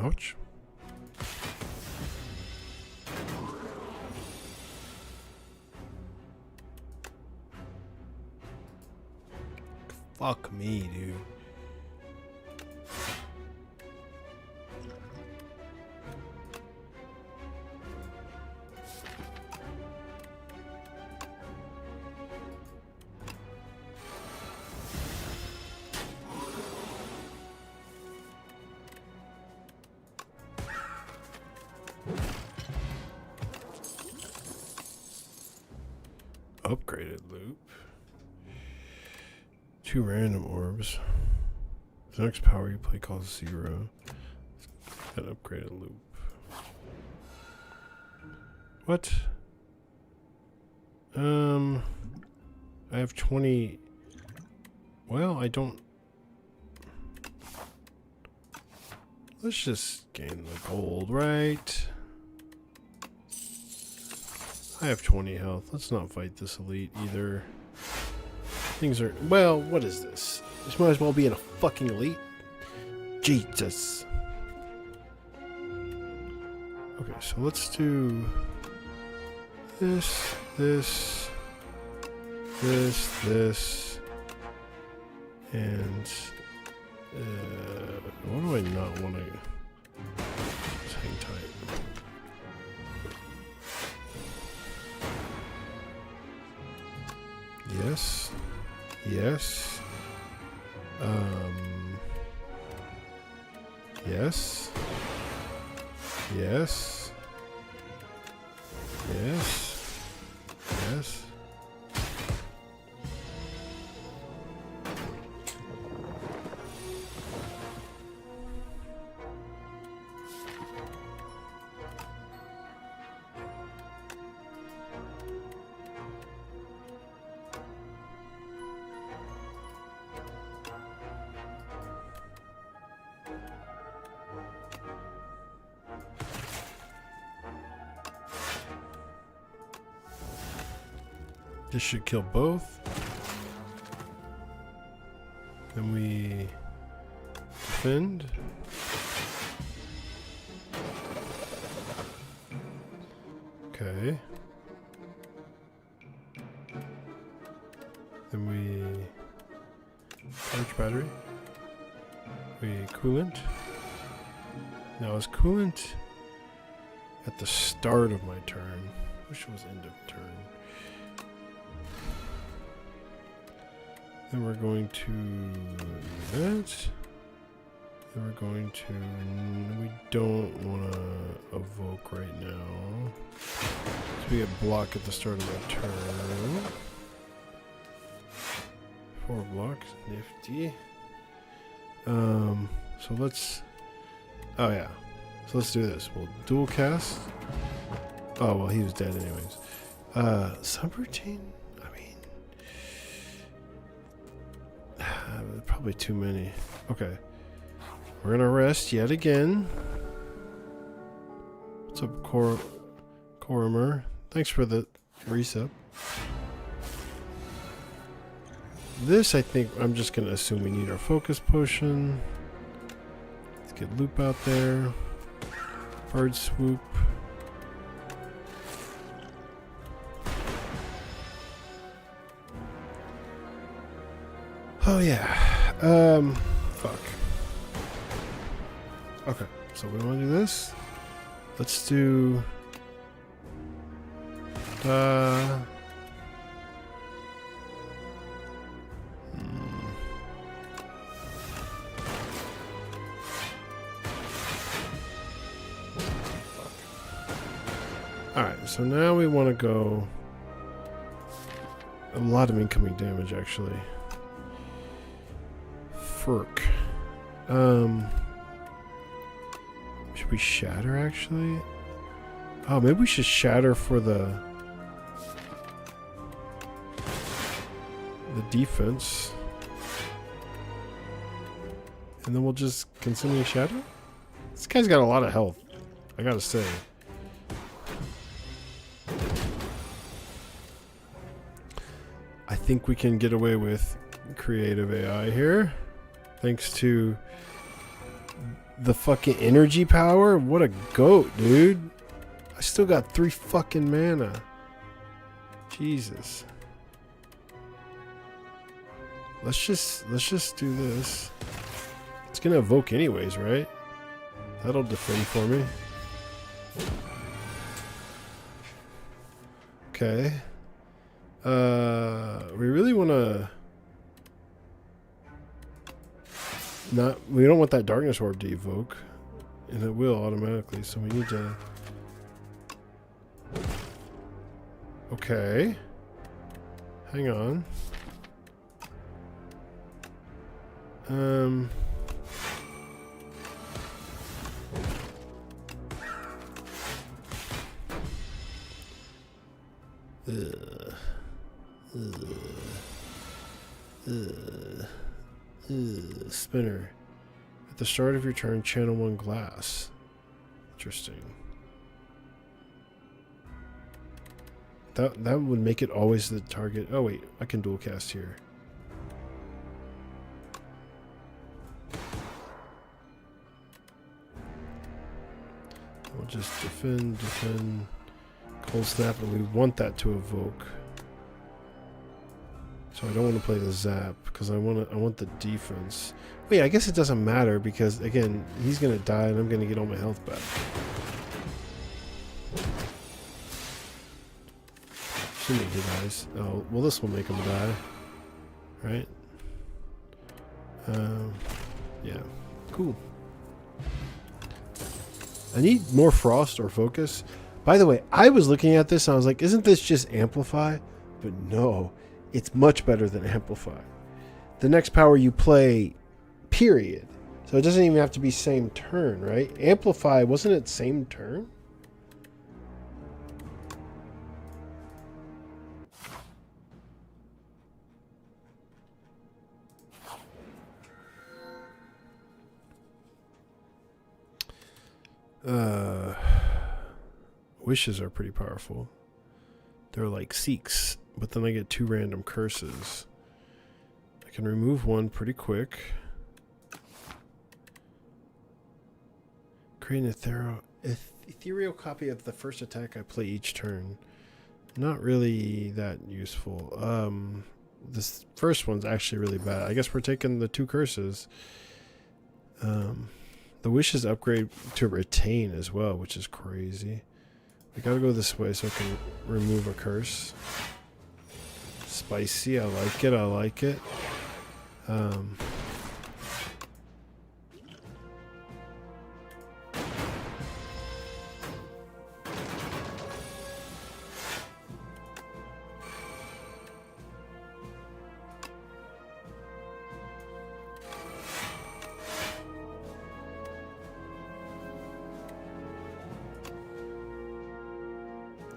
Ouch. Fuck me, dude. Upgraded loop. 2 random orbs. The next power you play costs 0. An upgraded loop. What? I have 20. Well, I don't. Let's just gain the gold, right? I have 20 health. Let's not fight this elite either. Things are... Well, what is this? This might as well be in a fucking elite. Jesus. Okay, so let's do... This, and... what do I not want to... Just hang tight. Yes. Yes. Yes. Yes. Yes. Yes. This should kill both. Then we defend. Okay. Then we charge battery. We coolant. Now is coolant at the start of my turn. Wish it was end of turn. Then we're going to do that. Then we're going to... We don't want to evoke right now. So we get block at the start of my turn. 4 blocks. Nifty. So let's... Oh yeah. So let's do this. We'll dual cast. Oh, well, he was dead anyways. Subroutine? Probably too many. Okay. We're gonna rest yet again. What's up, Corimer? Thanks for the reset. This, I think, I'm just gonna assume we need our focus potion. Let's get Loop out there. Bird swoop. Oh yeah. Fuck. Okay, so we want to do this. Let's do... Alright, so now we want to go... A lot of incoming damage, actually. Furk. Should we shatter, actually? Oh, maybe we should shatter for the defense. And then we'll just continue shatter? This guy's got a lot of health, I gotta say. I think we can get away with creative AI here. Thanks to the fucking energy power. What a goat, dude. I still got 3 fucking mana. Jesus. Let's just do this. It's gonna evoke anyways, right? That'll defend for me. Okay. We really wanna we don't want that darkness orb to evoke. And it will automatically, so we need to... Okay. Hang on. Spinner. At the start of your turn, channel 1 glass. Interesting. That would make it always the target. Oh wait, I can dual cast here. We'll just defend, cold snap, and we want that to evoke. So I don't want to play the zap because I want the defense. Wait, I guess it doesn't matter because again, he's gonna die and I'm gonna get all my health back. Assuming he dies. Oh, well, this will make him die, right? Yeah, cool. I need more frost or focus. By the way, I was looking at this and I was like, isn't this just amplify? But no, it's much better than amplify. The next power you play, period. So it doesn't even have to be same turn, right? Amplify, wasn't it same turn? Wishes are pretty powerful. They're like seeks, but then I get 2 random curses. I can remove one pretty quick. Create an ethereal copy of the first attack I play each turn. Not really that useful. This first one's actually really bad. I guess we're taking the 2 curses. The wishes upgrade to retain as well, which is crazy. I gotta go this way so I can remove a curse. Spicy, I like it, I like it.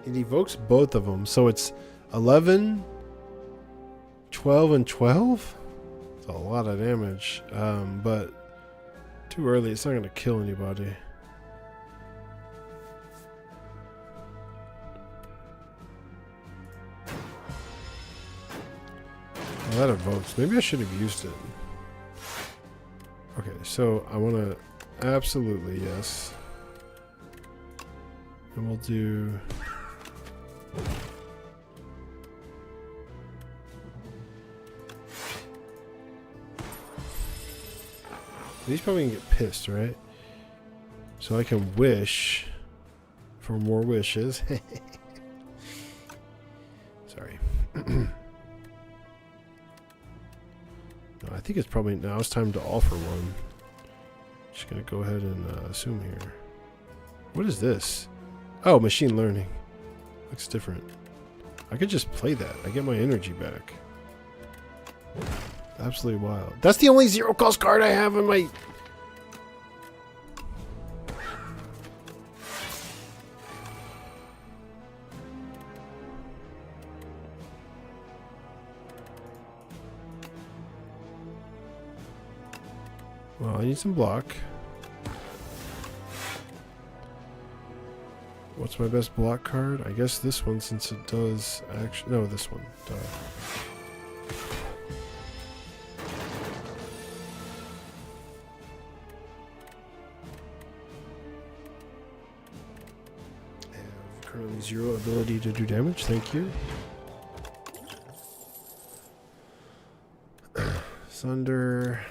It evokes both of them, so it's 11, 12, and 12? It's a lot of damage, but too early, it's not going to kill anybody. Well, that evokes. Maybe I should have used it. Okay, so I want to absolutely, yes. And we'll do... He's probably gonna get pissed, right? So I can wish for more wishes. Sorry. No, I think it's probably now it's time to offer one. Just gonna go ahead and assume here. What is this? Oh, machine learning. Looks different. I could just play that. I get my energy back. Absolutely wild. That's the only 0-cost card I have in my... Well, I need some block. What's my best block card? I guess this one, since it does actually... No, this one. Duh. I have currently 0 ability to do damage. Thank you. Sunder.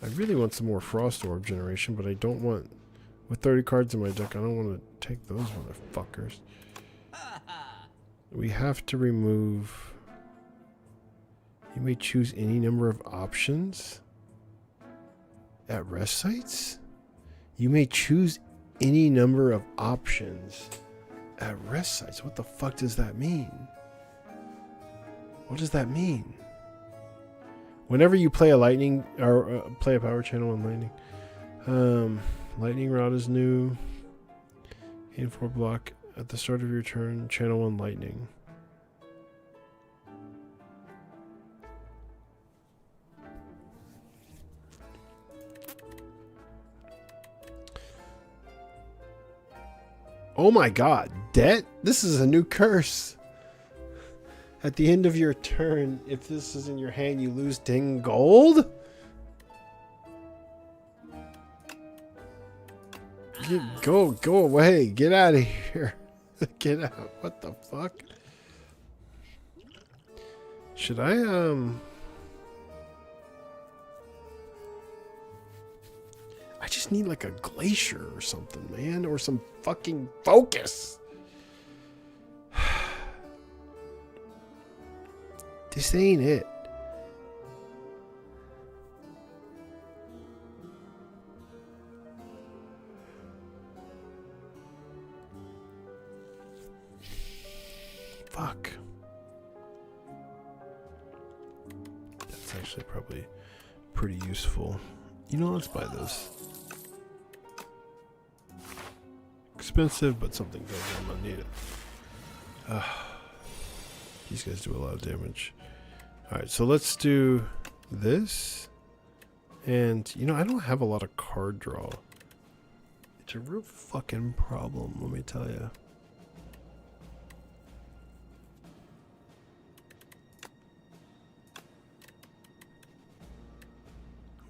I really want some more Frost Orb generation, but I don't want... With 30 cards in my deck, I don't want to take those motherfuckers. We have to remove... You may choose any number of options at rest sites? You may choose any number of options at rest sites. What the fuck does that mean? What does that mean? Whenever you play a lightning or play a power channel on lightning, lightning rod is new. 8-4 block at the start of your turn. Channel 1 lightning. Oh my god, debt? This is a new curse. At the end of your turn, if this is in your hand, you lose 10 gold? Go away. Get out of here. Get out. What the fuck? Should I, I just need like a glacier or something, man. Or some fucking focus. This ain't it. Fuck. That's actually probably pretty useful. You know, let's buy this. Expensive, but something good. I'm gonna need it. These guys do a lot of damage. Alright, so let's do this. And, you know, I don't have a lot of card draw. It's a real fucking problem, let me tell you.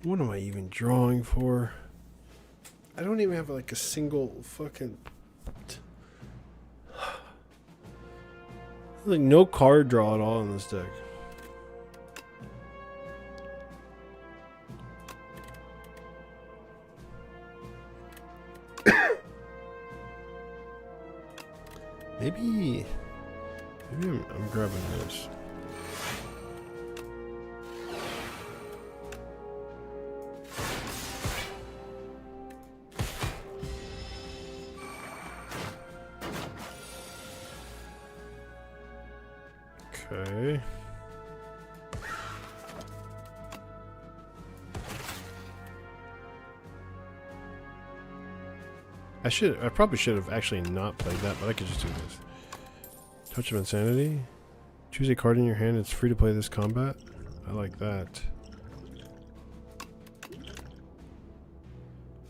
What am I even drawing for? I don't even have like a single fucking... Like no card draw at all in this deck. Maybe I'm grabbing this. Okay. I probably should have actually not played that, but I could just do this. Touch of Insanity. Choose a card in your hand. It's free to play this combat. I like that.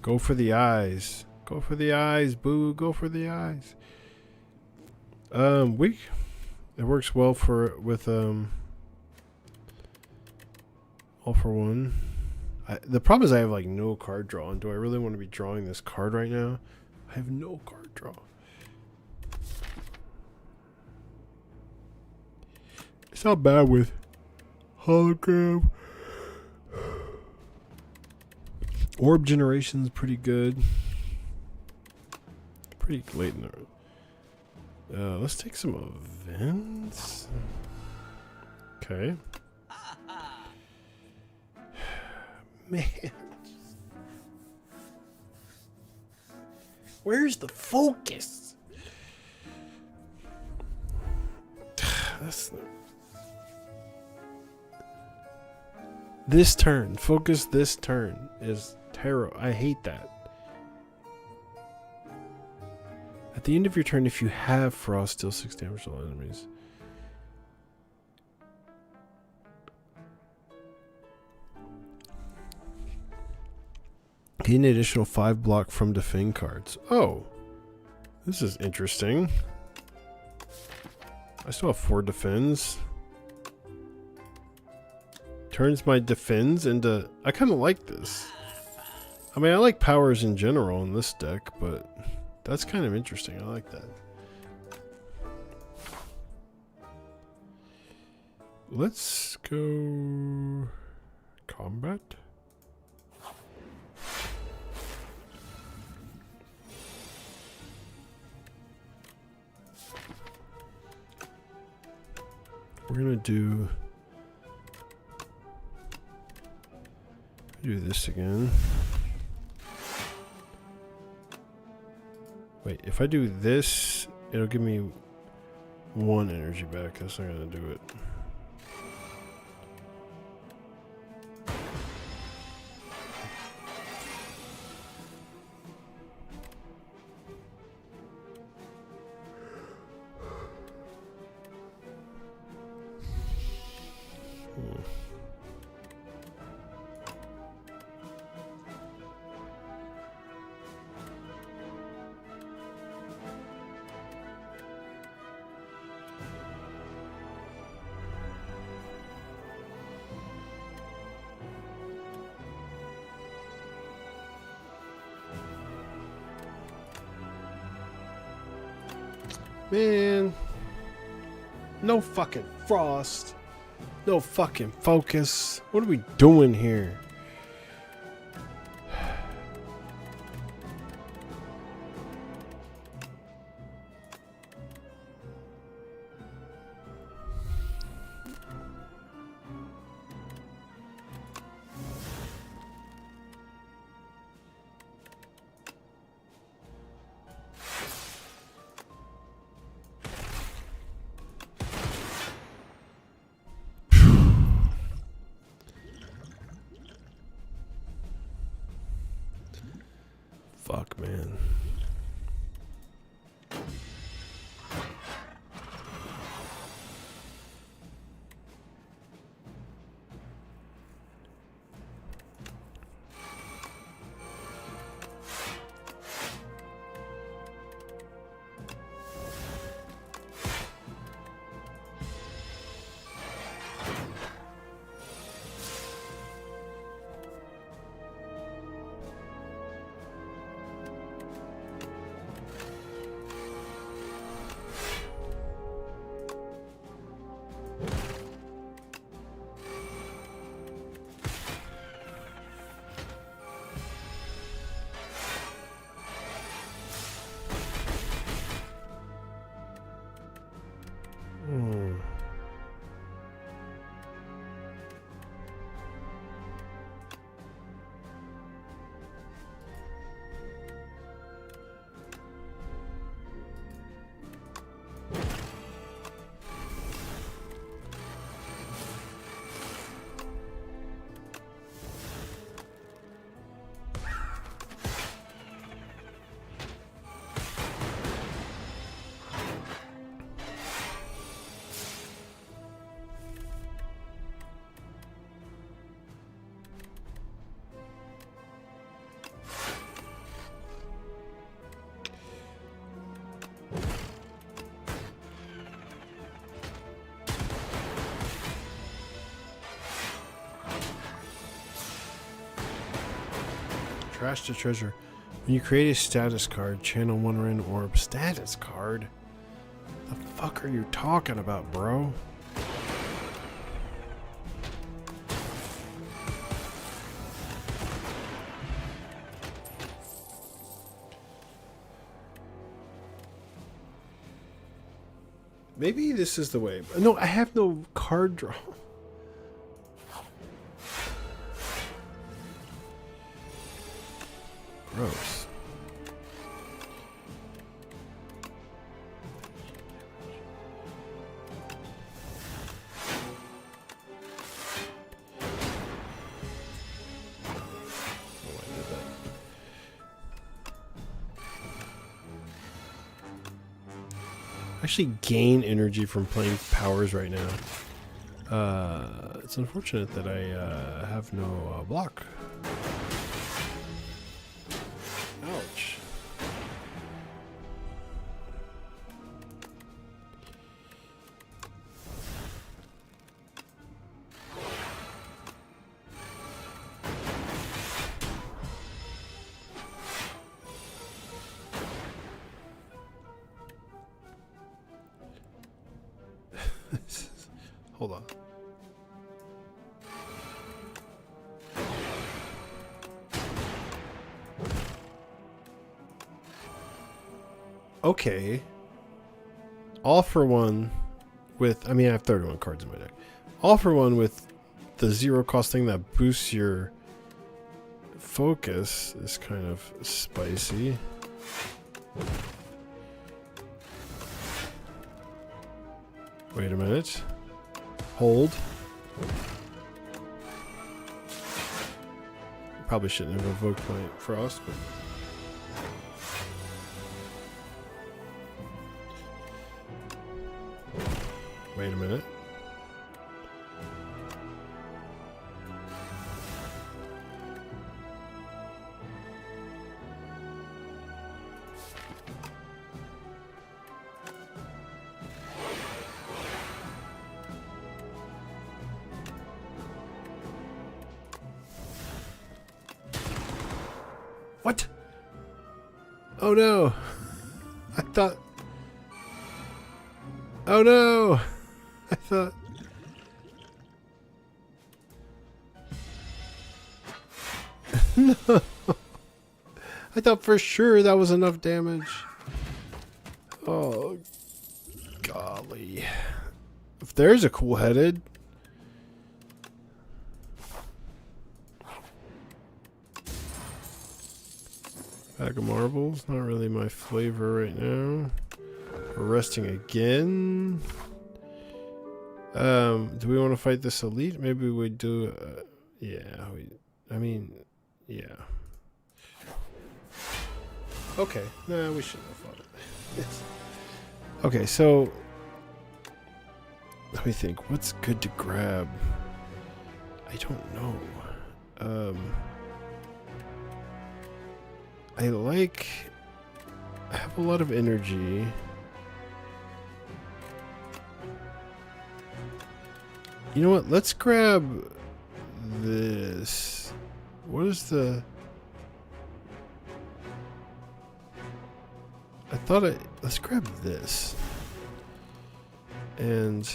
Go for the eyes. Go for the eyes, boo. Go for the eyes. Weak. It works well with all for one. The problem is I have like no card draw. And do I really want to be drawing this card right now? I have no card draw. It's not bad with hologram. Orb generation's pretty good. Pretty late in the... let's take some events. Okay. Man. Where's the focus? That's... This turn. Focus this turn is terrible. I hate that. At the end of your turn, if you have Frost, deal 6 damage to all enemies. Gain an additional 5 block from defend cards. Oh. This is interesting. I still have 4 defends. Turns my defends into... I kind of like this. I mean, I like powers in general in this deck, but... That's kind of interesting. I like that. let's go combat. We're gonna do this again. Wait, if I do this, it'll give me 1 energy back. That's not gonna do it. Man, no fucking frost, no fucking focus. What are we doing here? Fuck, man. Trash to treasure. When you create a status card, channel 1 random orb. Status card? The fuck are you talking about, bro? Maybe this is the way. No, I have no card draw. Gross. I actually gain energy from playing powers right now. It's unfortunate that I have no block. Ouch. Hold on. Okay. All for one with... I mean, I have 31 cards in my deck. All for one with the 0 cost thing that boosts your focus is kind of spicy. Wait a minute. Hold. Probably shouldn't have evoked my Frost, but... Wait a minute. What? Oh no! I thought... Oh no! I thought... No! I thought for sure that was enough damage. Oh, golly. If there's a cool-headed... Bag of marbles, not really my flavor right now. We're resting again. Do we want to fight this elite? Maybe we do. Yeah. I mean, yeah. Okay. Nah, we shouldn't have fought it. Yes. Okay, so let me think. What's good to grab? I don't know. I have a lot of energy. You know what? Let's grab this. What is the... Let's grab this. And...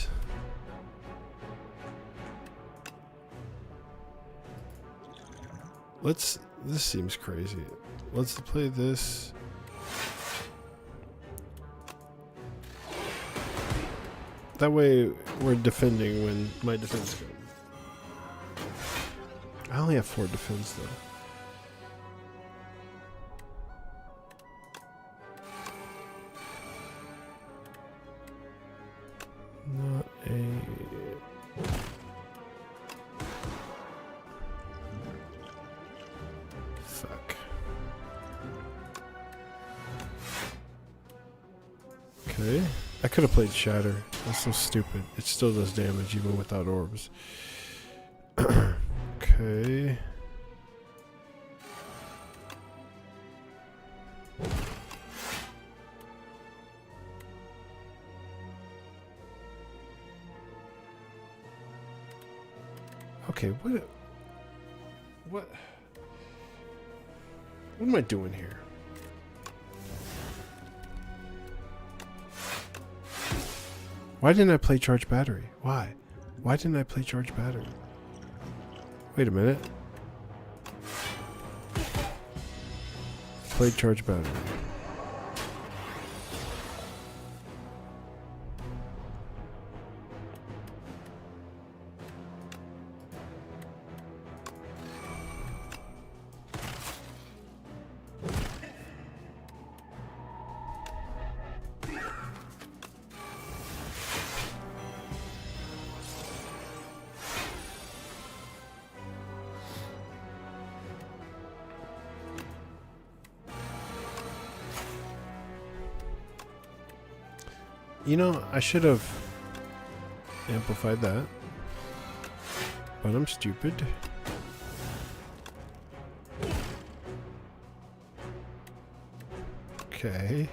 This seems crazy. Let's play this. That way we're defending when my defense goes. I only have 4 defense though. Not a... Fuck. Okay. I could have played Shatter. That's so stupid. It still does damage even without orbs. Okay. Okay, what am I doing here? Why didn't I play Charge Battery? Why? Why didn't I play Charge Battery? Wait a minute. Play Charge Battery. You know, I should have amplified that, but I'm stupid. Okay.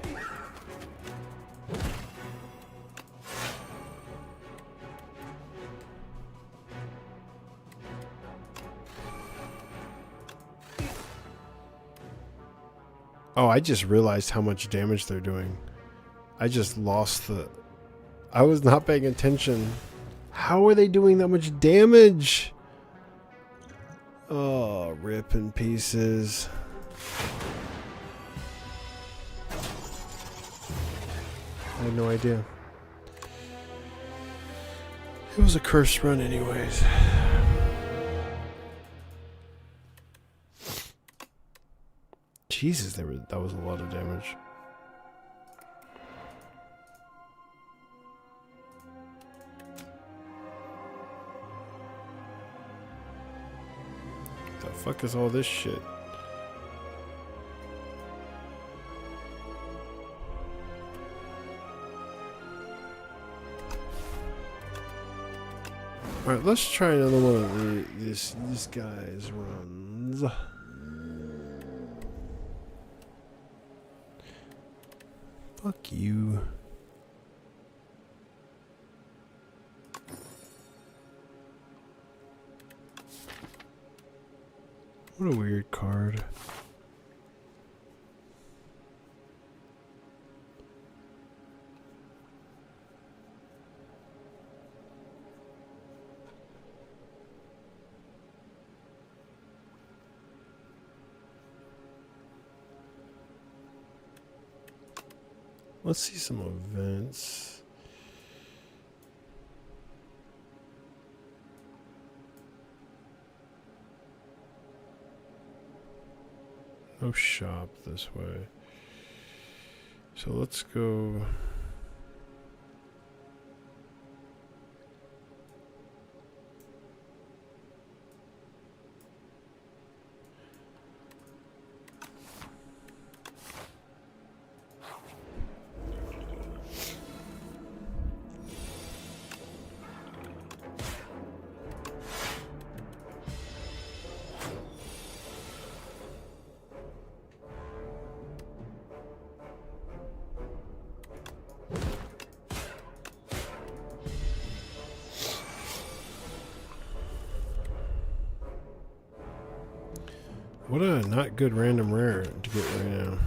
Oh, I just realized how much damage they're doing. I just lost the... I was not paying attention. How are they doing that much damage? Oh, rip in pieces. I had no idea. It was a cursed run anyways. Jesus, that was a lot of damage. The fuck is all this shit? Alright, let's try another one of this guy's runs. Fuck you. What a weird card. Let's see some events. No shop this way. So let's go. What a not good random rare to get right now.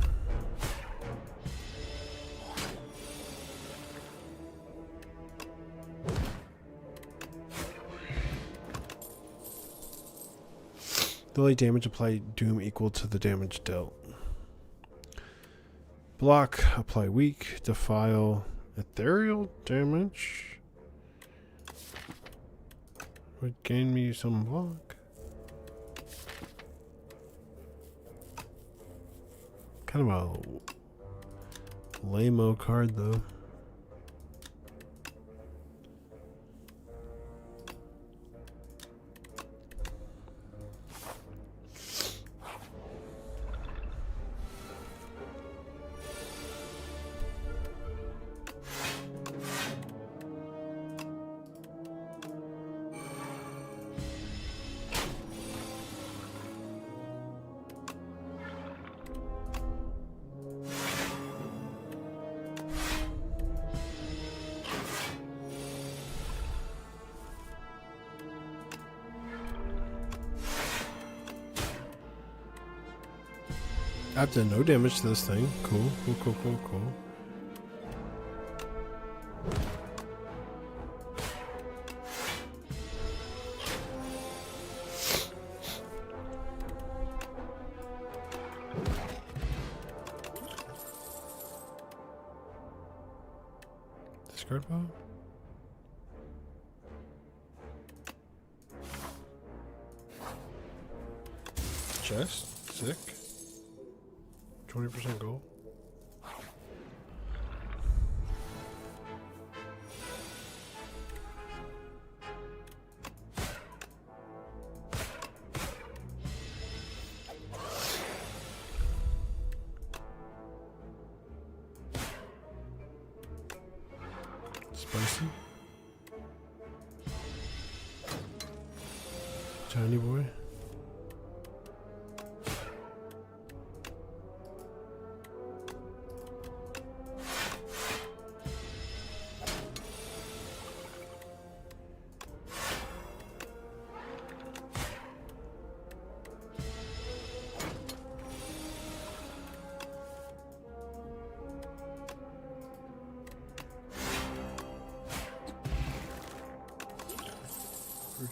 Daily damage applied doom equal to the damage dealt. Block, apply weak, defile, ethereal damage. Would gain me some block. Kind of a lame-o card though. I've done no damage to this thing. Cool, cool, cool, cool, cool. Discard pile? Chest? Sick. 20% gold. Spicy. Tiny boy.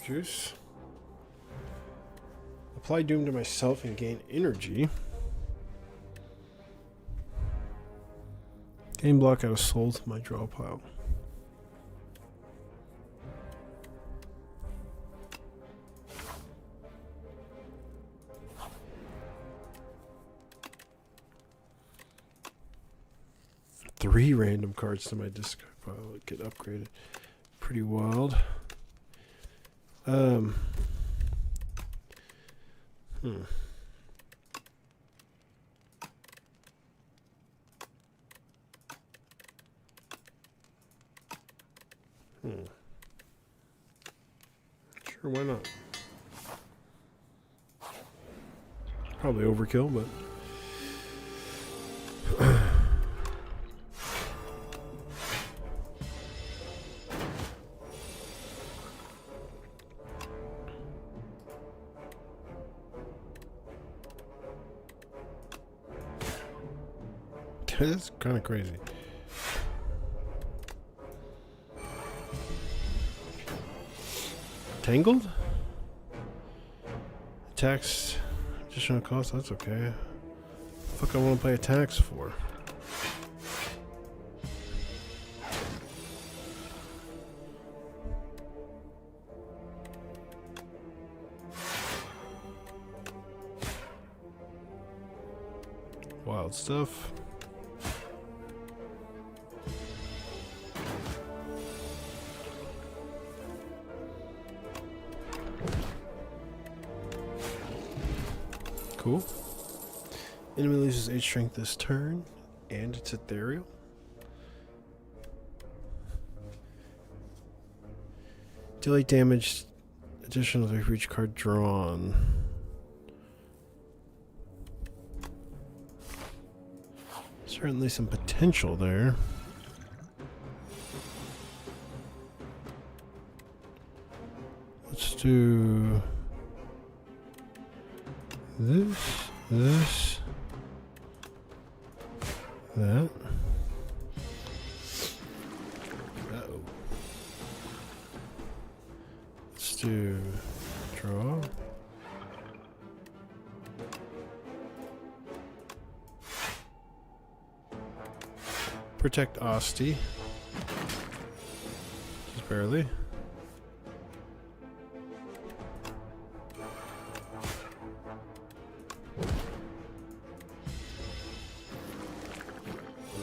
Juice. Apply doom to myself and gain energy. Pain block out of soul to my draw pile. Three random cards to my discard pile get upgraded. Pretty wild. Sure, why not? Probably overkill, but that's kind of crazy. Tangled? Attacks, additional cost, that's okay. Fuck, I want to play attacks for. Wild stuff. Cool. Enemy loses 8 strength this turn, and it's ethereal. Deal 8 damage, additional to each card drawn. Certainly some potential there. Let's do this, that. Uh-oh. Let's do draw. Protect Asti. Just barely.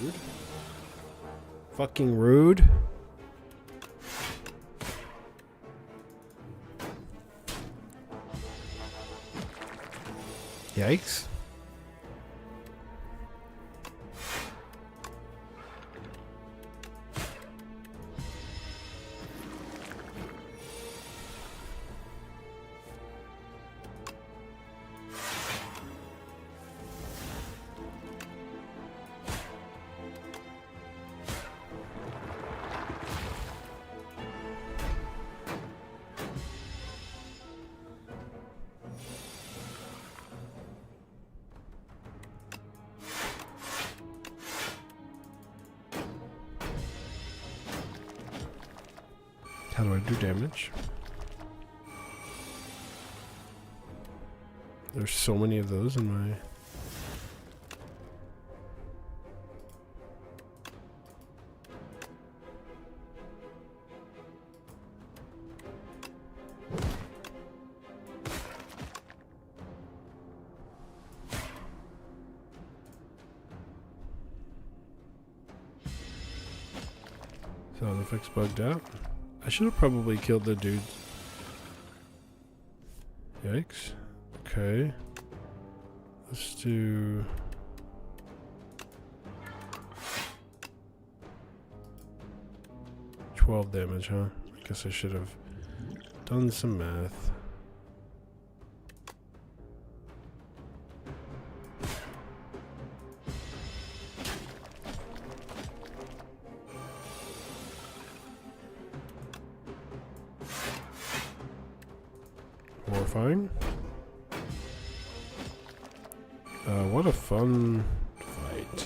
Rude. Fucking rude. Yikes. How do I do damage? There's so many of those in my... Sound effects bugged out. I should have probably killed the dude. Yikes. Okay. Let's do... $12 damage, huh? I guess I should have done some math. Horrifying. What a fun fight.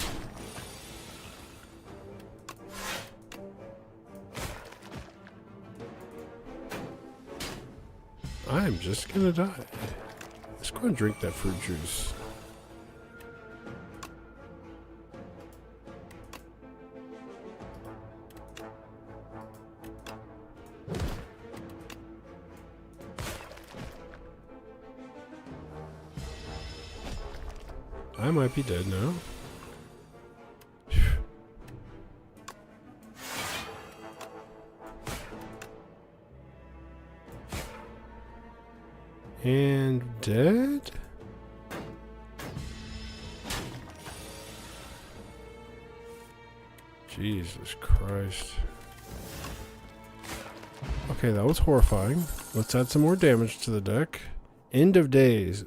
I'm just gonna die. Let's go and drink that fruit juice. I might be dead now. And dead? Jesus Christ. Okay, that was horrifying. Let's add some more damage to the deck. End of days.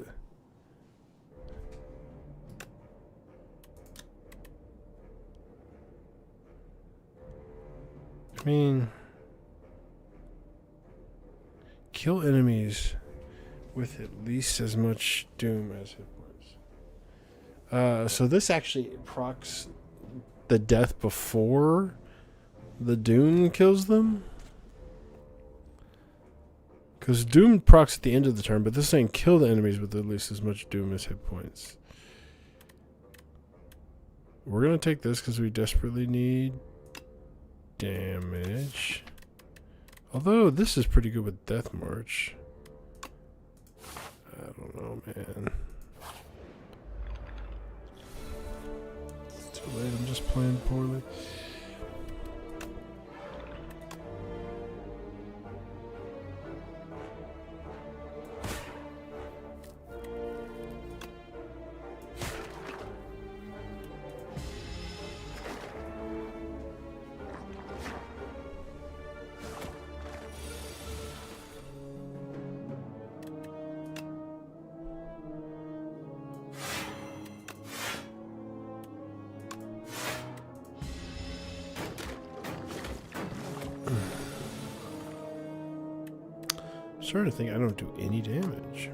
I mean, kill enemies with at least as much doom as hit points. So this actually procs the death before the doom kills them. Because doom procs at the end of the turn, but this ain't kill the enemies with at least as much doom as hit points. We're going to take this because we desperately need damage. Although this is pretty good with Death March. I don't know, man. It's too late, I'm just playing poorly. I'm starting to think I don't do any damage.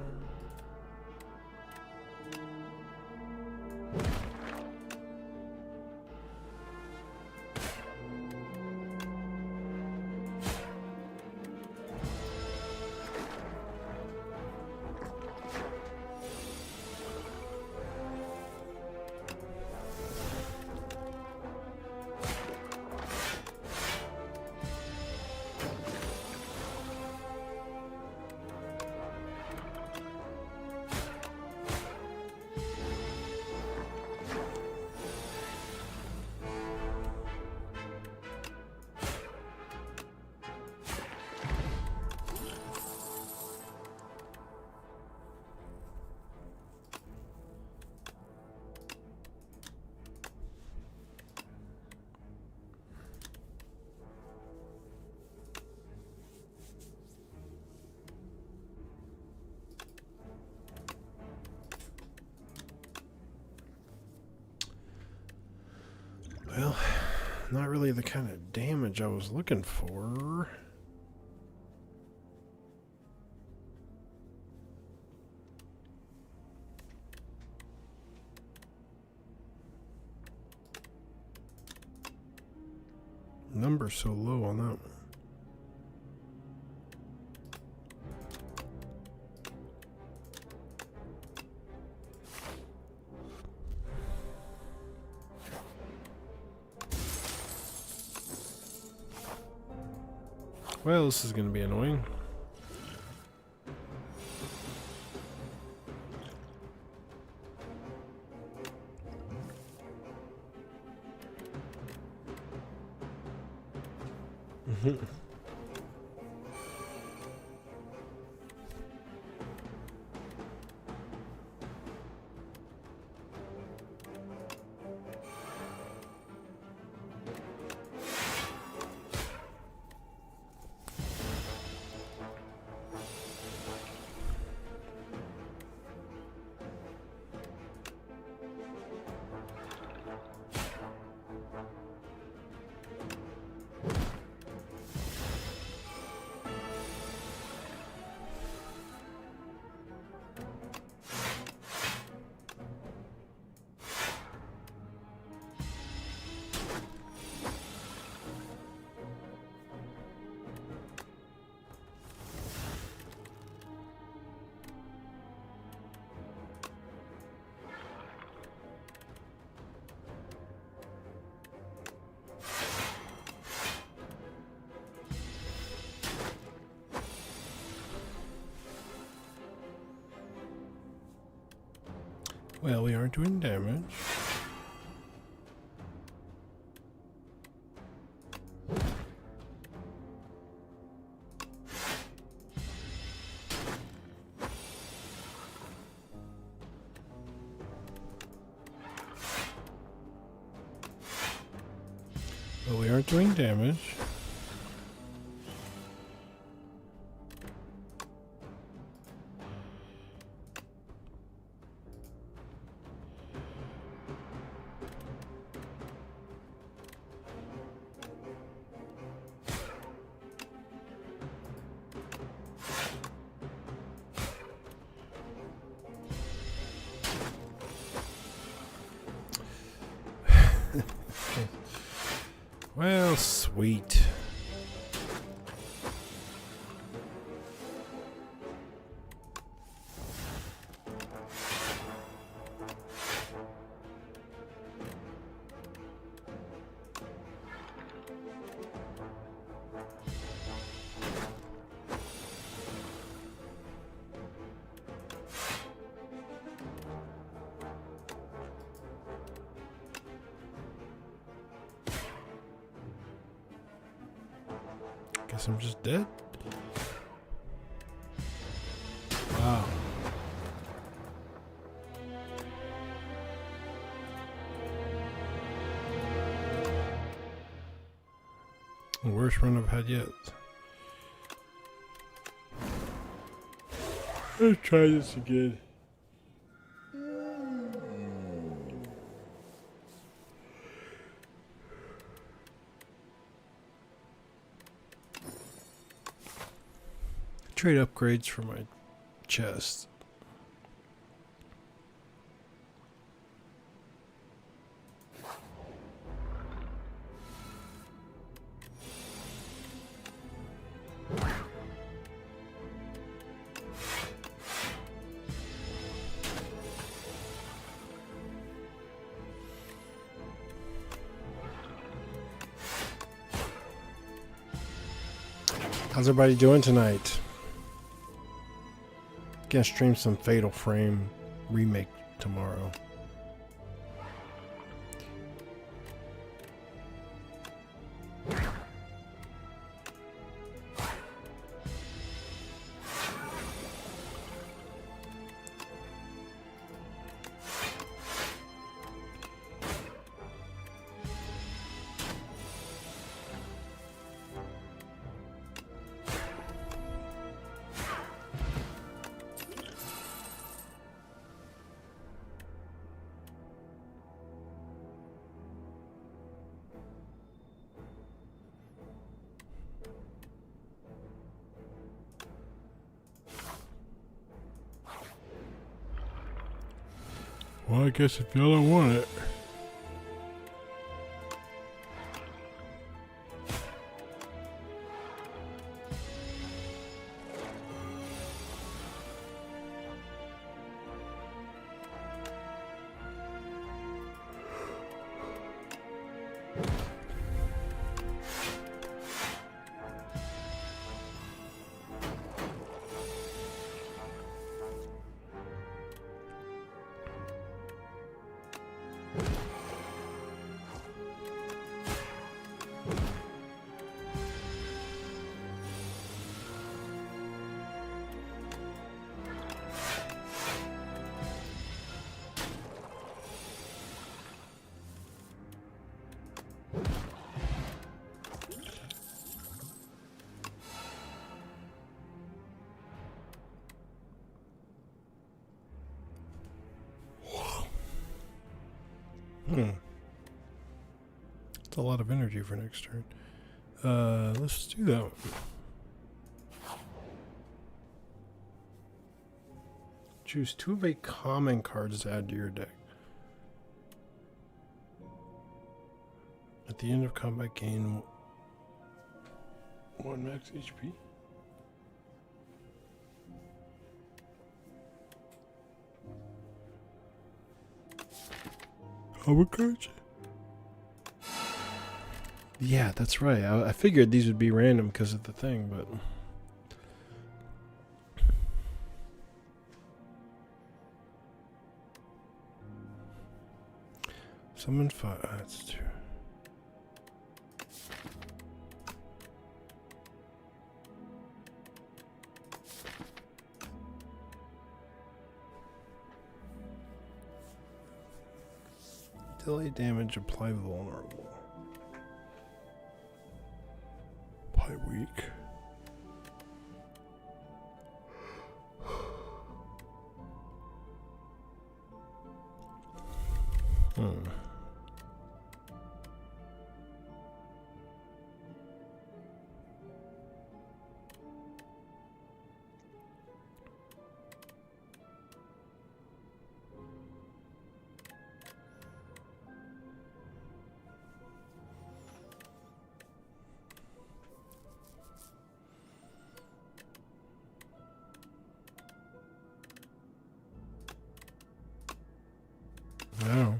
Well, not really the kind of damage I was looking for. Number's so low on that one. Well, this is going to be annoying. Well, we aren't doing damage. But we aren't doing damage. Well, sweet. Guess I'm just dead. Wow. The worst run I've had yet. Let's try this again. Trade upgrades for my chest. How's everybody doing tonight? Gonna stream some Fatal Frame remake tomorrow. Well, I guess if y'all don't want it. It's a lot of energy for next turn. Let's do that one. Choose 2 of 8 common cards to add to your deck. At the end of combat, gain 1 max HP. Common cards? Yeah, that's right. I figured these would be random because of the thing, but... Summon 5. That's 2. Delay damage, apply vulnerable. Apply weak. No.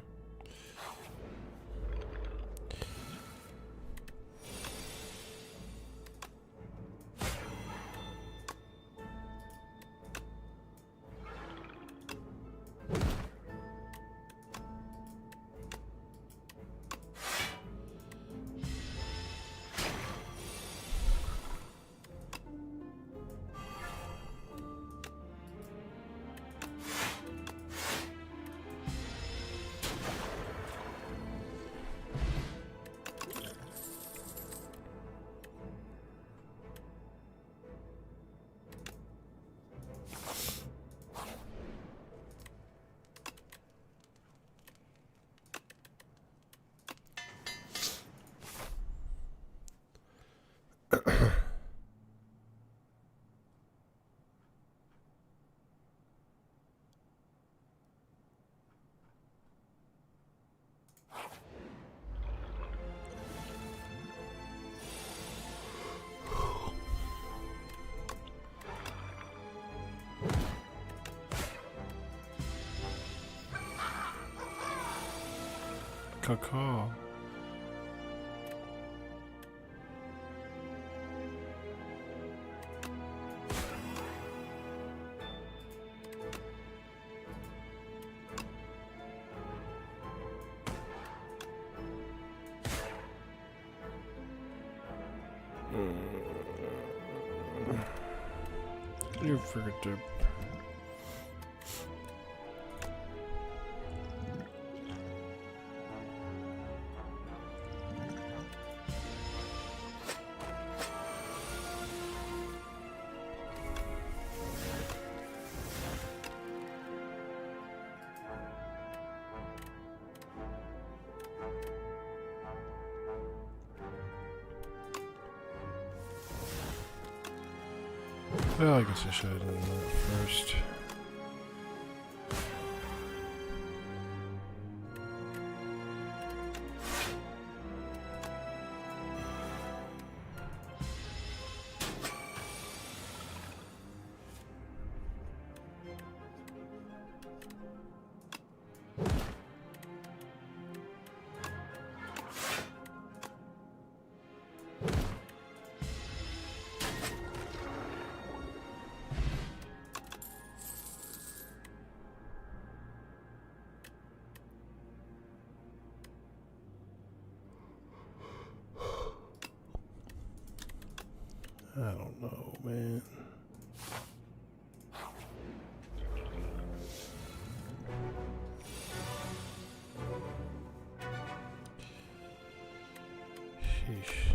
Caw. You forget to. Well, I guess I should have done that first. I don't know, man. Sheesh.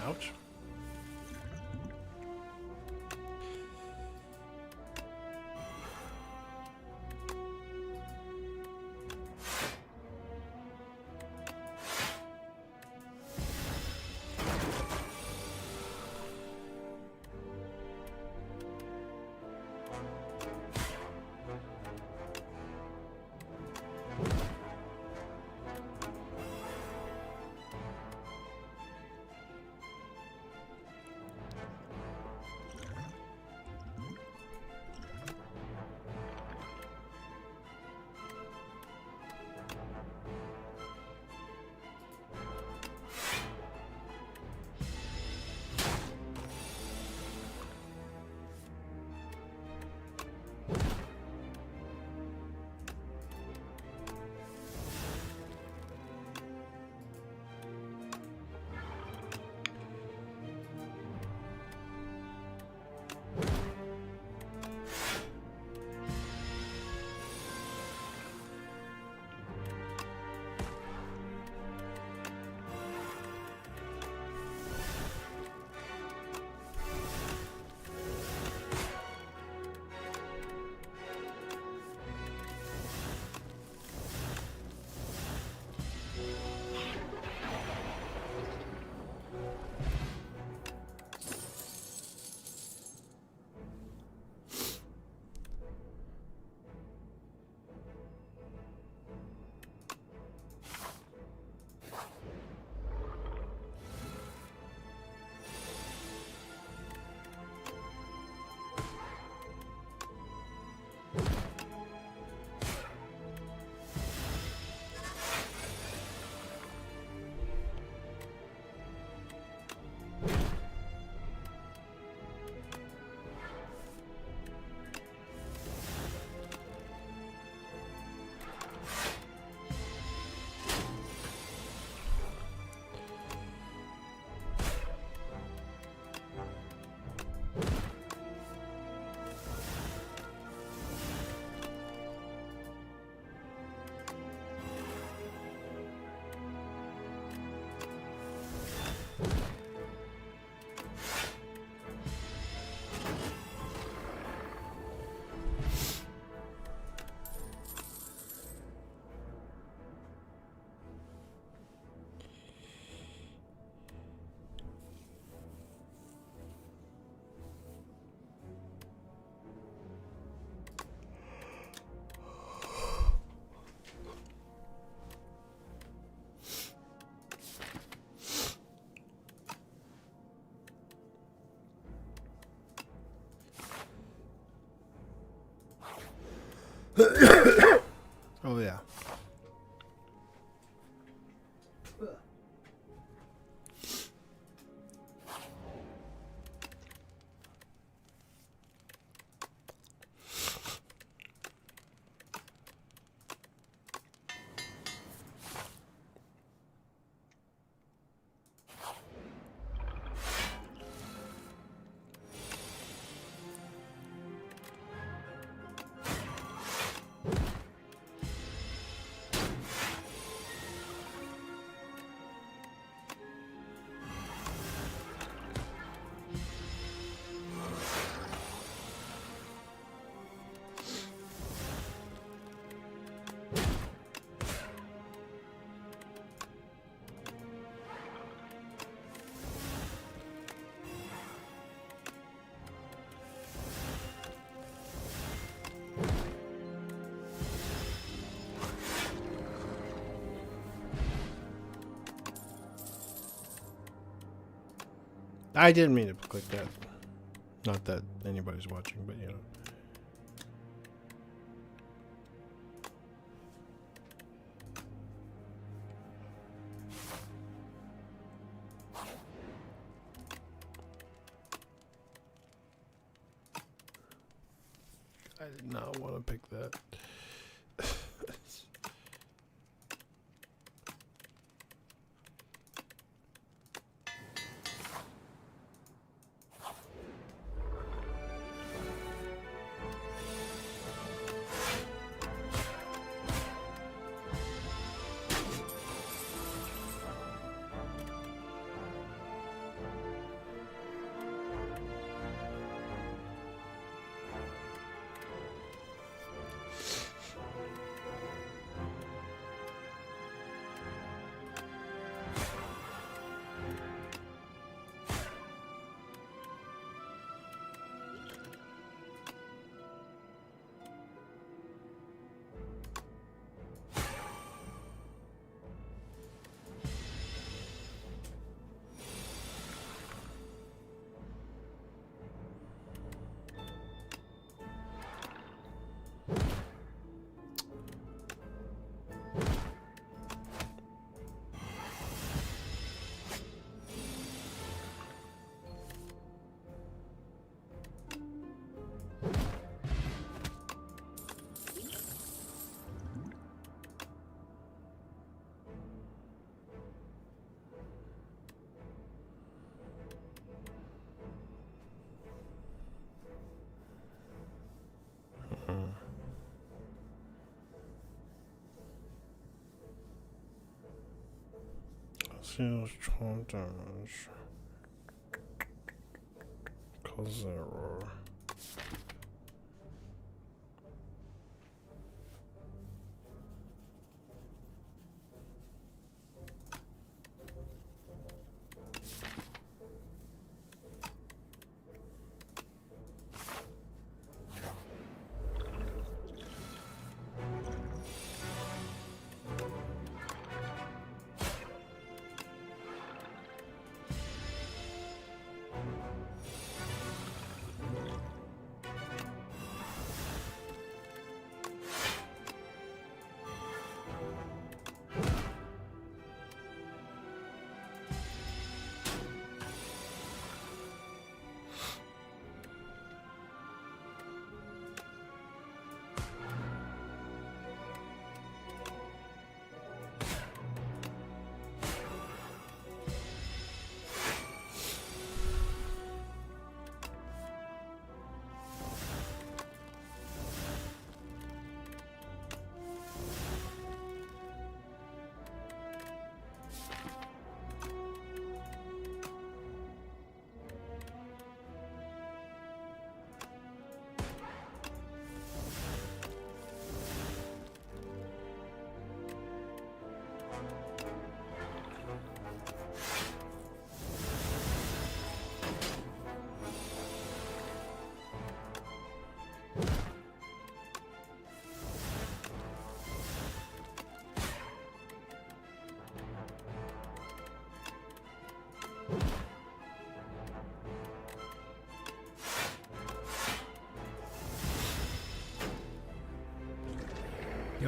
Ouch. Oh yeah. I didn't mean to click that. Not that anybody's watching, but you know. I did not want to pick that. Seals 12 damage. Cause error.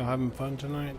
having fun tonight?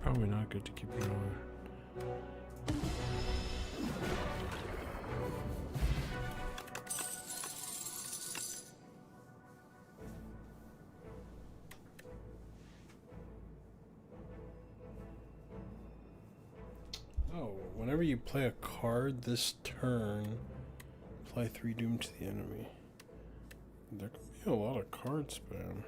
Probably not good to keep it on. Oh, whenever you play a card this turn, apply 3 doom to the enemy. There can be a lot of card spam.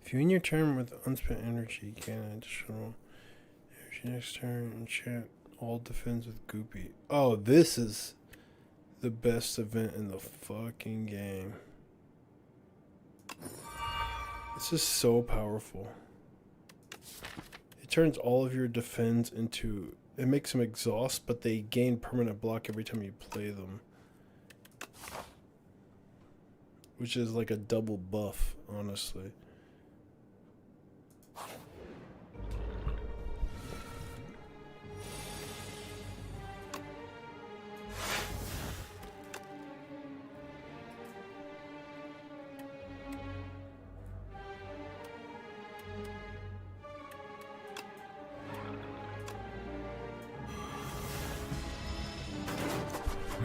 If you end your turn with unspent energy, you gain additional energy next turn. Enchant all defends with Goopy. Oh, this is the best event in the fucking game. This is so powerful. It turns all of your defends into... It makes them exhaust, but they gain permanent block every time you play them. Which is like a double buff, honestly.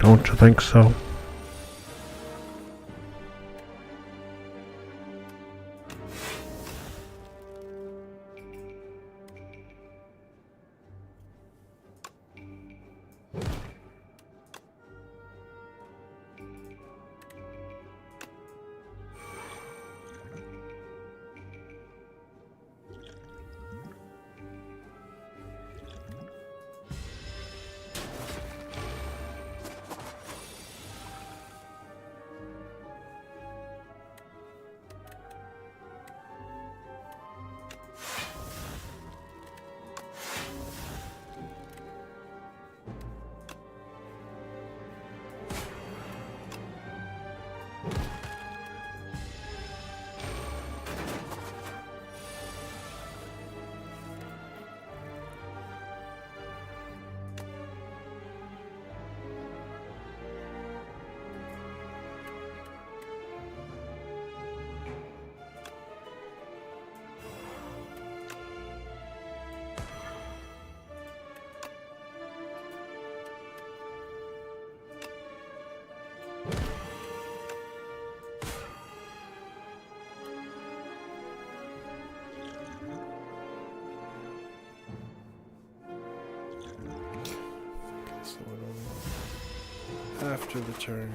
Don't you think so? after the turn.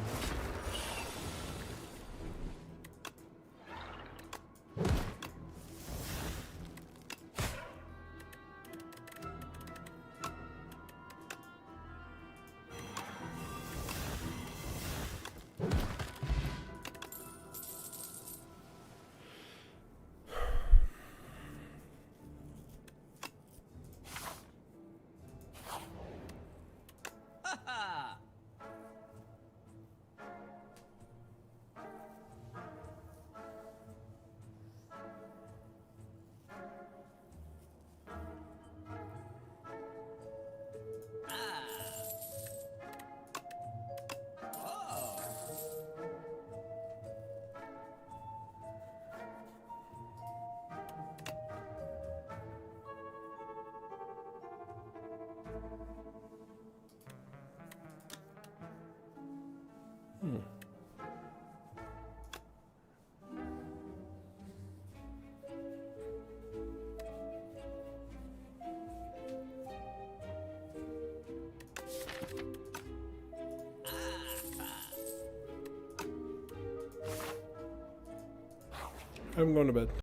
I'm going to bed.